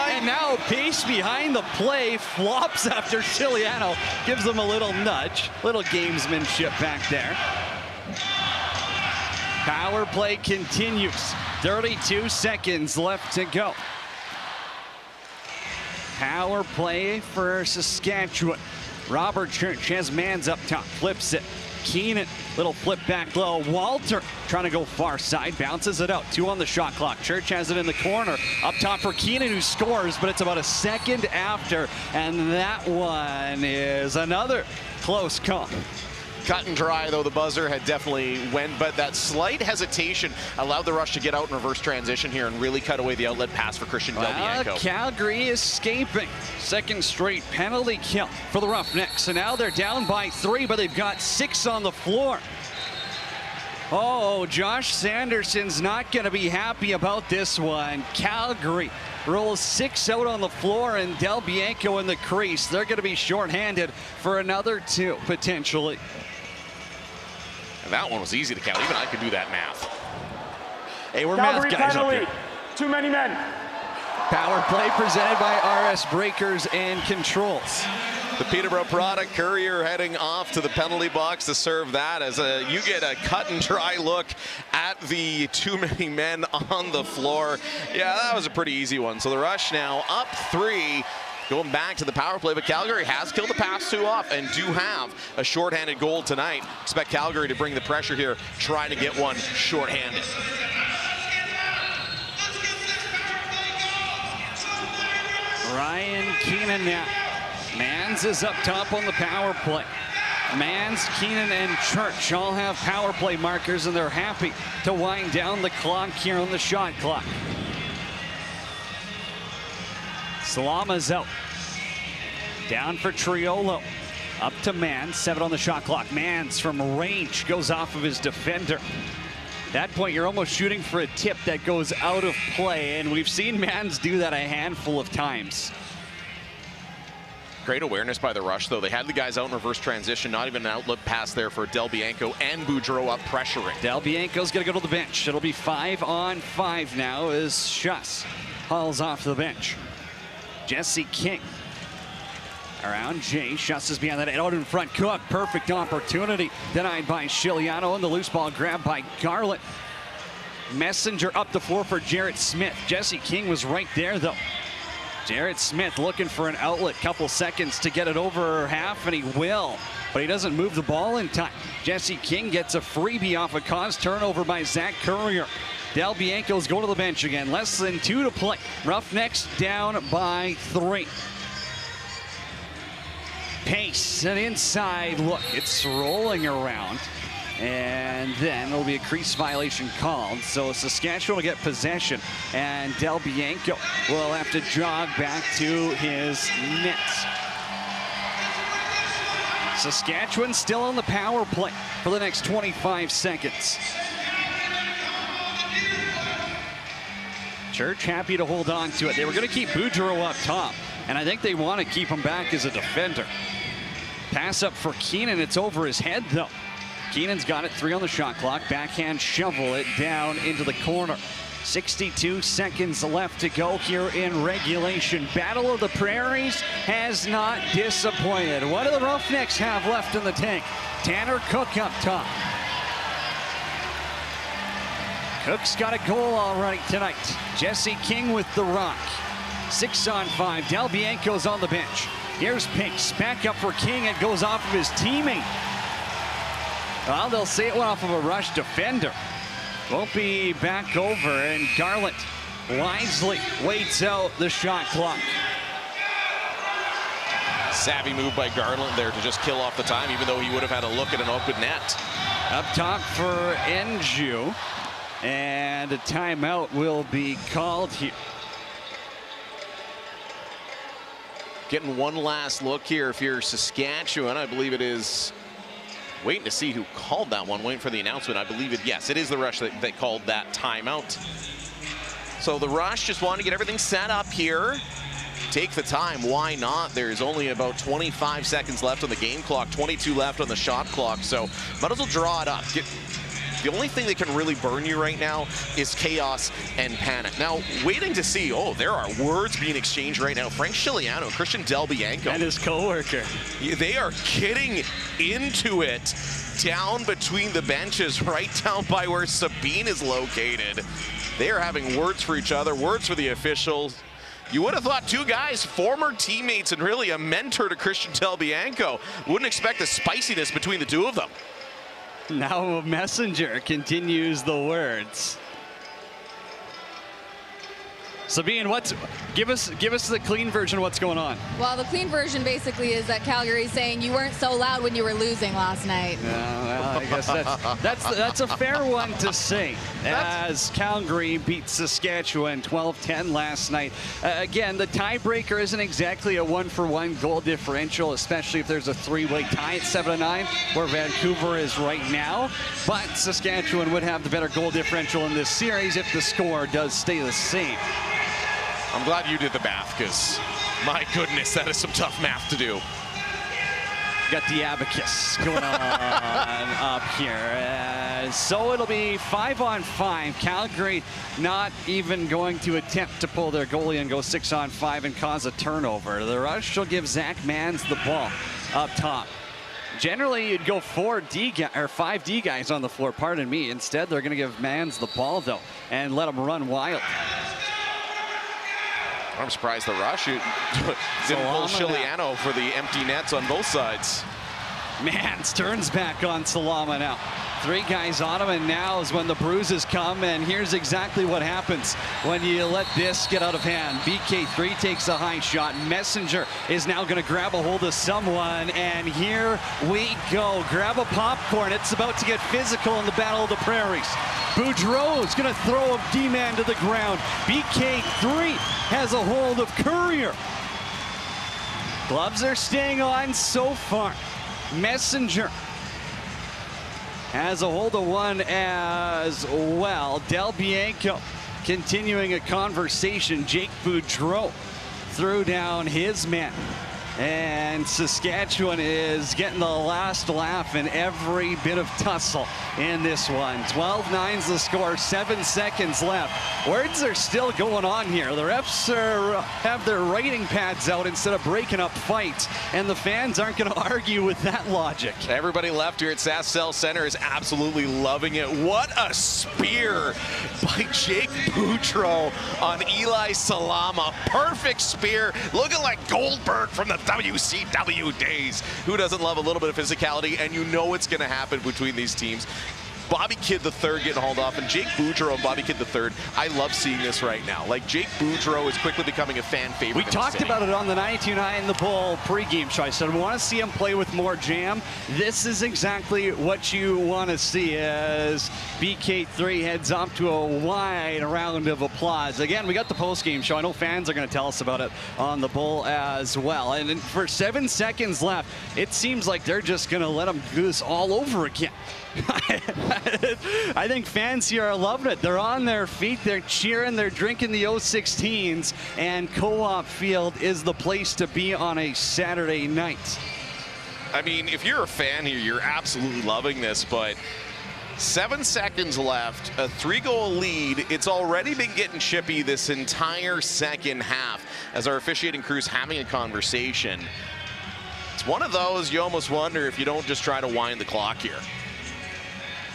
And now pace behind the play, flops after Chiliano. Gives him a little nudge, little gamesmanship back there. Power play continues. 32 seconds left to go. Power play for Saskatchewan. Robert Church has Mans up top, flips it. Keenan, little flip back low. Walter trying to go far side, bounces it out. 2 on the shot clock. Church has it in the corner. Up top for Keenan, who scores, but it's about a second after. And that one is another close call. Cut and dry, though the buzzer had definitely went, but that slight hesitation allowed the Rush to get out in reverse transition here and really cut away the outlet pass for Christian Delbianco. Calgary escaping. Second straight penalty kill for the Roughnecks. So now they're down by 3, but they've got 6 on the floor. Oh, Josh Sanderson's not going to be happy about this one. Calgary rolls 6 out on the floor, and Delbianco in the crease. They're going to be shorthanded for another 2, potentially. And that one was easy to count. Even I could do that math. Hey, we're Calgary math guys penalty. up here. Too many men. Power play presented by RS Breakers and Controls. The Peterborough product courier heading off to the penalty box to serve that as you get a cut and dry look at the too many men on the floor. Yeah, that was a pretty easy one. So the Rush now up 3. Going back to the power play, but Calgary has killed the pass 2 off and do have a shorthanded goal tonight. Expect Calgary to bring the pressure here, trying to get one shorthanded. Ryan Keenan now. Mans is up top on the power play. Mans, Keenan, and Church all have power play markers, and they're happy to wind down the clock here on the shot clock. Salama's out. Down for Triolo. Up to Mans, 7 on the shot clock. Mans from range goes off of his defender. At that point, you're almost shooting for a tip that goes out of play, and we've seen Mans do that a handful of times. Great awareness by the Rush, though. They had the guys out in reverse transition. Not even an outlet pass there for Delbianco and Boudreau up pressuring. Delbianco's going to go to the bench. It'll be 5 on 5 now as Schuss hauls off the bench. Jesse King around Jay. Schuss is behind that out in front. Cook, perfect opportunity. Denied by Chiliano, and the loose ball grabbed by Garland. Messenger up the floor for Jarrett Smith. Jesse King was right there, though. Jarrett Smith looking for an outlet. Couple seconds to get it over half, and he will. But he doesn't move the ball in time. Jesse King gets a freebie off a cause turnover by Zach Courier. Delbianco's going to the bench again. Less than 2 to play. Roughnecks down by 3. Pace, an inside look. It's rolling around. And then there'll be a crease violation called. So Saskatchewan will get possession. And Delbianco will have to jog back to his nets. Saskatchewan still on the power play for the next 25 seconds. Church happy to hold on to it. They were going to keep Boudreau up top, and I think they want to keep him back as a defender. Pass up for Keenan. It's over his head, though. Keenan's got it. 3 on the shot clock. Backhand shovel it down into the corner. 62 seconds left to go here in regulation. Battle of the Prairies has not disappointed. What do the Roughnecks have left in the tank? Tanner Cook up top. Cook's got a goal already tonight. Jesse King with the rock. 6 on 5. Delbianco's on the bench. Here's Pinks. Back up for King. It goes off of his teammate. Well, they'll say it went off of a Rush defender. Won't be back over, and Garland wisely waits out the shot clock. Savvy move by Garland there to just kill off the time, even though he would have had a look at an open net. Up top for Enju. And a timeout will be called here. Getting one last look here if you're Saskatchewan. I believe it is, waiting to see who called that one, waiting for the announcement. I believe it, yes, it is the Rush that called that timeout. So the Rush just want to get everything set up here. Take the time, why not? There's only about 25 seconds left on the game clock, 22 left on the shot clock, so might as well draw it up. The only thing that can really burn you right now is chaos and panic. Now, waiting to see, oh, there are words being exchanged right now. Frank Chiliano, Christian Del Bianco. And his coworker. They are getting into it down between the benches, right down by where Sabine is located. They are having words for each other, words for the officials. You would have thought two guys, former teammates and really a mentor to Christian Del Bianco. Wouldn't expect the spiciness between the two of them. Now Messenger continues the words. Sabine, give us the clean version of what's going on. Well, the clean version basically is that Calgary is saying you weren't so loud when you were losing last night. Well, I guess that's a fair one to say. As Calgary beat Saskatchewan 12-10 last night. Again, the tiebreaker isn't exactly a 1-for-1 goal differential, especially if there's a three-way tie at 7-9, where Vancouver is right now. But Saskatchewan would have the better goal differential in this series if the score does stay the same. I'm glad you did the math, because my goodness, that is some tough math to do. Got the abacus going on up here. So it'll be 5-on-5. Calgary not even going to attempt to pull their goalie and go 6-on-5 and cause a turnover. The Rush will give Zach Mans the ball up top. Generally, you'd go 5 D guys on the floor, pardon me. Instead, they're going to give Mans the ball, though, and let him run wild. I'm surprised the Rush didn't pull Chiliano for the empty nets on both sides. Mans turns back on Salama now. 3 guys on him, and now is when the bruises come, and here's exactly what happens when you let this get out of hand. BK3 takes a high shot. Messenger is now going to grab a hold of someone, and here we go. Grab a popcorn. It's about to get physical in the Battle of the Prairies. Boudreau is going to throw a D-man to the ground. BK3 has a hold of Courier. Gloves are staying on so far. Messenger has a hold of one as well. Del Bianco continuing a conversation. Jake Boudreau threw down his man. And Saskatchewan is getting the last laugh in every bit of tussle in this one. 12-9's the score, 7 seconds left. Words are still going on here. The refs have their writing pads out instead of breaking up fights, and the fans aren't going to argue with that logic. Everybody left here at SaskCell Center is absolutely loving it. What a spear by Jake Boudreau on Eli Salama. Perfect spear, looking like Goldberg from the WCW days. Who doesn't love a little bit of physicality? And you know it's going to happen between these teams. Bobby Kidd III getting hauled off, and Jake Boudreau and Bobby Kidd III. I love seeing this right now. Like, Jake Boudreau is quickly becoming a fan favorite. We talked about it on the 92.9 The Bull pregame show. I said we want to see him play with more jam. This is exactly what you want to see as BK3 heads up to a wide round of applause. Again, we got the postgame show. I know fans are going to tell us about it on The Bull as well. And for 7 seconds left, it seems like they're just going to let them do this all over again. I think fans here are loving it. They're on their feet, they're cheering, they're drinking the 016s, and Co-op Field is the place to be on a Saturday night. I mean, if you're a fan here, you're absolutely loving this, but 7 seconds left, a 3-goal lead. It's already been getting chippy this entire second half as our officiating crew's having a conversation. It's one of those you almost wonder if you don't just try to wind the clock here.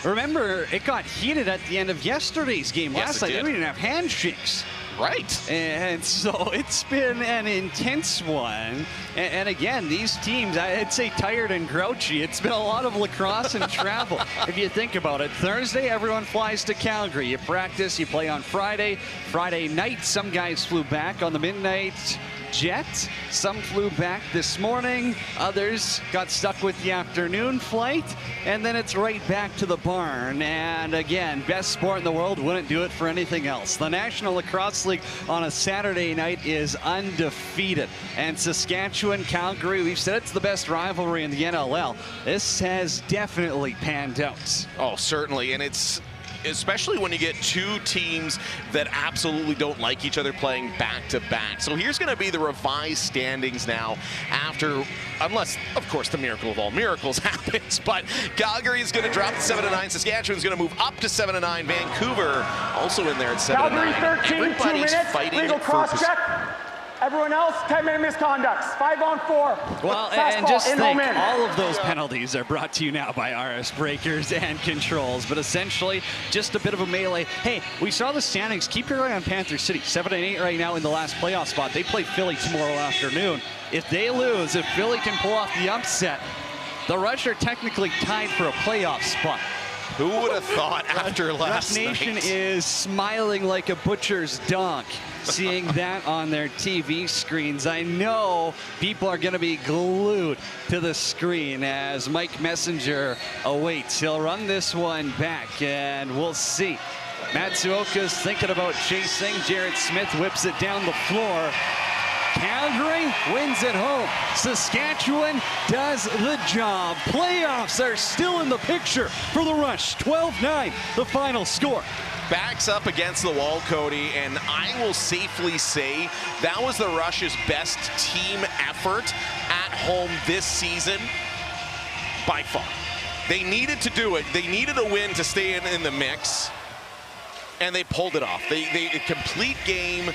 Remember, it got heated at the end of yesterday's game. Last night, they didn't even have handshakes. Right. And so it's been an intense one. And again, these teams, I'd say tired and grouchy. It's been a lot of lacrosse and travel, if you think about it. Thursday, everyone flies to Calgary. You practice, you play on Friday. Friday night, some guys flew back on the midnight jet. Some flew back this morning. Others got stuck with the afternoon flight. And then it's right back to the barn. And again, best sport in the world, wouldn't do it for anything else. The National Lacrosse League on a Saturday night is undefeated. And Saskatchewan, Calgary, we've said it's the best rivalry in the NLL. This has definitely panned out. Oh, certainly. And it's especially when you get two teams that absolutely don't like each other playing back-to-back. So here's going to be the revised standings now after, unless, of course, the miracle of all miracles happens. But Calgary is going to drop to 7-9. Saskatchewan's going to move up to 7-9. Vancouver also in there at 7-9. Calgary 13, Everybody's 2 minutes, fighting legal cross-check. Everyone else, 10-minute misconducts, 5-on-4. Well, and just think, all of those penalties are brought to you now by RS Breakers and Controls, but essentially just a bit of a melee. Hey, we saw the standings. Keep your eye on Panther City, 7-8 right now in the last playoff spot. They play Philly tomorrow afternoon. If they lose, if Philly can pull off the upset, the Rush are technically tied for a playoff spot. Who would have thought after last night? Rush Nation is smiling like a butcher's dog, seeing that on their TV screens. I know people are going to be glued to the screen as Mike Messenger awaits. He'll run this one back, and we'll see. Matsuoka's thinking about chasing. Jared Smith whips it down the floor. Calgary wins at home. Saskatchewan does the job. Playoffs are still in the picture for the Rush. 12-9, the final score. Backs up against the wall, Cody, and I will safely say that was the Rush's best team effort at home this season by far. They needed to do it. They needed a win to stay in the mix, and they pulled it off. They a complete game.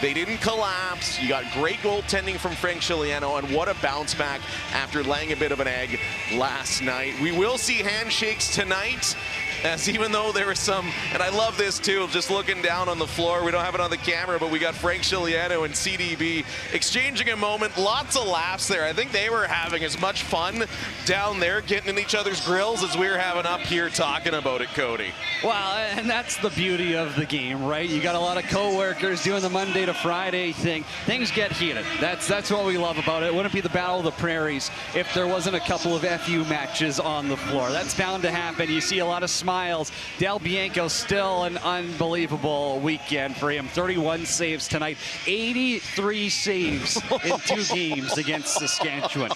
They didn't collapse. You got great goaltending from Frank Chiliano, and what a bounce back after laying a bit of an egg last night. We will see handshakes tonight, as even though there was some, and I love this too, just looking down on the floor. We don't have it on the camera, but we got Frank Chiliano and CDB exchanging a moment. Lots of laughs there. I think they were having as much fun down there getting in each other's grills as we were having up here talking about it, Cody. Well, and that's the beauty of the game, right? You got a lot of co-workers doing the Monday to Friday thing. Things get heated. That's what we love about it. It wouldn't be the Battle of the Prairies if there wasn't a couple of FU matches on the floor. That's bound to happen. You see a lot of smiles. Del Bianco still an unbelievable weekend for him. 31 saves tonight, 83 saves in 2 games against Saskatchewan.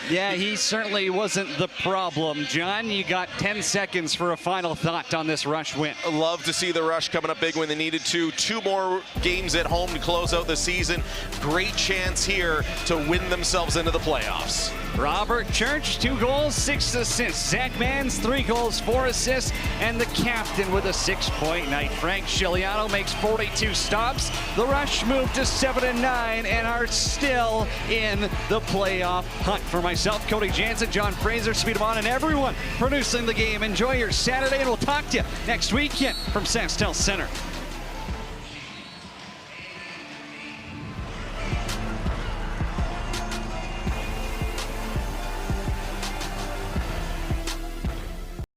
Yeah, he certainly wasn't the problem. John, you got 10 seconds for a final thought on this Rush win. Love to see the Rush coming up big when they needed to. 2 more games at home to close out the season. Great chance here to win themselves into the playoffs. Robert Church, 2 goals, 6 assists. Zach Mans, 3 goals, 4 assists. And the captain with a 6-point night. Frank Chiliano makes 42 stops. The Rush move to 7-9 and are still in the playoff hunt. For myself, Cody Jansen, John Fraser, Speed on, and everyone producing the game. Enjoy your Saturday, and we'll talk to you next weekend from SaskTel Center.